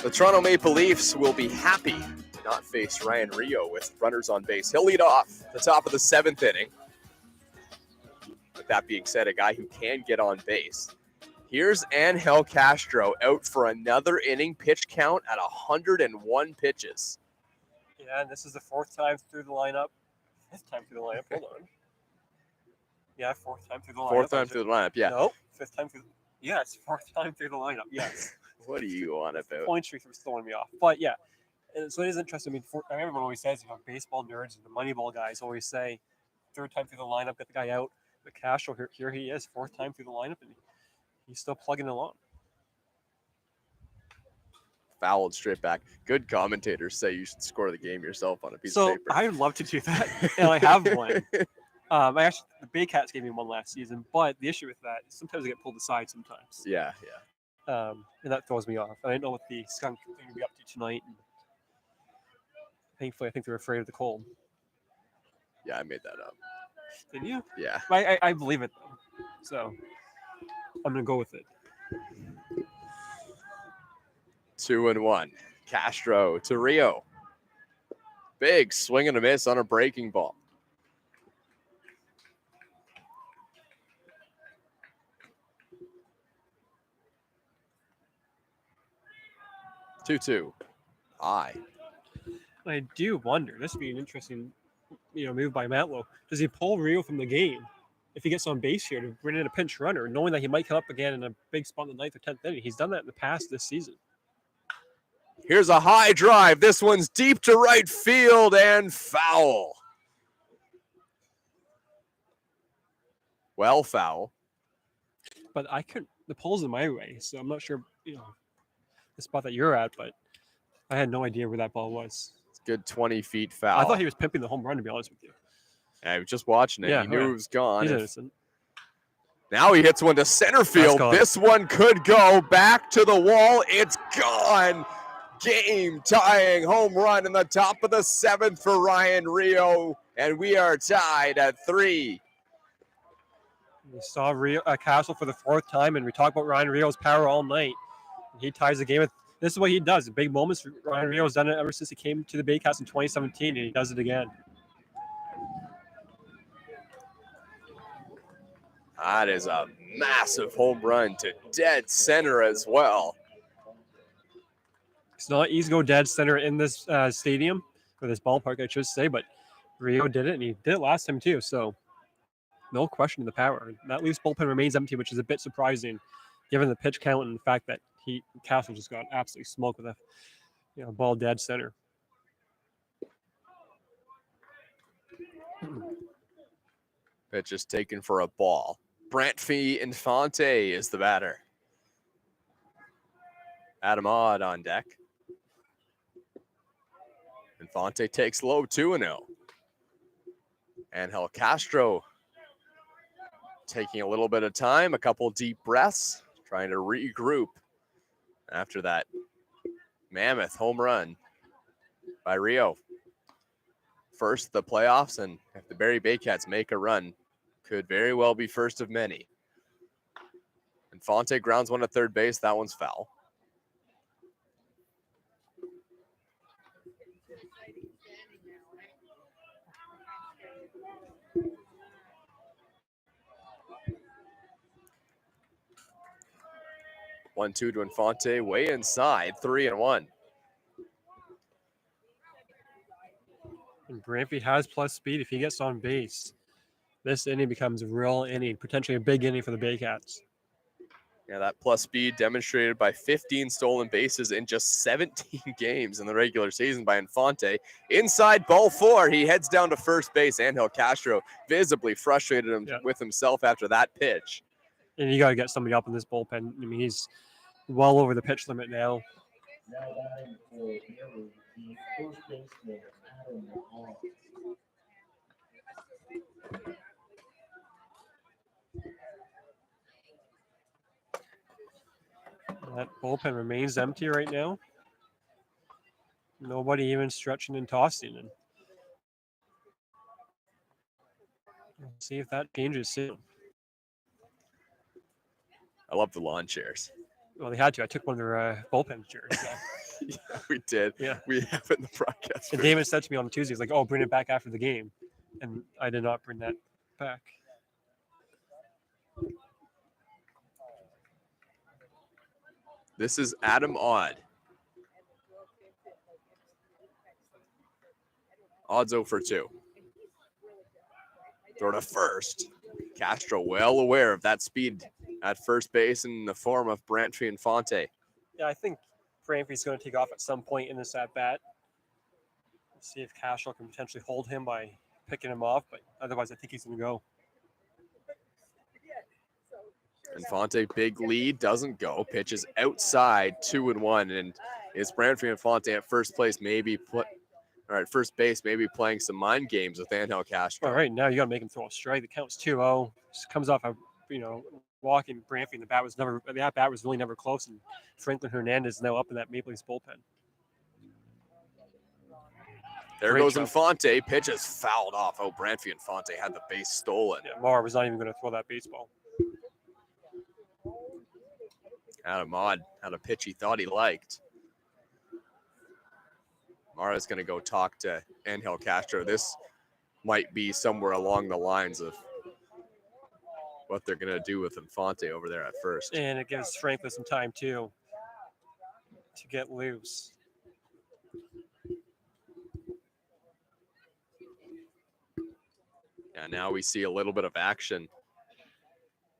The Toronto Maple Leafs will be happy to not face Ryan Rio with runners on base. He'll lead off the top of the 7th inning. With that being said, a guy who can get on base. Here's Angel Castro out for another inning, pitch count at 101 pitches. Yeah, and this is the 4th time through the lineup. 5th time through the lineup. Hold on. Yeah, 4th time through the lineup. 4th time through the lineup, yeah. Nope, 5th time through. Yes, 4th time through the lineup. Yes. What are you on about? Point streak was throwing me off, but yeah. And so it is interesting. I mean, everyone always says, baseball nerds and the Moneyball guys always say, 3rd time through the lineup, get the guy out. But Castro, here he is, 4th time through the lineup, and he's still plugging along. Fouled straight back. Good commentators say you should score the game yourself on a piece So of paper. I would love to do that, and I have one. I actually, the Baycats gave me one last season, but the issue with that is sometimes I get pulled aside sometimes. Yeah. And that throws me off. I didn't know what the skunk thing would be up to tonight. And thankfully, I think they're afraid of the cold. Yeah, I made that up. Did you? Yeah. I believe it, though. So I'm going to go with it. 2-1. Castro to Rio. Big swing and a miss on a breaking ball. Two. I do wonder, this would be an interesting move by Matlow. Does he pull Rio from the game if he gets on base here to bring in a pinch runner, knowing that he might come up again in a big spot in the 9th or 10th inning? He's done that in the past this season. Here's a high drive. This one's deep to right field and foul. Well, foul. But the pole's in my way, so I'm not sure, the spot that you're at, but I had no idea where that ball was. It's a good 20 feet foul. I thought he was pimping the home run, to be honest with you. I was just watching it. Yeah, he knew it was gone. He's innocent. Now he hits one to center field. This one could go back to the wall. It's gone. Game-tying home run in the top of the 7th for Ryan Rio, and we are tied at 3. We saw Castle for the 4th time, and we talked about Ryan Rio's power all night. He ties the game. This is what he does. Big moments. Ryan Rio's done it ever since he came to the Baycats in 2017, and he does it again. That is a massive home run to dead center as well. It's not easy to go dead center in this stadium, or this ballpark, I should say, but Rio did it, and he did it last time too, so no question the power. That Leafs bullpen remains empty, which is a bit surprising, given the pitch count and the fact that Castle just got absolutely smoked with a ball dead center. Pitch is taken for a ball. Brant Fee Infante is the batter. Adam Odd on deck. Infante takes low 2-0. Angel Castro taking a little bit of time, a couple deep breaths, trying to regroup after that mammoth home run by Rio. First of the playoffs, and if the Barrie Baycats make a run, could very well be first of many. Infante grounds one to third base. That one's foul. One-two to Infante, way inside, 3-1. And Brampy has plus speed if he gets on base. This inning becomes a real inning, potentially a big inning for the Baycats. Yeah, that plus speed demonstrated by 15 stolen bases in just 17 games in the regular season by Infante. Inside ball 4, he heads down to first base. Angel Castro visibly frustrated with himself after that pitch. And you got to get somebody up in this bullpen. I mean, he's well over the pitch limit now. Now batting for Barrie, the first baseman, Adam Odd. That bullpen remains empty right now. Nobody even stretching and tossing. And we'll see if that changes soon. I love the lawn chairs. Well, they had to. I took one of their bullpen chairs. So. Yeah, we did. Yeah. We have it in the broadcast. And David said to me on Tuesday, he's like, "Oh, bring it back after the game," and I did not bring that back. This is Adam Odd. Odd's 0 for 2. Throw to first. Castro well aware of that speed at first base in the form of Brantford Infante. Yeah, I think Branfy's going to take off at some point in this at bat. See if Castro can potentially hold him by picking him off, but otherwise, I think he's going to go. Infante, big lead, doesn't go. Pitches outside, 2-1, and is Brantford Infante at first base first base, maybe playing some mind games with Angel Castro. All right, now you got to make him throw a strike. The count's 2-0. Just comes off a walking Branfy. The bat was really never close, and Franklin Hernandez is now up in that Maple Leafs bullpen. There Great goes job. Infante. Pitch is fouled off. Oh, Brantford Infante had the base stolen. Yeah, Mara was not even going to throw that baseball. Adam Odd had a pitch he thought he liked. Mara's going to go talk to Angel Castro. This might be somewhere along the lines of what they're going to do with Infante over there at first. And it gives Franklin some time, too, to get loose. And now we see a little bit of action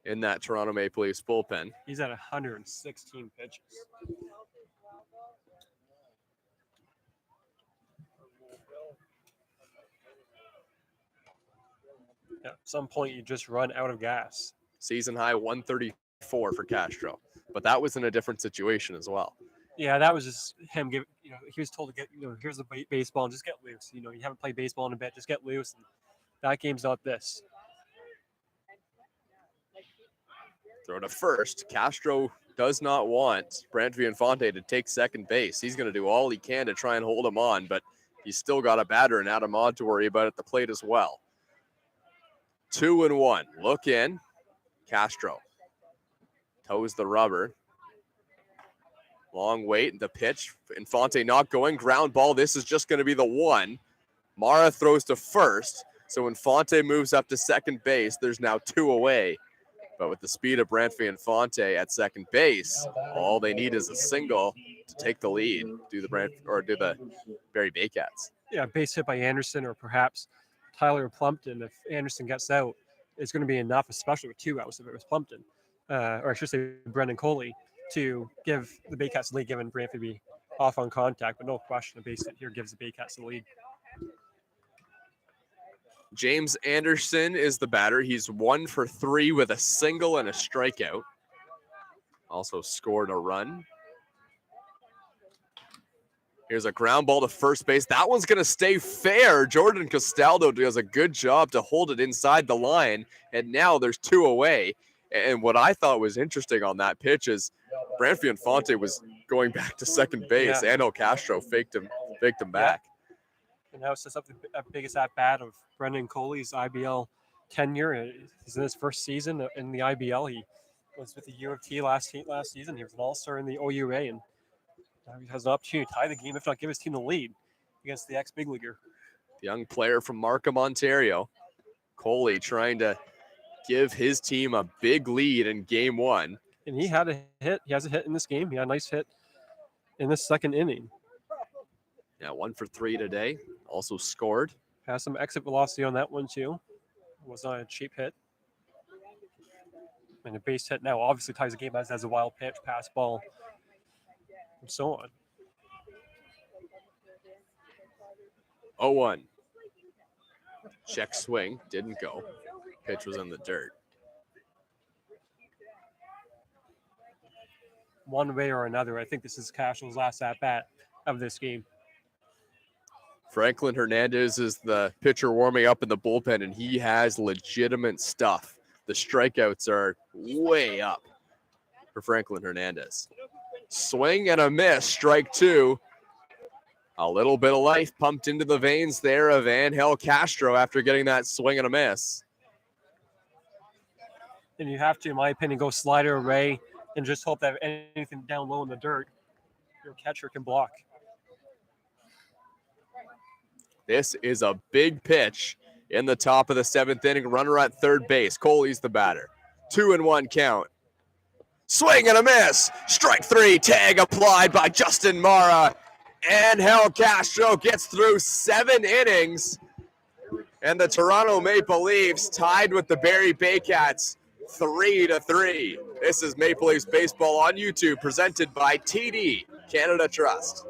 in that Toronto Maple Leafs bullpen. He's at 116 pitches. Yeah, at some point, you just run out of gas. Season high 134 for Castro. But that was in a different situation as well. Yeah, that was just him giving, he was told to get, here's the baseball and just get loose. You haven't played baseball in a bit, just get loose. And that game's not this. Throw to first. Castro does not want Brantford Infante to take second base. He's going to do all he can to try and hold him on, but he's still got a batter and Adam Odd to worry about at the plate as well. 2-1. Look in. Castro toes the rubber. Long wait. The pitch. Infante not going. Ground ball. This is just going to be the one. Mara throws to first. So Infante moves up to second base. There's now 2 away. But with the speed of Brantford Infante at second base, all they need is a single to take the lead. Do the Barrie Baycats. Yeah, base hit by Anderson or perhaps Tyler Plumpton. If Anderson gets out, it's going to be enough, especially with 2 outs if it was Plumpton, or I should say Brendan Coley, to give the Baycats the lead, given Brantford be off on contact. But no question, a base hit here gives the Baycats the lead. James Anderson is the batter. He's 1 for 3 with a single and a strikeout. Also scored a run. Here's a ground ball to first base. That one's going to stay fair. Jordan Castaldo does a good job to hold it inside the line. And now there's 2 away. And what I thought was interesting on that pitch is Brantford Infante was going back to second base. Yeah. Angel Castro faked him back. And now it's just up the biggest at bat of Brendan Coley's IBL tenure. He's in his first season in the IBL. He was with the U of T last season. He was an all-star in the OUA, and now he has an opportunity to tie the game, if not give his team the lead against the ex-big leaguer. Young player from Markham, Ontario. Coley trying to give his team a big lead in game 1. And he had a hit. He has a hit in this game. He had a nice hit in the second inning. Yeah, 1 for 3 today. Also scored. Has some exit velocity on that one, too. Was not a cheap hit. And a base hit now obviously ties the game as a wild pitch, pass ball, and so on. 0-1. Check swing. Didn't go. Pitch was in the dirt. One way or another, I think this is Castro's last at-bat of this game. Franklin Hernandez is the pitcher warming up in the bullpen, and he has legitimate stuff. The strikeouts are way up for Franklin Hernandez. Swing and a miss, strike 2. A little bit of life pumped into the veins there of Angel Castro after getting that swing and a miss. And you have to, in my opinion, go slider array and just hope that anything down low in the dirt your catcher can block. This is a big pitch in the top of the 7th inning. Runner at third base. Coley's the batter. 2-1 count. Swing and a miss. Strike 3. Tag applied by Justin Mara. Angel Castro gets through 7 innings. And the Toronto Maple Leafs tied with the Barrie Baycats 3-3. This is Maple Leafs Baseball on YouTube, presented by TD Canada Trust.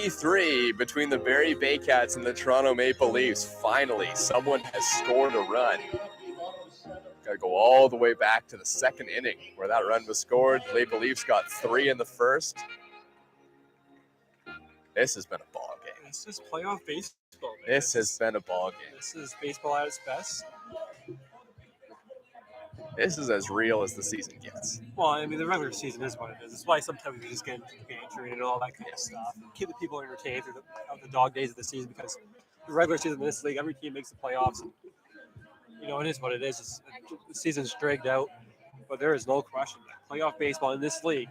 Three between the Barrie Baycats and the Toronto Maple Leafs. Finally, someone has scored a run. Got to go all the way back to the 2nd inning where that run was scored. Maple Leafs got 3 in the first. This has been a ball game. This is playoff baseball, man. This has been a ball game. This is baseball at its best. This is as real as the season gets. Well, I mean, the regular season is what it is. It's why sometimes we just get into the gantry and all that kind of stuff. And keep the people entertained through the dog days of the season, because the regular season in this league, every team makes the playoffs. And, you know, it is what it is. The season's dragged out, but there is no question that playoff baseball in this league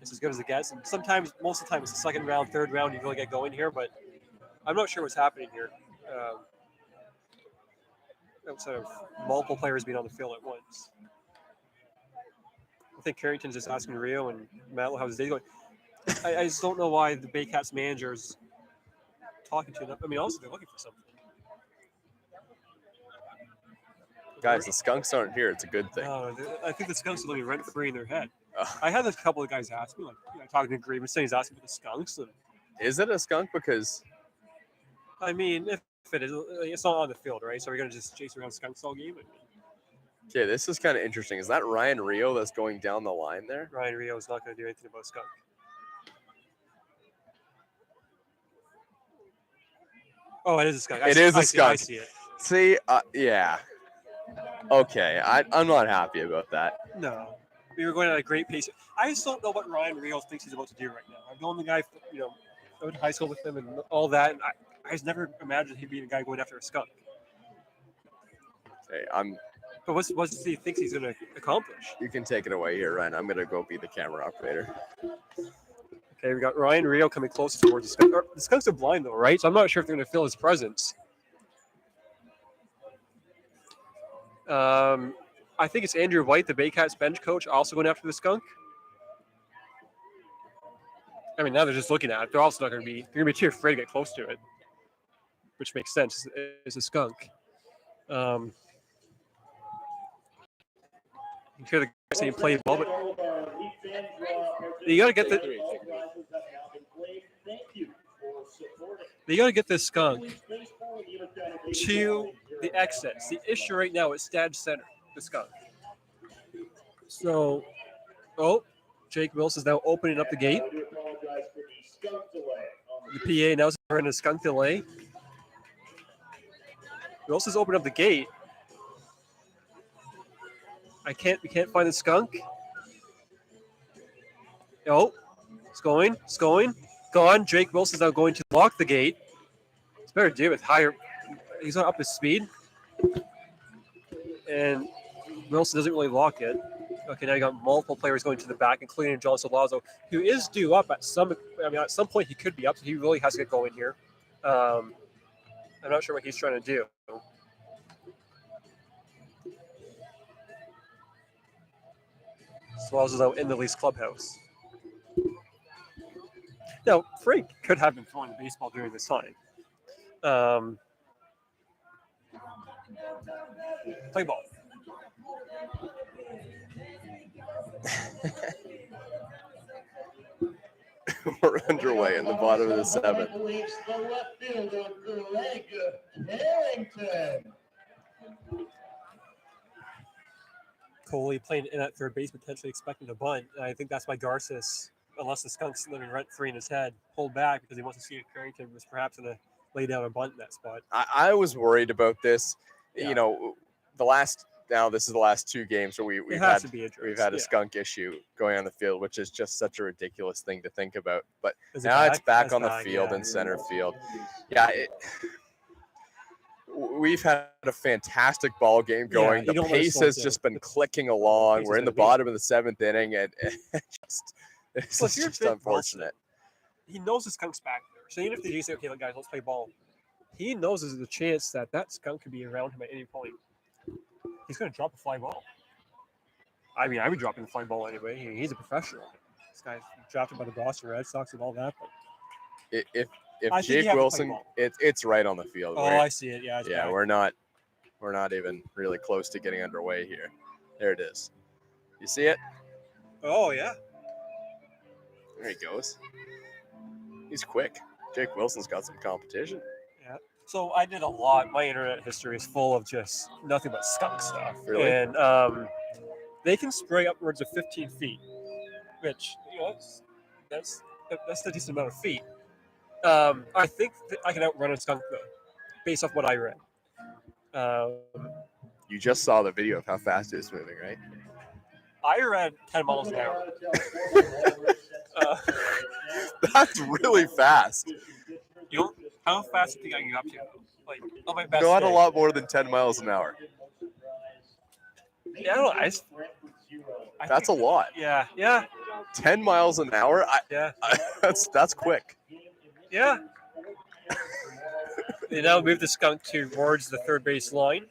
is as good as it gets. And sometimes, most of the time, it's the 2nd round, 3rd round, you really get going here. But I'm not sure what's happening here. Outside of multiple players being on the field at once. I think Carrington's just asking Rio and Matt how's his day going. I just don't know why the Baycats manager's talking to them. I mean, also they're looking for something. Guys, the Skunks aren't here. It's a good thing. I think the Skunks are living rent-free in their head. Oh. I had a couple of guys ask me, like, talking to Green, saying he's asking for the Skunks. And, Is it a skunk? Because I mean, if it is, it's not on the field, right? So we're going to just chase around Skunks all game? okay, this is kind of interesting. Is that Ryan Rio that's going down the line there? Ryan Rio is not going to do anything about Skunk. Oh, it is a Skunk. It is a skunk. I see it. See, yeah. Okay, I'm not happy about that. No. We were going at a great pace. I just don't know what Ryan Rio thinks he's about to do right now. I've known the guy, I went to high school with him and all that, and I just never imagined he'd be the guy going after a skunk. Okay, But what does he think he's going to accomplish? you can take it away here, Ryan. I'm going to go be the camera operator. Okay, we got Ryan Rio coming close towards the skunk. The skunks are blind, though, right? So I'm not sure if they're going to feel his presence. I think it's Andrew White, the Baycats bench coach, also going after the skunk. I mean, now they're just looking at it. They're also not going to be. They're going to be too afraid to get close to it, which makes sense. It's a skunk. You hear the guy saying play ball, but you got to get this skunk to the exits. The issue right now is Stadge Center, the skunk. So, Jake Wilson's now opening up the gate. The PA now is in a skunk delay. Wilson's opened up the gate. We can't find the skunk. Oh, it's going, gone. Jake Wilson's now going to lock the gate. It's better to do it with higher. He's not up his speed. And Wilson doesn't really lock it. Okay, now you got multiple players going to the back, including John Solazzo, who is due up at some point he could be up, so he really has to get going here. I'm not sure what he's trying to do. Solazzo's out in the Leafs clubhouse. Now, Frank could have been throwing the baseball during this time. Play ball. We're underway in the bottom of the seventh. Coley playing in at third base, potentially expecting a bunt. I think that's why Garces, unless the skunk's living rent free in his head, pulled back because he wants to see if Carrington was perhaps going to lay down a bunt in that spot. I was worried about this. Yeah. You know, this is the last two games where we've had a skunk issue going on the field, which is just such a ridiculous thing to think about. But now it's back on the field in center field. Yeah, we've had a fantastic ball game going. The pace has just been clicking along. We're in the bottom of the seventh inning, and it's just unfortunate. He knows the skunk's back there. So even if they do say, okay, guys, let's play ball, he knows there's a chance that skunk could be around him at any point. He's going to drop a fly ball. I mean, I would drop in the fly ball anyway. He's a professional. This guy's drafted by the Boston Red Sox and all that. But if Jake Wilson, it's right on the field. Oh, I see it. Yeah. Yeah, we're not even really close to getting underway here. There it is. You see it? Oh yeah. There he goes. He's quick. Jake Wilson's got some competition. Yeah. So I did a lot. My internet history is full of just nothing but skunk stuff. Really? And they can spray upwards of 15 feet, which that's a decent amount of feet. I think that I can outrun a skunk though, based off what I read. You just saw the video of how fast it was moving, right? I read 10 miles an hour. That's really fast. How fast do you think I can get up to? Like, on my best Not day. a lot more than 10 miles an hour. Yeah, I don't know. That's a lot. Yeah. 10 miles an hour? That's quick. Yeah. They now move the skunk towards the third base line.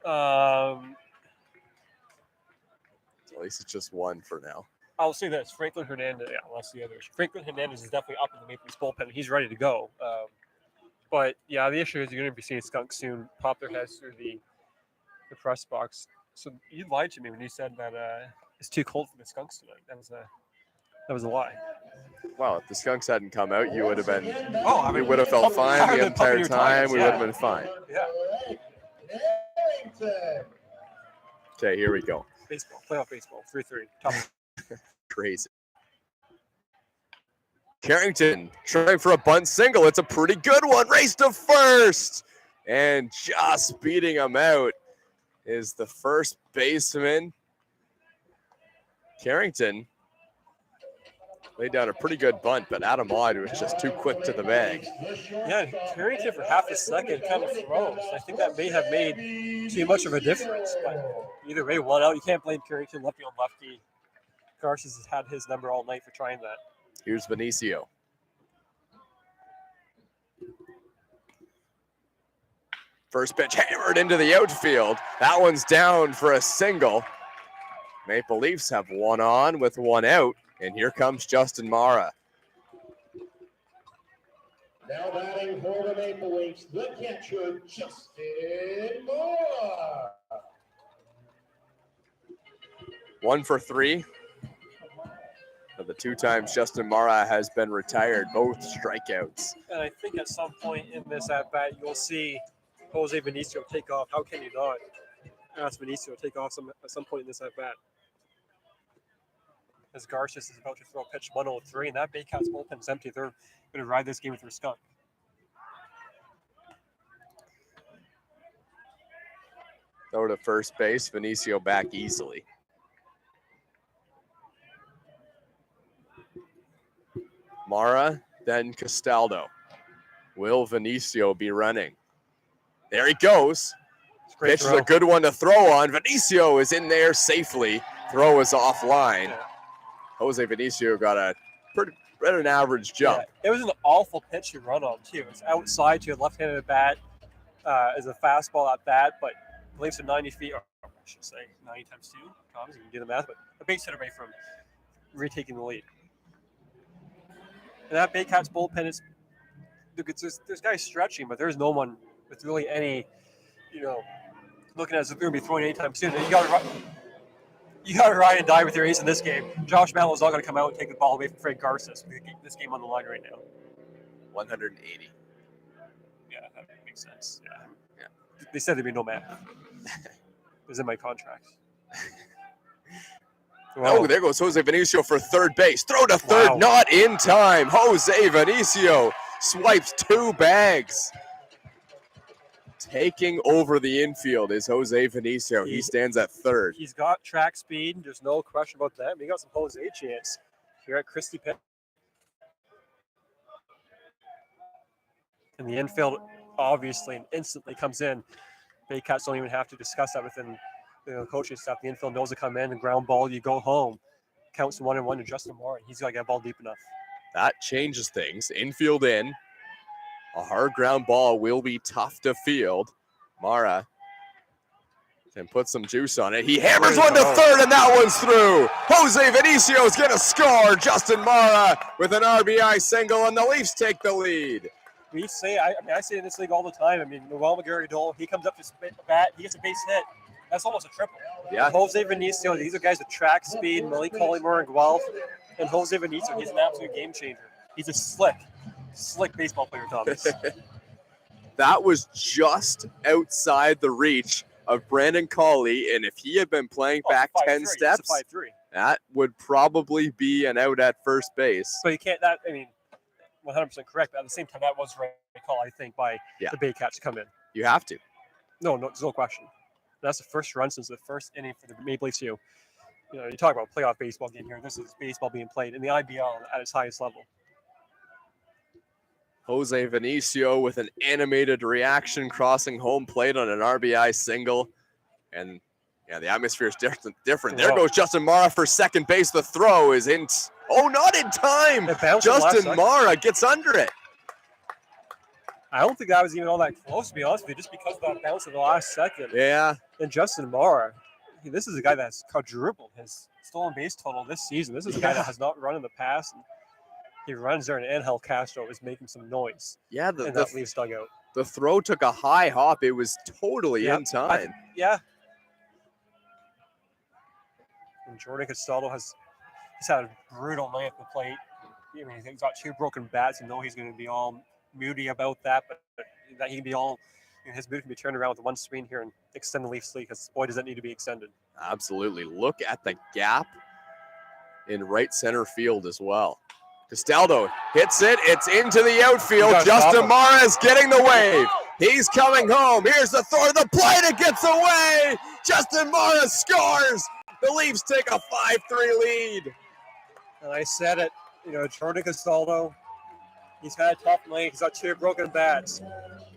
At least it's just one for now. I'll say this: Franklin Hernandez. Yeah, that's the other issue. Franklin Hernandez is definitely up in the Maple Leafs bullpen. He's ready to go. But yeah, the issue is you're going to be seeing skunks soon pop their heads through the press box. So you lied to me when you said that it's too cold for the skunks tonight. That was a lie. Wow, if the skunks hadn't come out, you would have been. We would have felt fine the entire time. We would have been fine. Yeah. Okay, here we go. Baseball, playoff baseball, 3-3. Top. Crazy. Carrington trying for a bunt single. It's a pretty good one. Race to first. And just beating him out is the first baseman. Carrington laid down a pretty good bunt, but Adam Odd was just too quick to the bag. Yeah, Carrington for half a second kind of froze. I think that may have made too much of a difference. But either way, one out. You can't blame Carrington, lefty on lefty. Garces has had his number all night for trying that. Here's Benicio. First pitch hammered into the outfield. That one's down for a single. Maple Leafs have one on with one out. And here comes Justin Mara. Now batting for the Maple Leafs, the catcher, Justin Mara. 1 for 3. But the 2 times Justin Mara has been retired, both strikeouts. And I think at some point in this at-bat, you'll see Jose Benicio take off. How can you not ask Benicio to take off at some point in this at-bat? As Garces is about to throw pitch 103, and that Baycats bullpen is empty. They're going to ride this game with their skunk. Throw to first base, Benicio back easily. Mara, then Castaldo. Will Benicio be running? There he goes. Pitch is a good one to throw on. Benicio is in there safely. Throw is offline. Yeah. Jose Benicio got a an average jump. Yeah, it was an awful pitch to run on, too. It's outside to a left-handed bat as a fastball at bat, but I believe it's 90 feet, or I should say 90 times 2. Thomas, you can do the math, but a base hit away from retaking the lead. And that Baycats bullpen is, look, there's guys stretching, but there's no one with really any, looking as if they're going to be throwing anytime soon. And you got to ride and die with your ace in this game. Josh Mallow's not going to come out and take the ball away from Fred Garces with this game on the line right now. 180. Yeah, that makes sense. Yeah. They said there'd be no math. It was in my contract. Oh, there goes Jose Benicio for third base. Throw to third, not in time. Jose Benicio swipes 2 bags. Taking over the infield is Jose Benicio. He stands at third. He's got track speed. There's no question about that. He got some Jose chance here at Christie Pitt. And the infield obviously and instantly comes in. Baycats don't even have to discuss that within the coaching staff. The infield knows to come in and ground ball. You go home. Counts 1-1 to Justin Moore. He's got to get a ball deep enough. That changes things. Infield in. A hard ground ball will be tough to field. Mara can put some juice on it. He hammers one to third, and that one's through. Jose Benicio's going to score. Justin Mara with an RBI single, and the Leafs take the lead. We say, I say in this league all the time. I mean, Noel McGarry-Dole, he comes up to bat, he gets a base hit. That's almost a triple. Yeah. Jose Benicio, these are guys with track speed, Malik Collymore and Guelph. And Jose Benicio, he's an absolute game changer. He's a slick baseball player, Thomas. That was just outside the reach of Brandon Cawley, and if he had been playing back 10 steps, that would probably be an out at first base. So you can't, 100% correct, but at the same time, that was the right call, I think, by the Baycats to come in. You have to. No, there's no question. That's the first run since the first inning for the Maple Leafs. You talk about playoff baseball game here. This is baseball being played in the IBL at its highest level. Jose Benicio with an animated reaction crossing home plate on an RBI single. And, the atmosphere is different. There goes Justin Mara for second base. The throw is in. Not in time. Justin Mara gets under it. I don't think that was even all that close, to be honest with you, just because of that bounce in the last second. Yeah. And Justin Mara, this is a guy that's quadrupled his stolen base total this season. This is a guy that has not run in the past. And he runs there, and Angel Castro is making some noise. Yeah, that Leafs dugout. The throw took a high hop. It was totally in time. And Jordan Castaldo he's had a brutal night at the plate. I mean, he's got 2 broken bats. You know he's going to be all moody about that, but that he can be all, his mood can be turned around with one swing here and extend the Leafs lead, because boy, does that need to be extended. Absolutely. Look at the gap in right center field as well. Castaldo hits it. It's into the outfield. Justin Mara is getting the wave. He's coming home. Here's the throw. The plate. It gets away. Justin Mara scores. The Leafs take a 5-3 lead. And I said it, Jordan Castaldo, he's had a tough night. He's got 2 broken bats.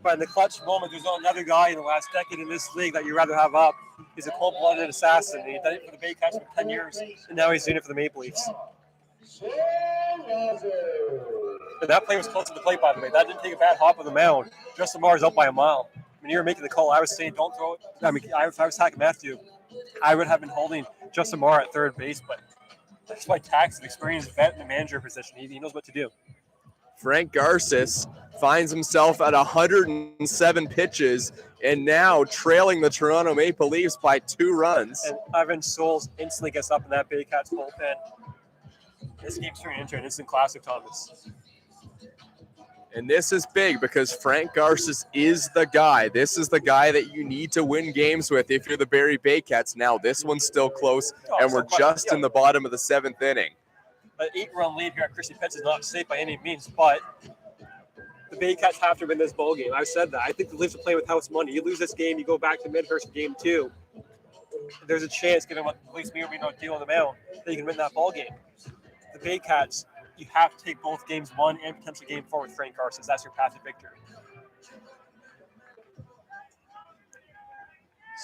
But in the clutch moment, there's not another guy in the last decade in this league that you'd rather have up. He's a cold-blooded assassin. He did it for the Baycats for 10 years, and now he's doing it for the Maple Leafs. And that play was close to the plate, by the way. That didn't take a bad hop of the mound. Justin Mara's up by a mile. When you were making the call, I was saying don't throw it. If I was Hack Matthew, I would have been holding Justin Mara at third base, but that's why Tax, an experienced vet in the manager position. He knows what to do. Frank Garces finds himself at 107 pitches and now trailing the Toronto Maple Leafs by 2 runs. And Evan Souls instantly gets up in that Baycats bullpen. This game's turning into an instant classic, Thomas. And this is big because Frank Garces is the guy. This is the guy that you need to win games with if you're the Barrie Baycats. Now, this one's still close, and we're just in the bottom of the 7th inning. An 8-run lead here at Chrissy Pitts is not safe by any means, but the Baycats have to win this ball game. I've said that. I think the Leafs are playing with house money. You lose this game, you go back to Midhurst game 2. There's a chance, given what the Leafs may or may not deal on the mound, that you can win that ball game. The Baycats, you have to take both games 1 and potentially game 4 with Frank Garces. That's your path to victory.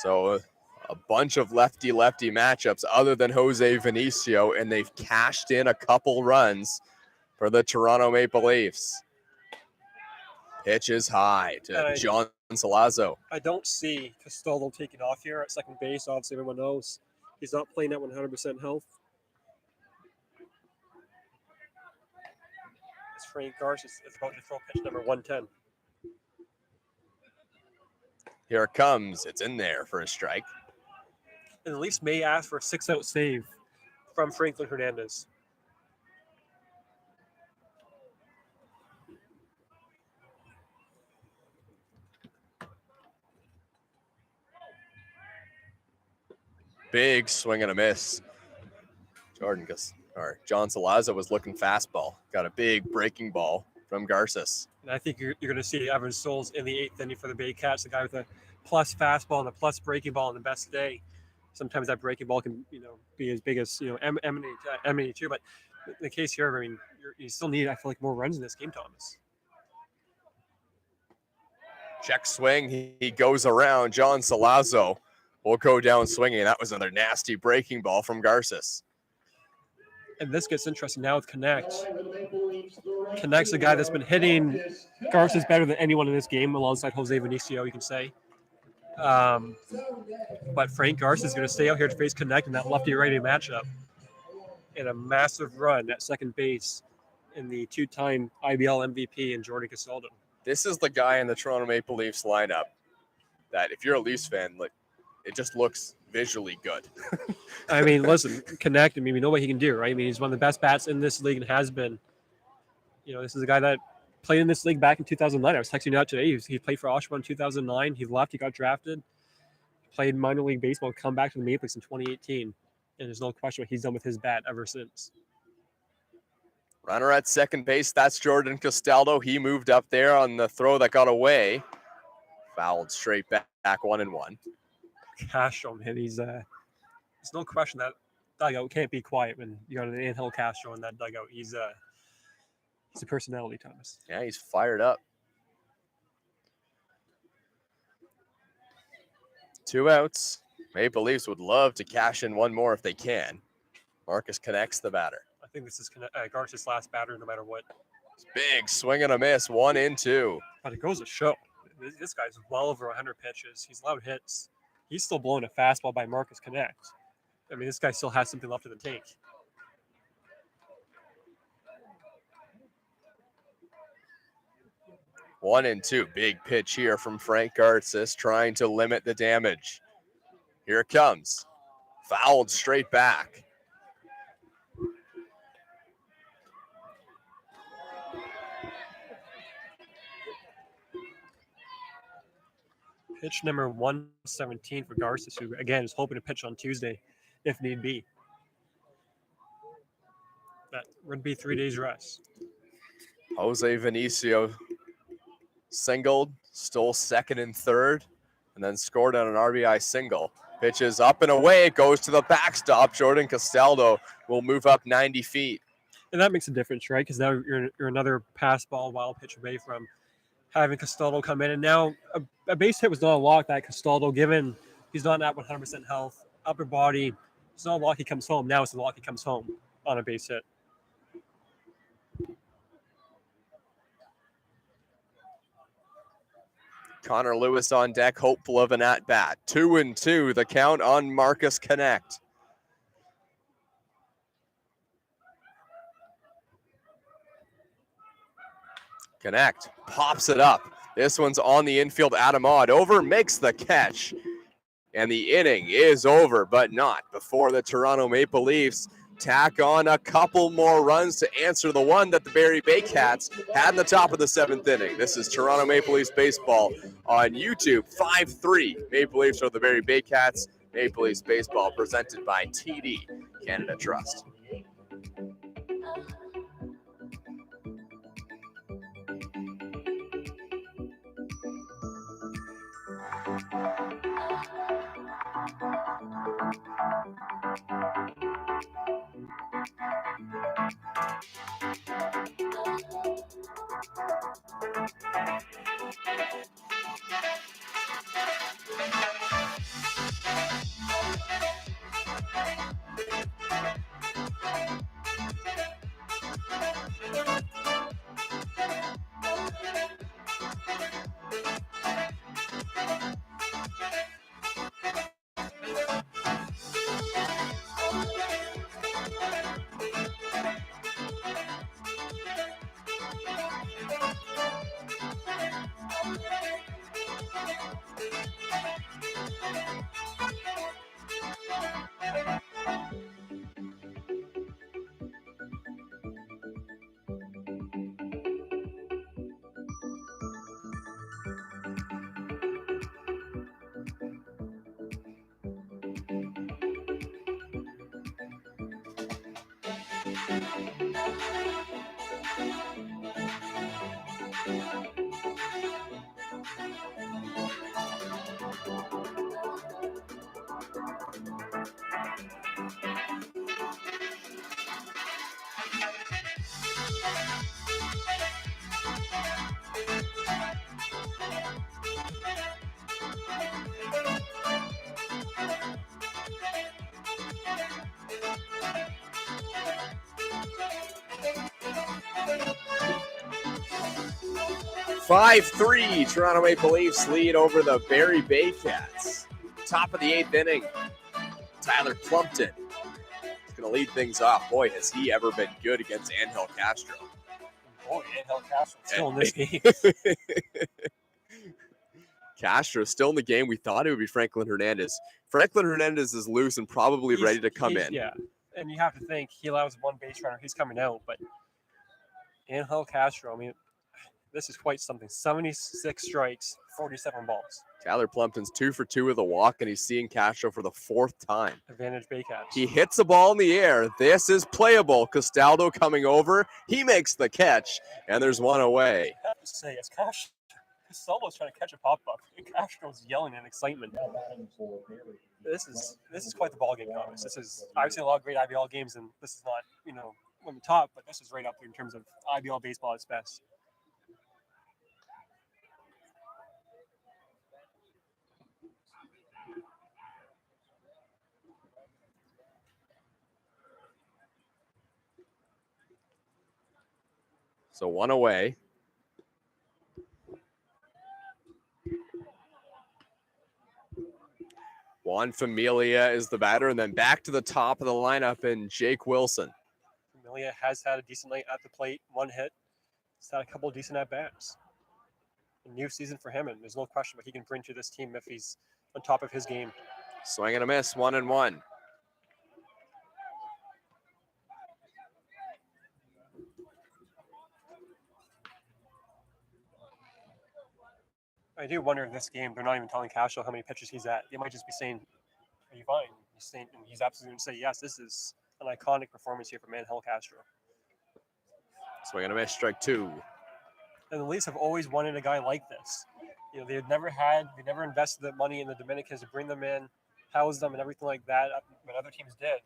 So a bunch of lefty-lefty matchups other than Jose Vinicio, and they've cashed in a couple runs for the Toronto Maple Leafs. Pitch is high to John Salazzo. I don't see Castaldo taking off here at second base. Obviously, everyone knows he's not playing at 100% health. As Frank Garces is about to throw pitch number 110. Here it comes. It's in there for a strike. And the Leafs may ask for a 6-out save from Franklin Hernandez. Big swing and a miss. John Salazzo was looking fastball. Got a big breaking ball from Garces. And I think you're going to see Evan Souls in the 8th inning for the Baycats, the guy with a plus fastball and a plus breaking ball on the best day. Sometimes that breaking ball can, be as big as, emanate too. But in the case here, I mean, you still need, I feel like, more runs in this game, Thomas. Check swing. He goes around. John Salazzo will go down swinging. That was another nasty breaking ball from Garces. And this gets interesting now with Connect. Connect's the guy that's been hitting Garces better than anyone in this game, alongside Jose Vinicio, you can say. But Frank Garces is going to stay out here to face Connect in that lefty-righty matchup. And a massive run at second base in the 2-time IBL MVP in Jordan Castaldo. This is the guy in the Toronto Maple Leafs lineup that, if you're a Leafs fan, it just looks visually good. I mean, listen, Connect, we know what he can do, right? I mean, he's one of the best bats in this league and has been. This is a guy that played in this league back in 2009. I was texting you out today. He played for Oshawa in 2009. He left. He got drafted. Played minor league baseball. Come back to the Maple Leafs in 2018. And there's no question what he's done with his bat ever since. Runner at second base. That's Jordan Castaldo. He moved up there on the throw that got away. Fouled straight back 1-1. Castro, man, there's no question that dugout can't be quiet when you got an Angel Castro in that dugout. He's a personality, Thomas. Yeah, he's fired up. 2 outs. Maple Leafs would love to cash in one more if they can. Marcus Connect's the batter. I think this is Garces' last batter, no matter what. Big swing and a miss, 1-2. But it goes to show. This guy's well over 100 pitches. He's allowed hits. He's still blowing a fastball by Marcus Connect. I mean, this guy still has something left in the tank. One and two. Big pitch here from Frank Garces, trying to limit the damage. Here it comes. Fouled straight back. Pitch number 117 for Garces, who, again, is hoping to pitch on Tuesday, if need be. That would be 3 days rest. Jose Vinicio singled, stole second and third, and then scored on an RBI single. Pitches up and away, it goes to the backstop. Jordan Castaldo will move up 90 feet. And that makes a difference, right? Because now you're another pass ball, wild pitch away from having Castaldo come in. And now a base hit was not a lock that Castaldo, given he's not at 100% health, upper body, it's not a lock he comes home. Now it's a lock he comes home on a base hit. Connor Lewis on deck, hopeful of an at-bat. 2-2, the count on Marcus Connect. Connect, pops it up. This one's on the infield. Adam Odd over, makes the catch. And the inning is over, but not before the Toronto Maple Leafs tack on a couple more runs to answer the one that the Barrie Baycats had in the top of the 7th inning. This is Toronto Maple Leafs baseball on YouTube. 5-3 Maple Leafs over the Barrie Baycats. Maple Leafs baseball presented by TD Canada Trust. Five-3, Toronto Maple Leafs lead over the Barrie Baycats. Top of the 8th inning, Tyler Plumpton is going to lead things off. Boy, has he ever been good against Angel Castro. Boy, Angel Castro still in this game. Castro still in the game. We thought it would be Franklin Hernandez. Franklin Hernandez is loose and probably ready to come in. Yeah, and you have to think he allows one base runner. He's coming out, but Angel Castro, I mean, this is quite something. 76 strikes, 47 balls. Tyler Plumpton's 2 for 2 with a walk, and he's seeing Castro for the 4th time. Advantage Baycats. He hits the ball in the air. This is playable. Castaldo coming over. He makes the catch, and there's one away. I have to say, it's Castaldo's trying to catch a pop-up, and Castro's yelling in excitement. This is quite the ball game, Thomas. This is obviously a lot of great IBL games, and this is not, on the top, but this is right up there in terms of IBL baseball at its best. So one away. Juan Familia is the batter, and then back to the top of the lineup, and Jake Wilson. Familia has had a decent night at the plate, 1 hit. He's had a couple of decent at-bats. A new season for him, and there's no question what he can bring to this team if he's on top of his game. Swing and a miss, 1-1. I do wonder in this game, they're not even telling Castro how many pitches he's at. They might just be saying, are you fine? And he's absolutely going to say, yes, this is an iconic performance here from Angel Castro. Swing and a miss, strike 2. And the Leafs have always wanted a guy like this. They never invested the money in the Dominicans to bring them in, house them, and everything like that, but other teams did.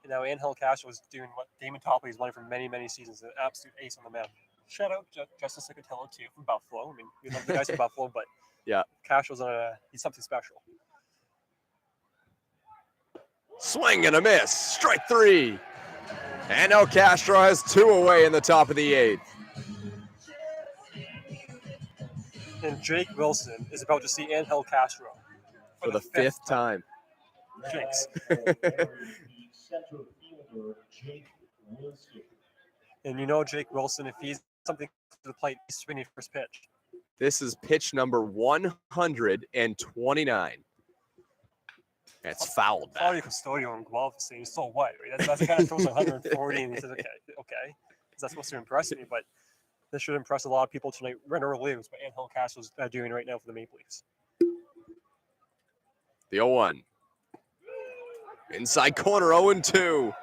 And now Angel Castro is doing what Damon Topley has wanted for many, many seasons, an absolute ace on the mound. Shout out Justin Cicatello too from Buffalo. I mean, we love the guys from Buffalo, but yeah, Castro's he's something special. Swing and a miss, strike 3. And now Castro has 2 away in the top of the 8th. And Jake Wilson is about to see Angel Castro for the 5th time. Jinx. And Jake Wilson, if he's something the plate. He's swinging first pitch. This is pitch number 129. It's fouled back. Claudio Custodio and Guelph is saying, so what? Right? That's the guy that throws 140 and he says, okay. Is that supposed to impress me? But this should impress a lot of people tonight. Win or lose, what Angel Castro's doing right now for the Maple Leafs. The 0-1. Inside corner, 0-2.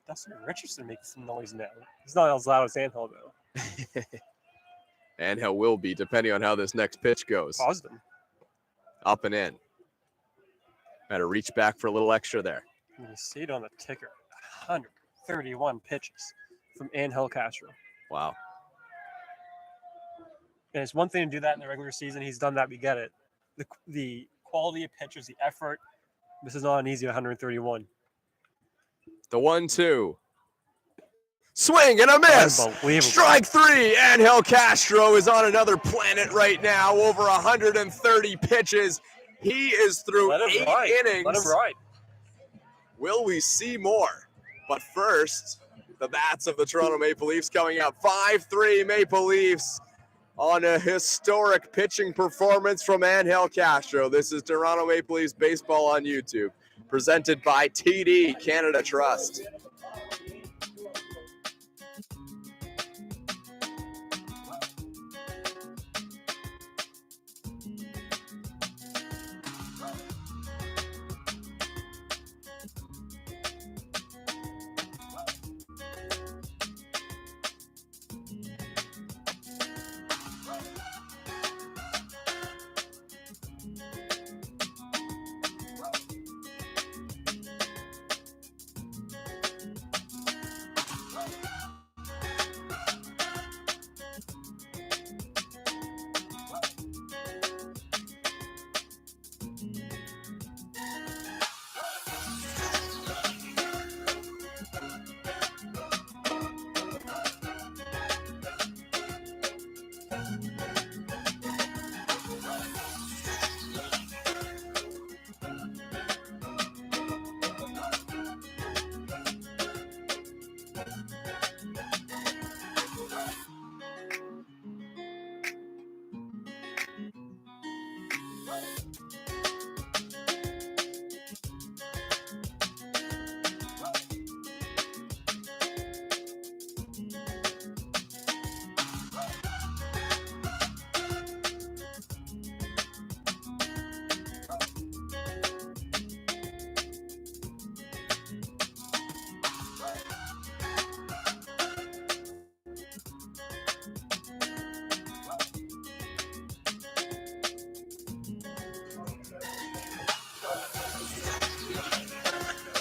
Dustin Richardson makes some noise now. He's not as loud as Angel, though. And how will be, depending on how this next pitch goes. Paused him. Up and in. Had to reach back for a little extra there. You see it on the ticker. 131 pitches from Angel Castro. Wow. And it's one thing to do that in the regular season. He's done that. We get it. The quality of pitches, the effort. This is not an easy 131. The 1-2. Swing and a miss. Unbelievable. Strike 3. Angel Castro is on another planet right now. Over 130 pitches. He is through 8 innings. Let him ride. Will we see more? But first, the bats of the Toronto Maple Leafs coming up. 5-3 Maple Leafs on a historic pitching performance from Angel Castro. This is Toronto Maple Leafs baseball on YouTube, presented by TD Canada Trust.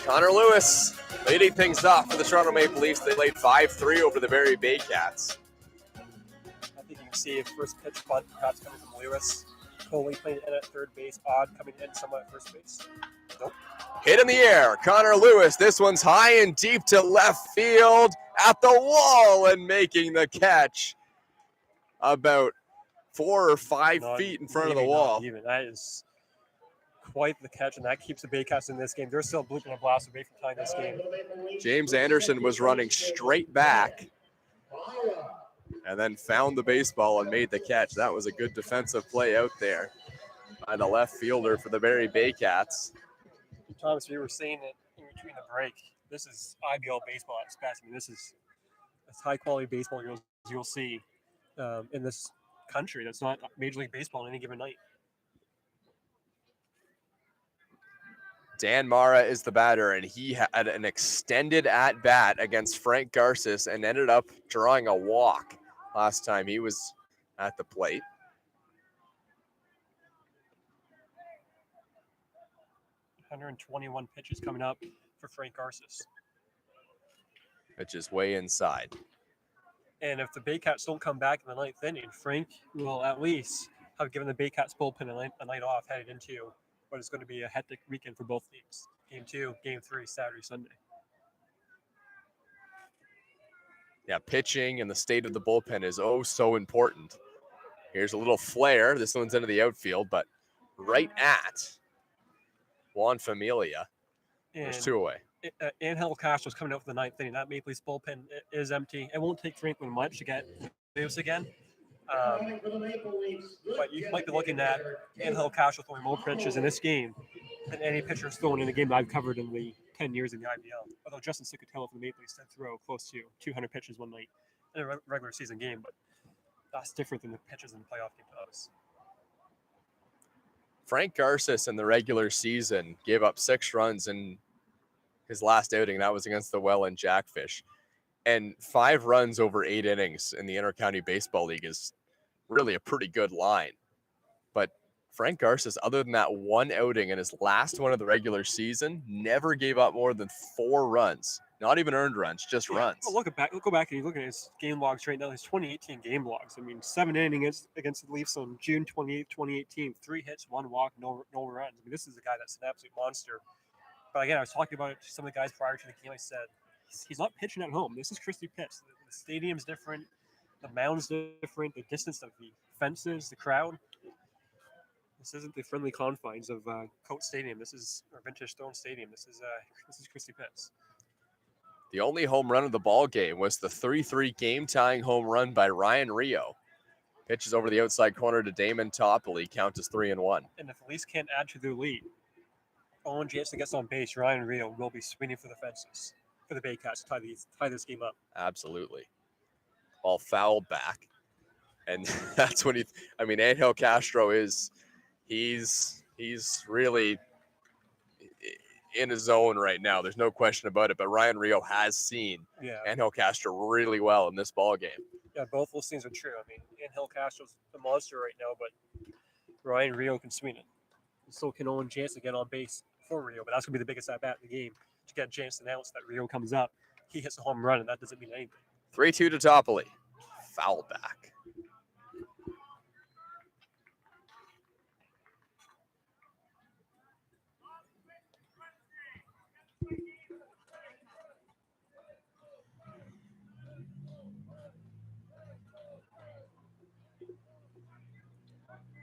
Connor Lewis leading things off for the Toronto Maple Leafs. They laid 5-3 over the Barrie Baycats. I think you can see a first pitch bunt perhaps coming from Lewis. Coley playing in at third base. Odd coming in somewhat at first base. Nope. Hit in the air. Connor Lewis. This one's high and deep to left field at the wall and making the catch about 4 or 5 feet in front of the wall. Even. That is quite the catch, and that keeps the Baycats in this game. They're still blooping a blast away from tying this game. James Anderson was running straight back and then found the baseball and made the catch. That was a good defensive play out there by the left fielder for the Barrie Baycats. Thomas, we were saying it in between the break. This is IBL baseball at its best. I mean, this is as high-quality baseball you'll see in this country. That's not Major League Baseball on any given night. Dan Mara is the batter, and he had an extended at-bat against Frank Garces and ended up drawing a walk last time he was at the plate. .121 pitches coming up for Frank Garces. Which is way inside. And if the Baycats don't come back in the ninth inning, Frank will at least have given the Baycats bullpen a night off headed into what is going to be a hectic weekend for both teams. Game 2, Game 3, Saturday, Sunday. Yeah, pitching and the state of the bullpen is oh so important. Here's a little flare. This one's into the outfield, but right at Juan Familia. There's And 2 away. Angel Castro's coming out for the ninth inning. That Maple Leafs bullpen is empty. It won't take Franklin much to get Leafs again. But you might be looking at Angel Castro throwing more pitches in this game than any pitcher thrown in a game that I've covered in the 10 years in the IBL. Although Justin Cicatello from the Maple Leafs did throw close to 200 pitches one night in a regular season game, but that's different than the pitches in the playoff game to us. Frank Garces in the regular season gave up 6 runs in his last outing. That was against the Welland Jackfish. And 5 runs over 8 innings in the Intercounty Baseball League is really a pretty good line. But Frank Garces, other than that one outing in his last one of the regular season, never gave up more than 4 runs. Not even earned runs, just runs. Well, go back and you look at his game logs right now. His 2018 game logs. I mean, 7 innings against the Leafs on June 28, 2018. 3 hits, 1 walk, no runs. I mean, this is a guy that's an absolute monster. But again, I was talking about it to some of the guys prior to the game. I said, he's not pitching at home. This is Christie Pitts. The stadium's different. The mound's different. The distance of the fences, the crowd. This isn't the friendly confines of Coates Stadium. This is or Vintage Stone Stadium. This is Christie Pitts. The only home run of the ball game was the 3-3 game-tying home run by Ryan Rio. Pitches over the outside corner to Damon Topley. Count is 3-1. And if the Leafs can't add to their lead, Owen Jansen gets on base, Ryan Rio will be swinging for the fences for the Baycats to tie this game up. Absolutely. Ball fouled back. And that's when Angel Castro he's really in his zone right now. There's no question about it. But Ryan Rio has seen Angel Castro really well in this ball game. Yeah, both those things are true. I mean, Angel Castro's a monster right now, but Ryan Rio can swing it. And so can Owen Jansen get on base for Rio, but that's going to be the biggest at-bat in the game to get Jansen out so that Rio comes up. He hits a home run, and that doesn't mean anything. 3-2 to Topley. Foul back.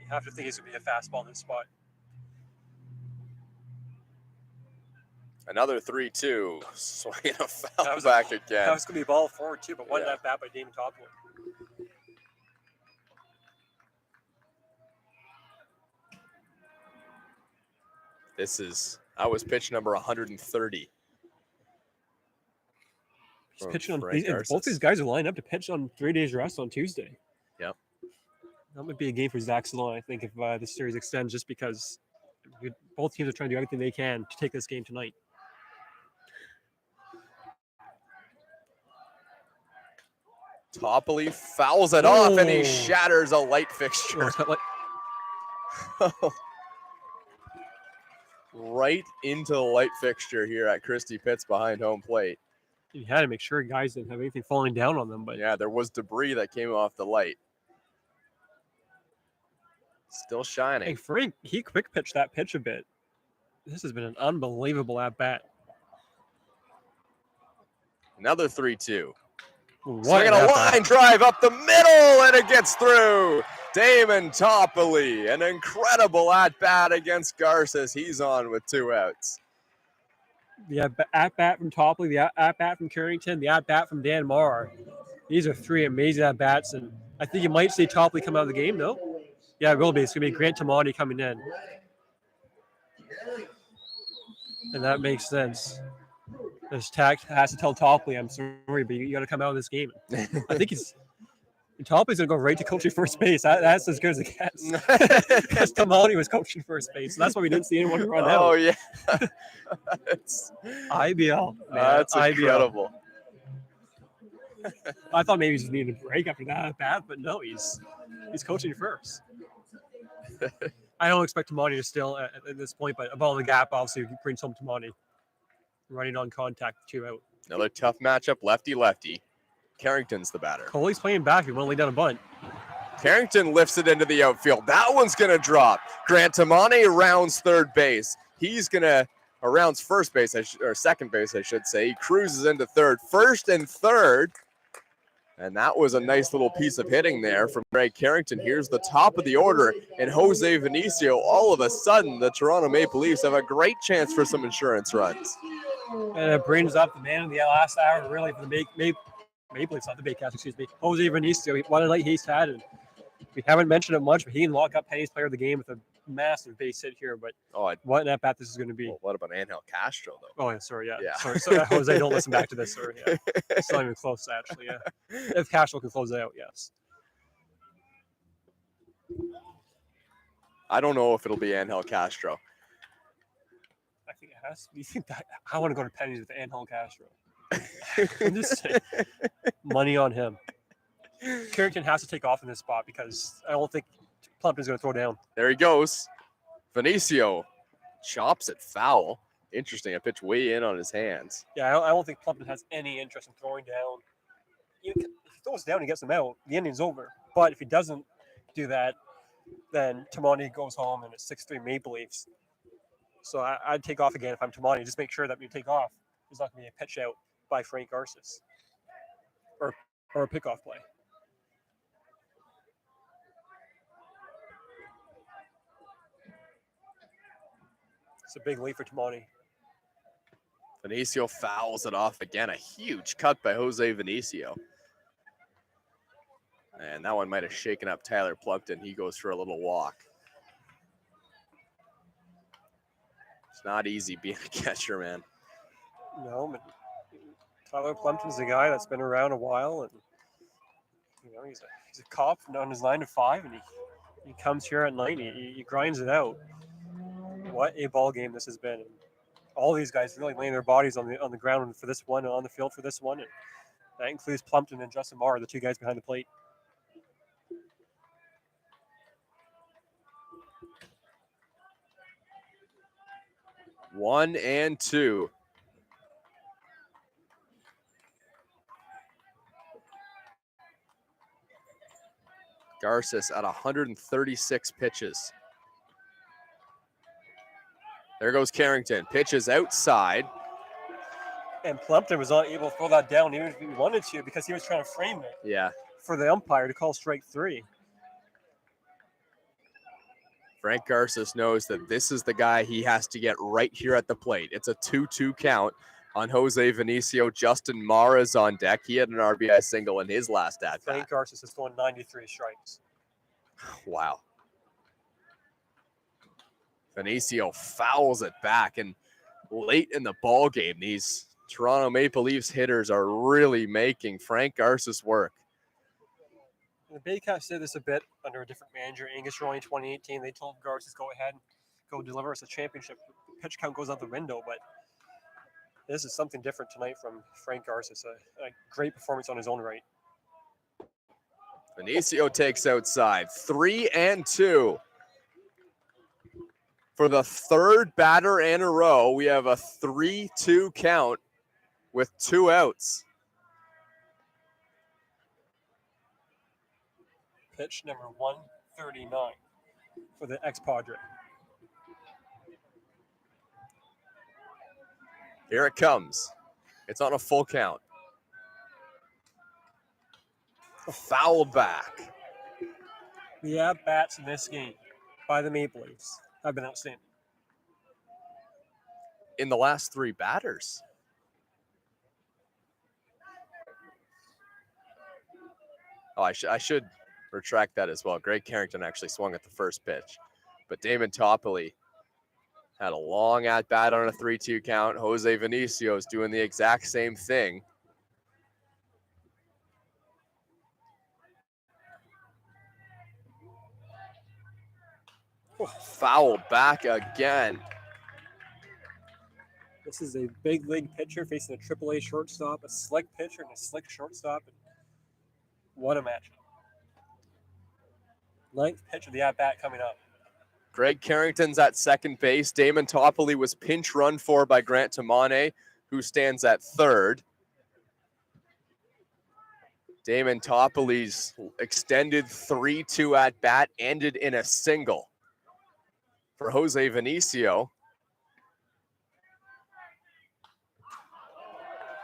You have to think he's going to be a fastball in this spot. Another 3-2. Swinging a foul back again. That was going to be a ball forward, too, but one at bat by Damon Topley. I was pitch number 130. He's pitching on both these guys are lined up to pitch on 3 days rest on Tuesday. Yep. That might be a game for Zach Salon, I think, if the series extends, just because both teams are trying to do everything they can to take this game tonight. Topley fouls it off, and he shatters a light fixture. Right into the light fixture here at Christie Pitts behind home plate. You had to make sure guys didn't have anything falling down on them. But yeah, there was debris that came off the light. Still shining. Hey, Frank, he quick pitched that pitch a bit. This has been an unbelievable at-bat. Another 3-2. Swinging a line drive up the middle, and it gets through. Damon Topley, an incredible at-bat against Garces. He's on with 2 outs. The at-bat from Topley, the at-bat from Carrington, the at-bat from Dan Marr. These are 3 amazing at-bats, and I think you might see Topley come out of the game, no? Yeah, it will be. It's going to be Grant Tamati coming in. And that makes sense. This tack has to tell Topley, I'm sorry, but you got to come out of this game. I think Topley's going to go right to coaching first base. That's as good as it gets. Because Tamati was coaching first base. So that's why we didn't see anyone run out. Oh, yeah. IBL. Man. That's incredible. I thought maybe he just needed a break after that at bat, but no, he's coaching first. I don't expect Tamati to still at this point, but a ball in the gap obviously brings home Tamati. Running on contact, 2 out. Another tough matchup, lefty-lefty. Carrington's the batter. Coley's playing back. He want to lay down a bunt. Carrington lifts it into the outfield. That one's going to drop. Grant Tamati rounds third base. He's going to, or rounds first base, or second base, I should say. He cruises into third. First and third And that was a nice little piece of hitting there from Greg Carrington. Here's the top of the order, and Jose Vinicio. All of a sudden, the Toronto Maple Leafs have a great chance for some insurance runs. And it brings up the man of the last hour, really, for the Maple Leafs, not the Baycats, excuse me. Jose Vinicio, what a night he's had. And we haven't mentioned it much, but he can lock up Penny's player of the game with a massive base hit here. But what an at-bat this is going to be. Well, what about Angel Castro, though? Oh, yeah, sorry, yeah. Yeah. Sorry, Jose, don't listen back to this. Sorry, yeah. It's not even close, actually, yeah. If Castro can close it out, yes. I don't know if it'll be Angel Castro. I think it has to be. I want to go to Penny's with Angel Castro. I'm just saying, money on him. Carrington has to take off in this spot because I don't think Plumpton's going to throw down. There he goes. Vinicio chops it foul. Interesting. A pitch way in on his hands. Yeah, I don't think Plumpton has any interest in throwing down. If he throws down and gets him out, the inning's over. But if he doesn't do that, then Tamani goes home and it's 6-3 Maple Leafs. So I'd take off again if I'm Tamani. Just make sure that when you take off, there's not going to be a pitch out by Frank Garces or a pickoff play. It's a big lead for Tamani. Vinicio fouls it off again. A huge cut by Jose Vinicio. And that one might have shaken up Tyler Plumpton. He goes for a little walk. It's not easy being a catcher, man. No, but Tyler Plumpton's a guy that's been around a while, and he's a cop on his 9 to 5, and he comes here at night and he grinds it out. What a ball game this has been! And all these guys really laying their bodies on the ground for this one, and on the field for this one, and that includes Plumpton and Justin Marr, the two guys behind the plate. One and two. Garces at 136 pitches. There goes Carrington. Pitches outside. And Plumpton was not able to throw that down even if he wanted to because he was trying to frame it Yeah. for the umpire to call strike 3. Frank Garces knows that this is the guy he has to get right here at the plate. It's a 2-2 count on Jose Vinicio. Justin Marr is on deck. He had an RBI single in his last at-bat. Frank Garces is throwing 93 strikes. Wow. Vinicio fouls it back, and late in the ball game, these Toronto Maple Leafs hitters are really making Frank Garces work. The Baycats did this a bit under a different manager, Angus Roy, in 2018. They told Garces, go ahead and go deliver us a championship. Pitch count goes out the window, but this is something different tonight from Frank Garces. A great performance on his own right. Vinicio takes outside. 3-2. For the third batter in a row, we have a 3-2 count with 2 outs. Pitch number 139 for the ex-Padre. Here it comes. It's on a full count. Fouled back. The at-bats in this game by the Maple Leafs have been outstanding. In the last 3 batters. Oh, I should retract that as well. Greg Carrington actually swung at the first pitch. But Damon Toppoli had a long at-bat on a 3-2 count. Jose Vinicio is doing the exact same thing. Fouled back again. This is a big league pitcher facing a AAA shortstop, a slick pitcher and a slick shortstop. What a matchup. 9th pitch of the at-bat coming up. Greg Carrington's at second base. Damon Toppoli was pinch run for by Grant Tamane, who stands at third. Damon Toppoli's extended 3-2 at-bat ended in a single for Jose Vinicio.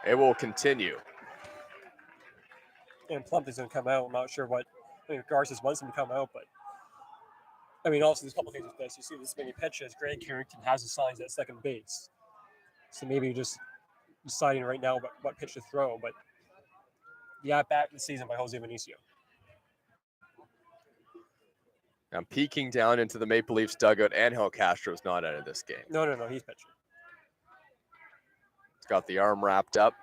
It will continue. And Plumpton's going to come out. I'm not sure what. I mean, Garces wants him to come out, but I mean, also there's a couple things with this. You see this many pitches. Greg Carrington has the signs at second base, so maybe you're just deciding right now what pitch to throw. But yeah, back in the season by Jose Vinicio. I'm peeking down into the Maple Leafs dugout. Angel Castro's not out of this game. No, he's pitching. He's got the arm wrapped up.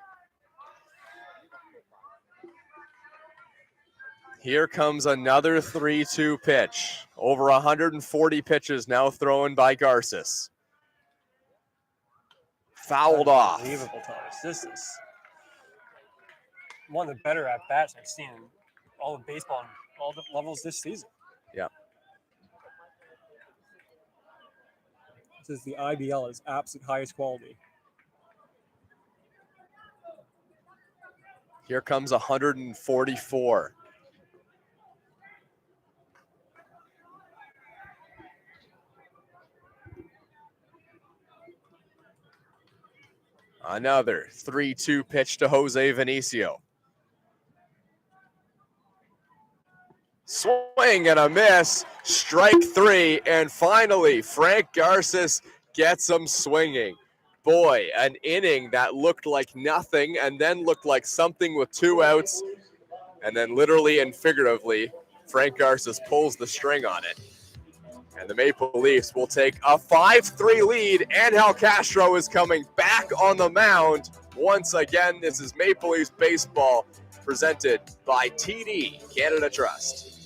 Here comes another 3-2 pitch. Over 140 pitches now thrown by Garces. Fouled off. Unbelievable, Thomas. This is one of the better at-bats I've seen in all of baseball on all the levels this season. Yeah. This is the IBL at its absolute highest quality. Here comes 144. Another 3-2 pitch to Jose Vinicio. Swing and a miss. Strike 3. And finally, Frank Garces gets him swinging. Boy, an inning that looked like nothing and then looked like something with 2 outs. And then literally and figuratively, Frank Garces pulls the string on it. And the Maple Leafs will take a 5-3 lead. Angel Castro is coming back on the mound. Once again, this is Maple Leafs baseball presented by TD Canada Trust.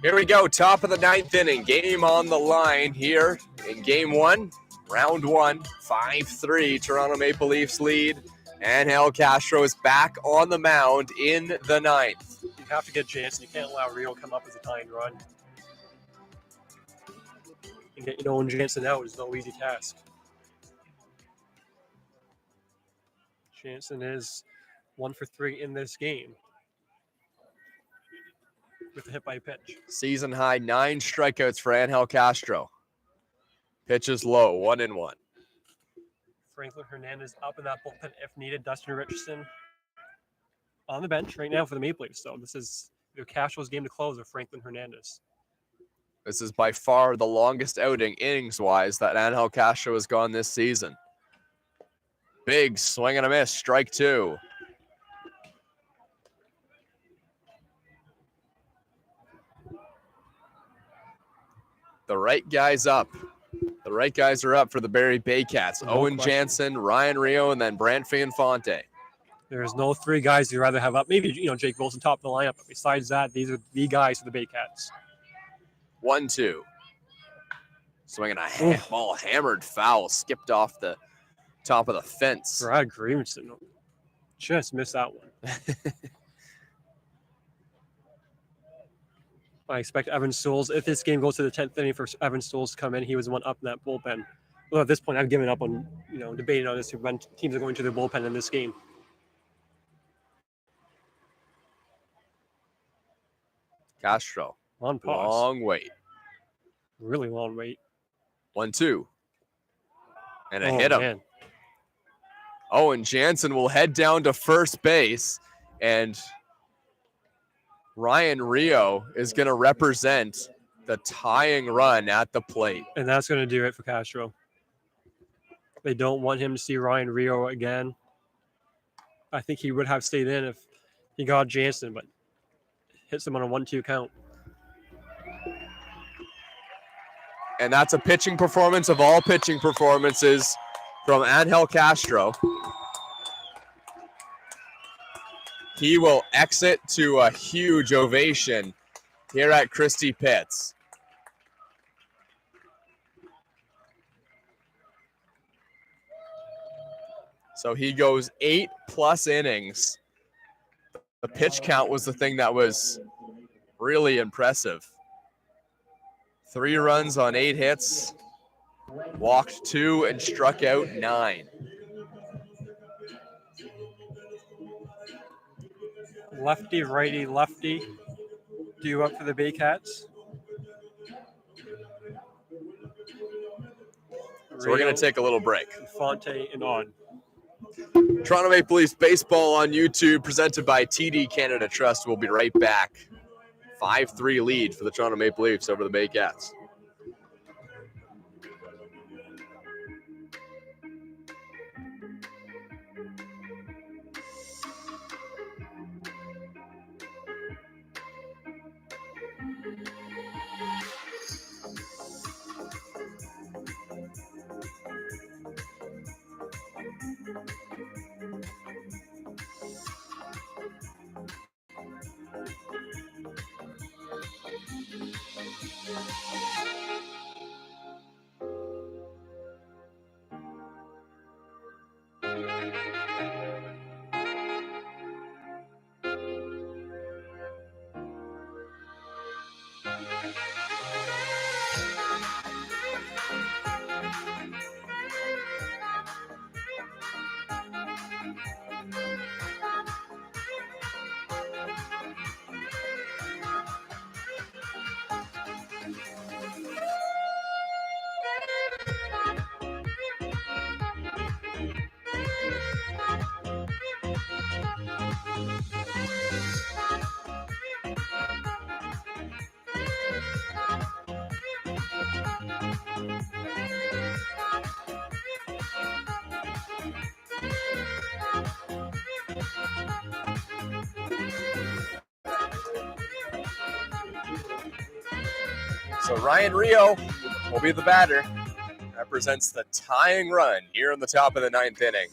Here we go, top of the 9th inning. Game on the line here in game 1, round 1, 5-3. Toronto Maple Leafs lead. Angel Castro is back on the mound in the 9th. You have to get Jansen. You can't allow Rio come up as a tying run. And get Owen Jansen out is no easy task. Jansen is 1 for 3 in this game with a hit by pitch. Season high 9 strikeouts for Angel Castro. Pitch is low, 1-1. Franklin Hernandez up in that bullpen if needed. Dustin Richardson on the bench right now for the Maple Leafs. So this is Castro's game to close with Franklin Hernandez. This is by far the longest outing innings-wise that Angel Castro has gone this season. Big swing and a miss, strike 2. The right guys up. The right guys are up for the Barrie Baycats. No Owen question. Jansen, Ryan Rio, and then Brant Fianfonte. There's no 3 guys you'd rather have up. Maybe, Jake Wilson top of the lineup. But besides that, these are the guys for the Baycats. 1-2. Swinging a ball hammered foul, skipped off the top of the fence. Brad Greenson just missed that one. I expect Evan Stools, if this game goes to the 10th inning for Evan Stools to come in, he was the one up in that bullpen. Well, at this point, I've given up on, debating on this when teams are going to the bullpen in this game. Castro. On pause. Long wait. Really long wait. 1-2. And a hit him. Man. Owen Jansen will head down to first base, and Ryan Rio is going to represent the tying run at the plate. And that's going to do it for Castro. They don't want him to see Ryan Rio again. I think he would have stayed in if he got Jansen, but hits him on a 1-2 count. And that's a pitching performance of all pitching performances from Angel Castro. He will exit to a huge ovation here at Christie Pitts. So he goes 8+ innings. The pitch count was the thing that was really impressive. 3 runs on 8 hits, walked 2 and struck out 9. Lefty, righty, lefty. Due up for the Baycats. So we're going to take a little break. Fonte and on. Toronto Maple Leafs baseball on YouTube, presented by TD Canada Trust. We'll be right back. 5-3 lead for the Toronto Maple Leafs over the Baycats. So Ryan Rio will be the batter. Represents the tying run here in the top of the 9th inning.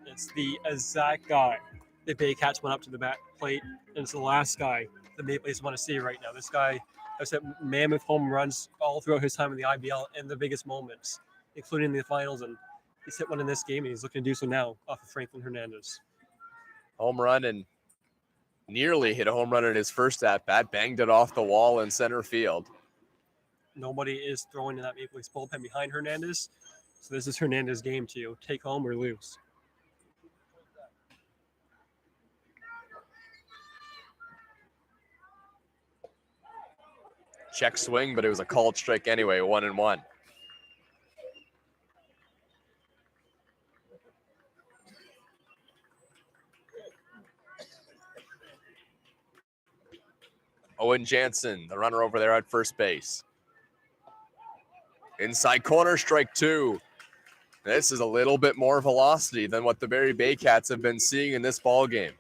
It's the exact guy the Baycats went up to the bat plate, and it's the last guy the Maple Leafs want to see right now. This guy has hit mammoth home runs all throughout his time in the IBL in the biggest moments, including the finals, and he's hit one in this game, and he's looking to do so now off of Franklin Hernandez. Home run, and nearly hit a home run in his first at-bat, banged it off the wall in center field. Nobody is throwing in that Maple Leafs bullpen behind Hernandez, so this is Hernandez's game to take home or lose. Check swing, but it was a called strike anyway, 1-1. Owen Jansen, the runner over there at first base. Inside corner, strike 2. This is a little bit more velocity than what the Barrie Baycats have been seeing in this ball game.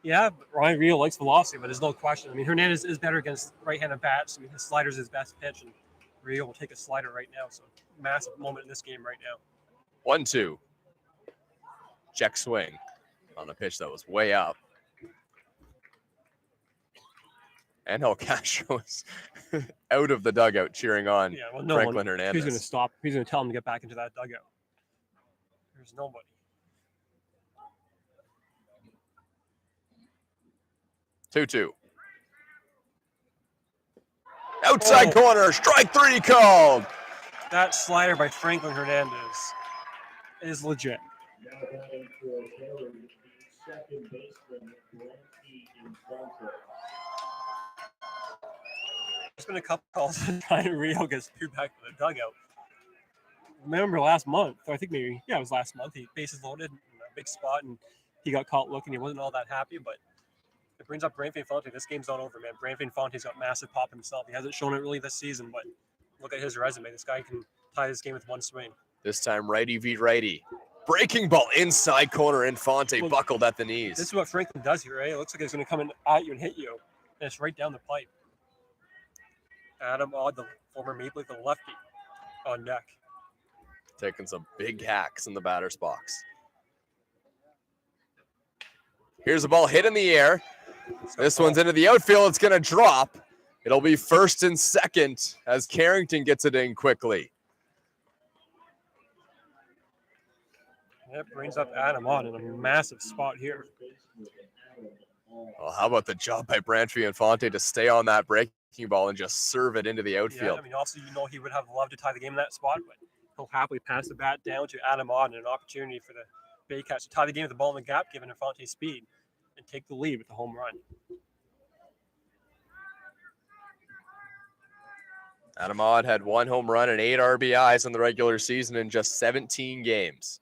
Yeah, Ryan Rio likes velocity, but there's no question. I mean, Hernandez is better against right-handed bats. I mean, his slider is his best pitch, and Rio will take a slider right now. So, massive moment in this game right now. 1-2. Check swing on a pitch that was way up. Angel Castro is out of the dugout cheering on Franklin Hernandez. Who's going to stop? Who's going to tell him to get back into that dugout? There's nobody. 2-2. outside corner, strike 3 called. That slider by Franklin Hernandez is legit. Now batting for Barrie, the second baseman, Frankie Infante. There's been a couple calls trying to Rio gets through back to the dugout. Remember last month, or I think maybe, yeah, it was last month, he bases loaded in a big spot and he got caught looking. He wasn't all that happy, but it brings up Brantford Infante. This game's not over, man. Brantford Infante's got massive pop himself. He hasn't shown it really this season, but look at his resume. This guy can tie this game with one swing. This time righty v righty. Breaking ball inside corner. Infante buckled at the knees. This is what Franklin does here, right? It looks like he's going to come in at you and hit you, and it's right down the pipe. Adam Odd, the former Maple Leaf, the lefty, on deck. Taking some big hacks in the batter's box. Here's the ball hit in the air. This one's into the outfield. It's going to drop. It'll be first and second as Carrington gets it in quickly. That brings up Adam Odd in a massive spot here. Well, how about the job by Brantford Infante to stay on that breaking ball and just serve it into the outfield? Yeah, I mean, also, he would have loved to tie the game in that spot, but he'll happily pass the bat down to Adam Odd and an opportunity for the Baycats to tie the game with the ball in the gap, given Infante's speed, and take the lead with the home run. Adam Odd had 1 home run and 8 RBIs in the regular season in just 17 games.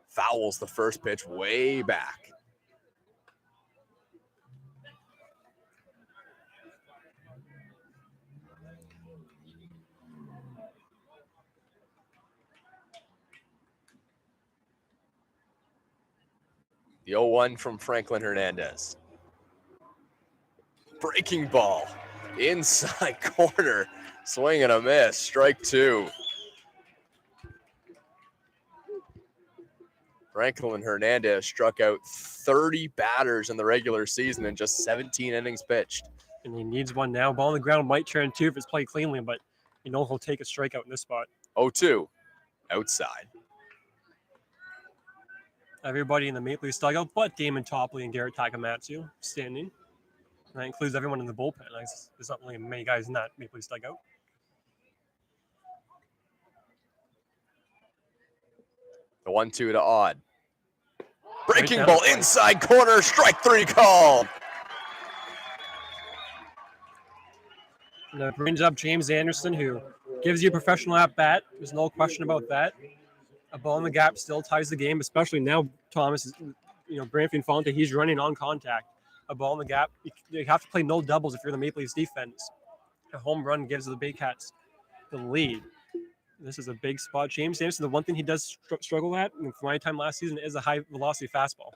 Fouls the first pitch way back. The 0-1 from Franklin Hernandez. Breaking ball inside corner. Swing and a miss. Strike 2. Franklin Hernandez struck out 30 batters in the regular season in just 17 innings pitched. And he needs one now. Ball on the ground might turn 2 if it's played cleanly, but he'll take a strikeout in this spot. 0-2. Outside. Everybody in the Maple Leafs dugout, but Damon Topley and Garrett Takamatsu standing. And that includes everyone in the bullpen. There's not really many guys in that Maple Leafs dugout. The 1-2 to Odd. Breaking ball inside corner, strike 3 called. And that brings up James Anderson, who gives you a professional at bat. There's no question about that. A ball in the gap still ties the game, especially now. Thomas is, Brantford Infante, he's running on contact. A ball in the gap. You have to play no doubles if you're the Maple Leafs defense. A home run gives the Baycats the lead. This is a big spot. James Anderson, the one thing he does struggle at, and for my time last season, is a high velocity fastball.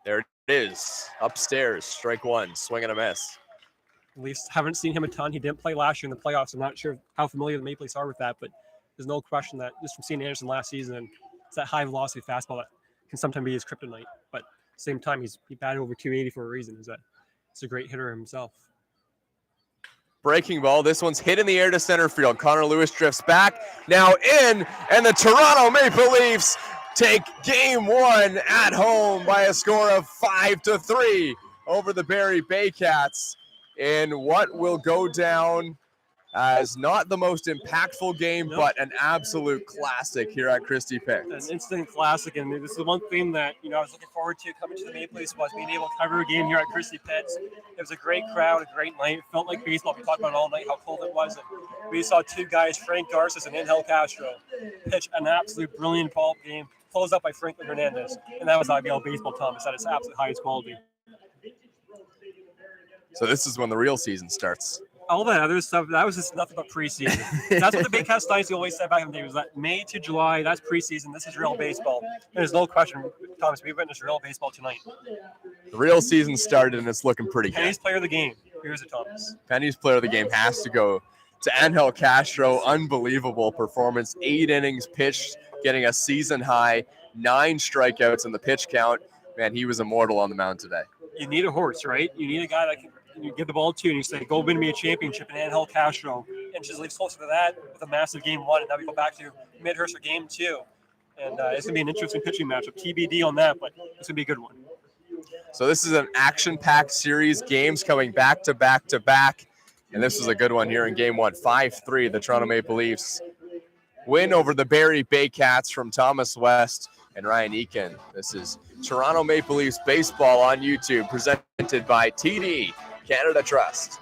There it is. Upstairs, strike 1, swing and a miss. Leafs haven't seen him a ton. He didn't play last year in the playoffs. I'm not sure how familiar the Maple Leafs are with that, but there's no question that just from seeing Anderson last season, it's that high velocity fastball that can sometimes be his kryptonite. But at the same time, he batted over 280 for a reason. He's a great hitter himself. Breaking ball. This one's hit in the air to center field. Connor Lewis drifts back. Now in, and the Toronto Maple Leafs take game 1 at home by a score of 5-3 over the Barrie Baycats in what will go down as not the most impactful game, but an absolute classic here at Christie Pick. An instant classic, and this is the one thing that I was looking forward to coming to the Maple Leafs was being able to cover a game here at Christie Pitts. It was a great crowd, a great night. It felt like baseball. We talked about it all night, how cold it was. And we saw 2 guys, Frank Garces and Angel Castro, pitch an absolute brilliant ball game, closed up by Franklin Hernandez, and that was IBL baseball, Thomas, at its absolute highest quality. So this is when the real season starts. All that other stuff, that was just nothing but preseason. That's what the Baycats Dynasty always said back in the day, was that May to July, that's preseason, this is real baseball. And there's no question, Thomas, we witnessed real baseball tonight. The real season started, and it's looking pretty good. Penny's player of the game. Here's it, Thomas. Penny's player of the game has to go to Angel Castro. Unbelievable performance. 8 innings pitched, getting a season high, 9 strikeouts in the pitch count. Man, he was immortal on the mound today. You need a horse, right? You need a guy that can you give the ball to and you say, go win me a championship, and Angel Castro. And just leaves closer to that with a massive game 1. And now we go back to Midhurst for game 2. And it's going to be an interesting pitching matchup. TBD on that, but it's going to be a good one. So this is an action-packed series, games coming back to back to back. And this was a good one here in game one. 5-3, the Toronto Maple Leafs win over the Barrie Baycats from Thomas West and Ryan Eakin. This is Toronto Maple Leafs baseball on YouTube, presented by TD Canada Trust.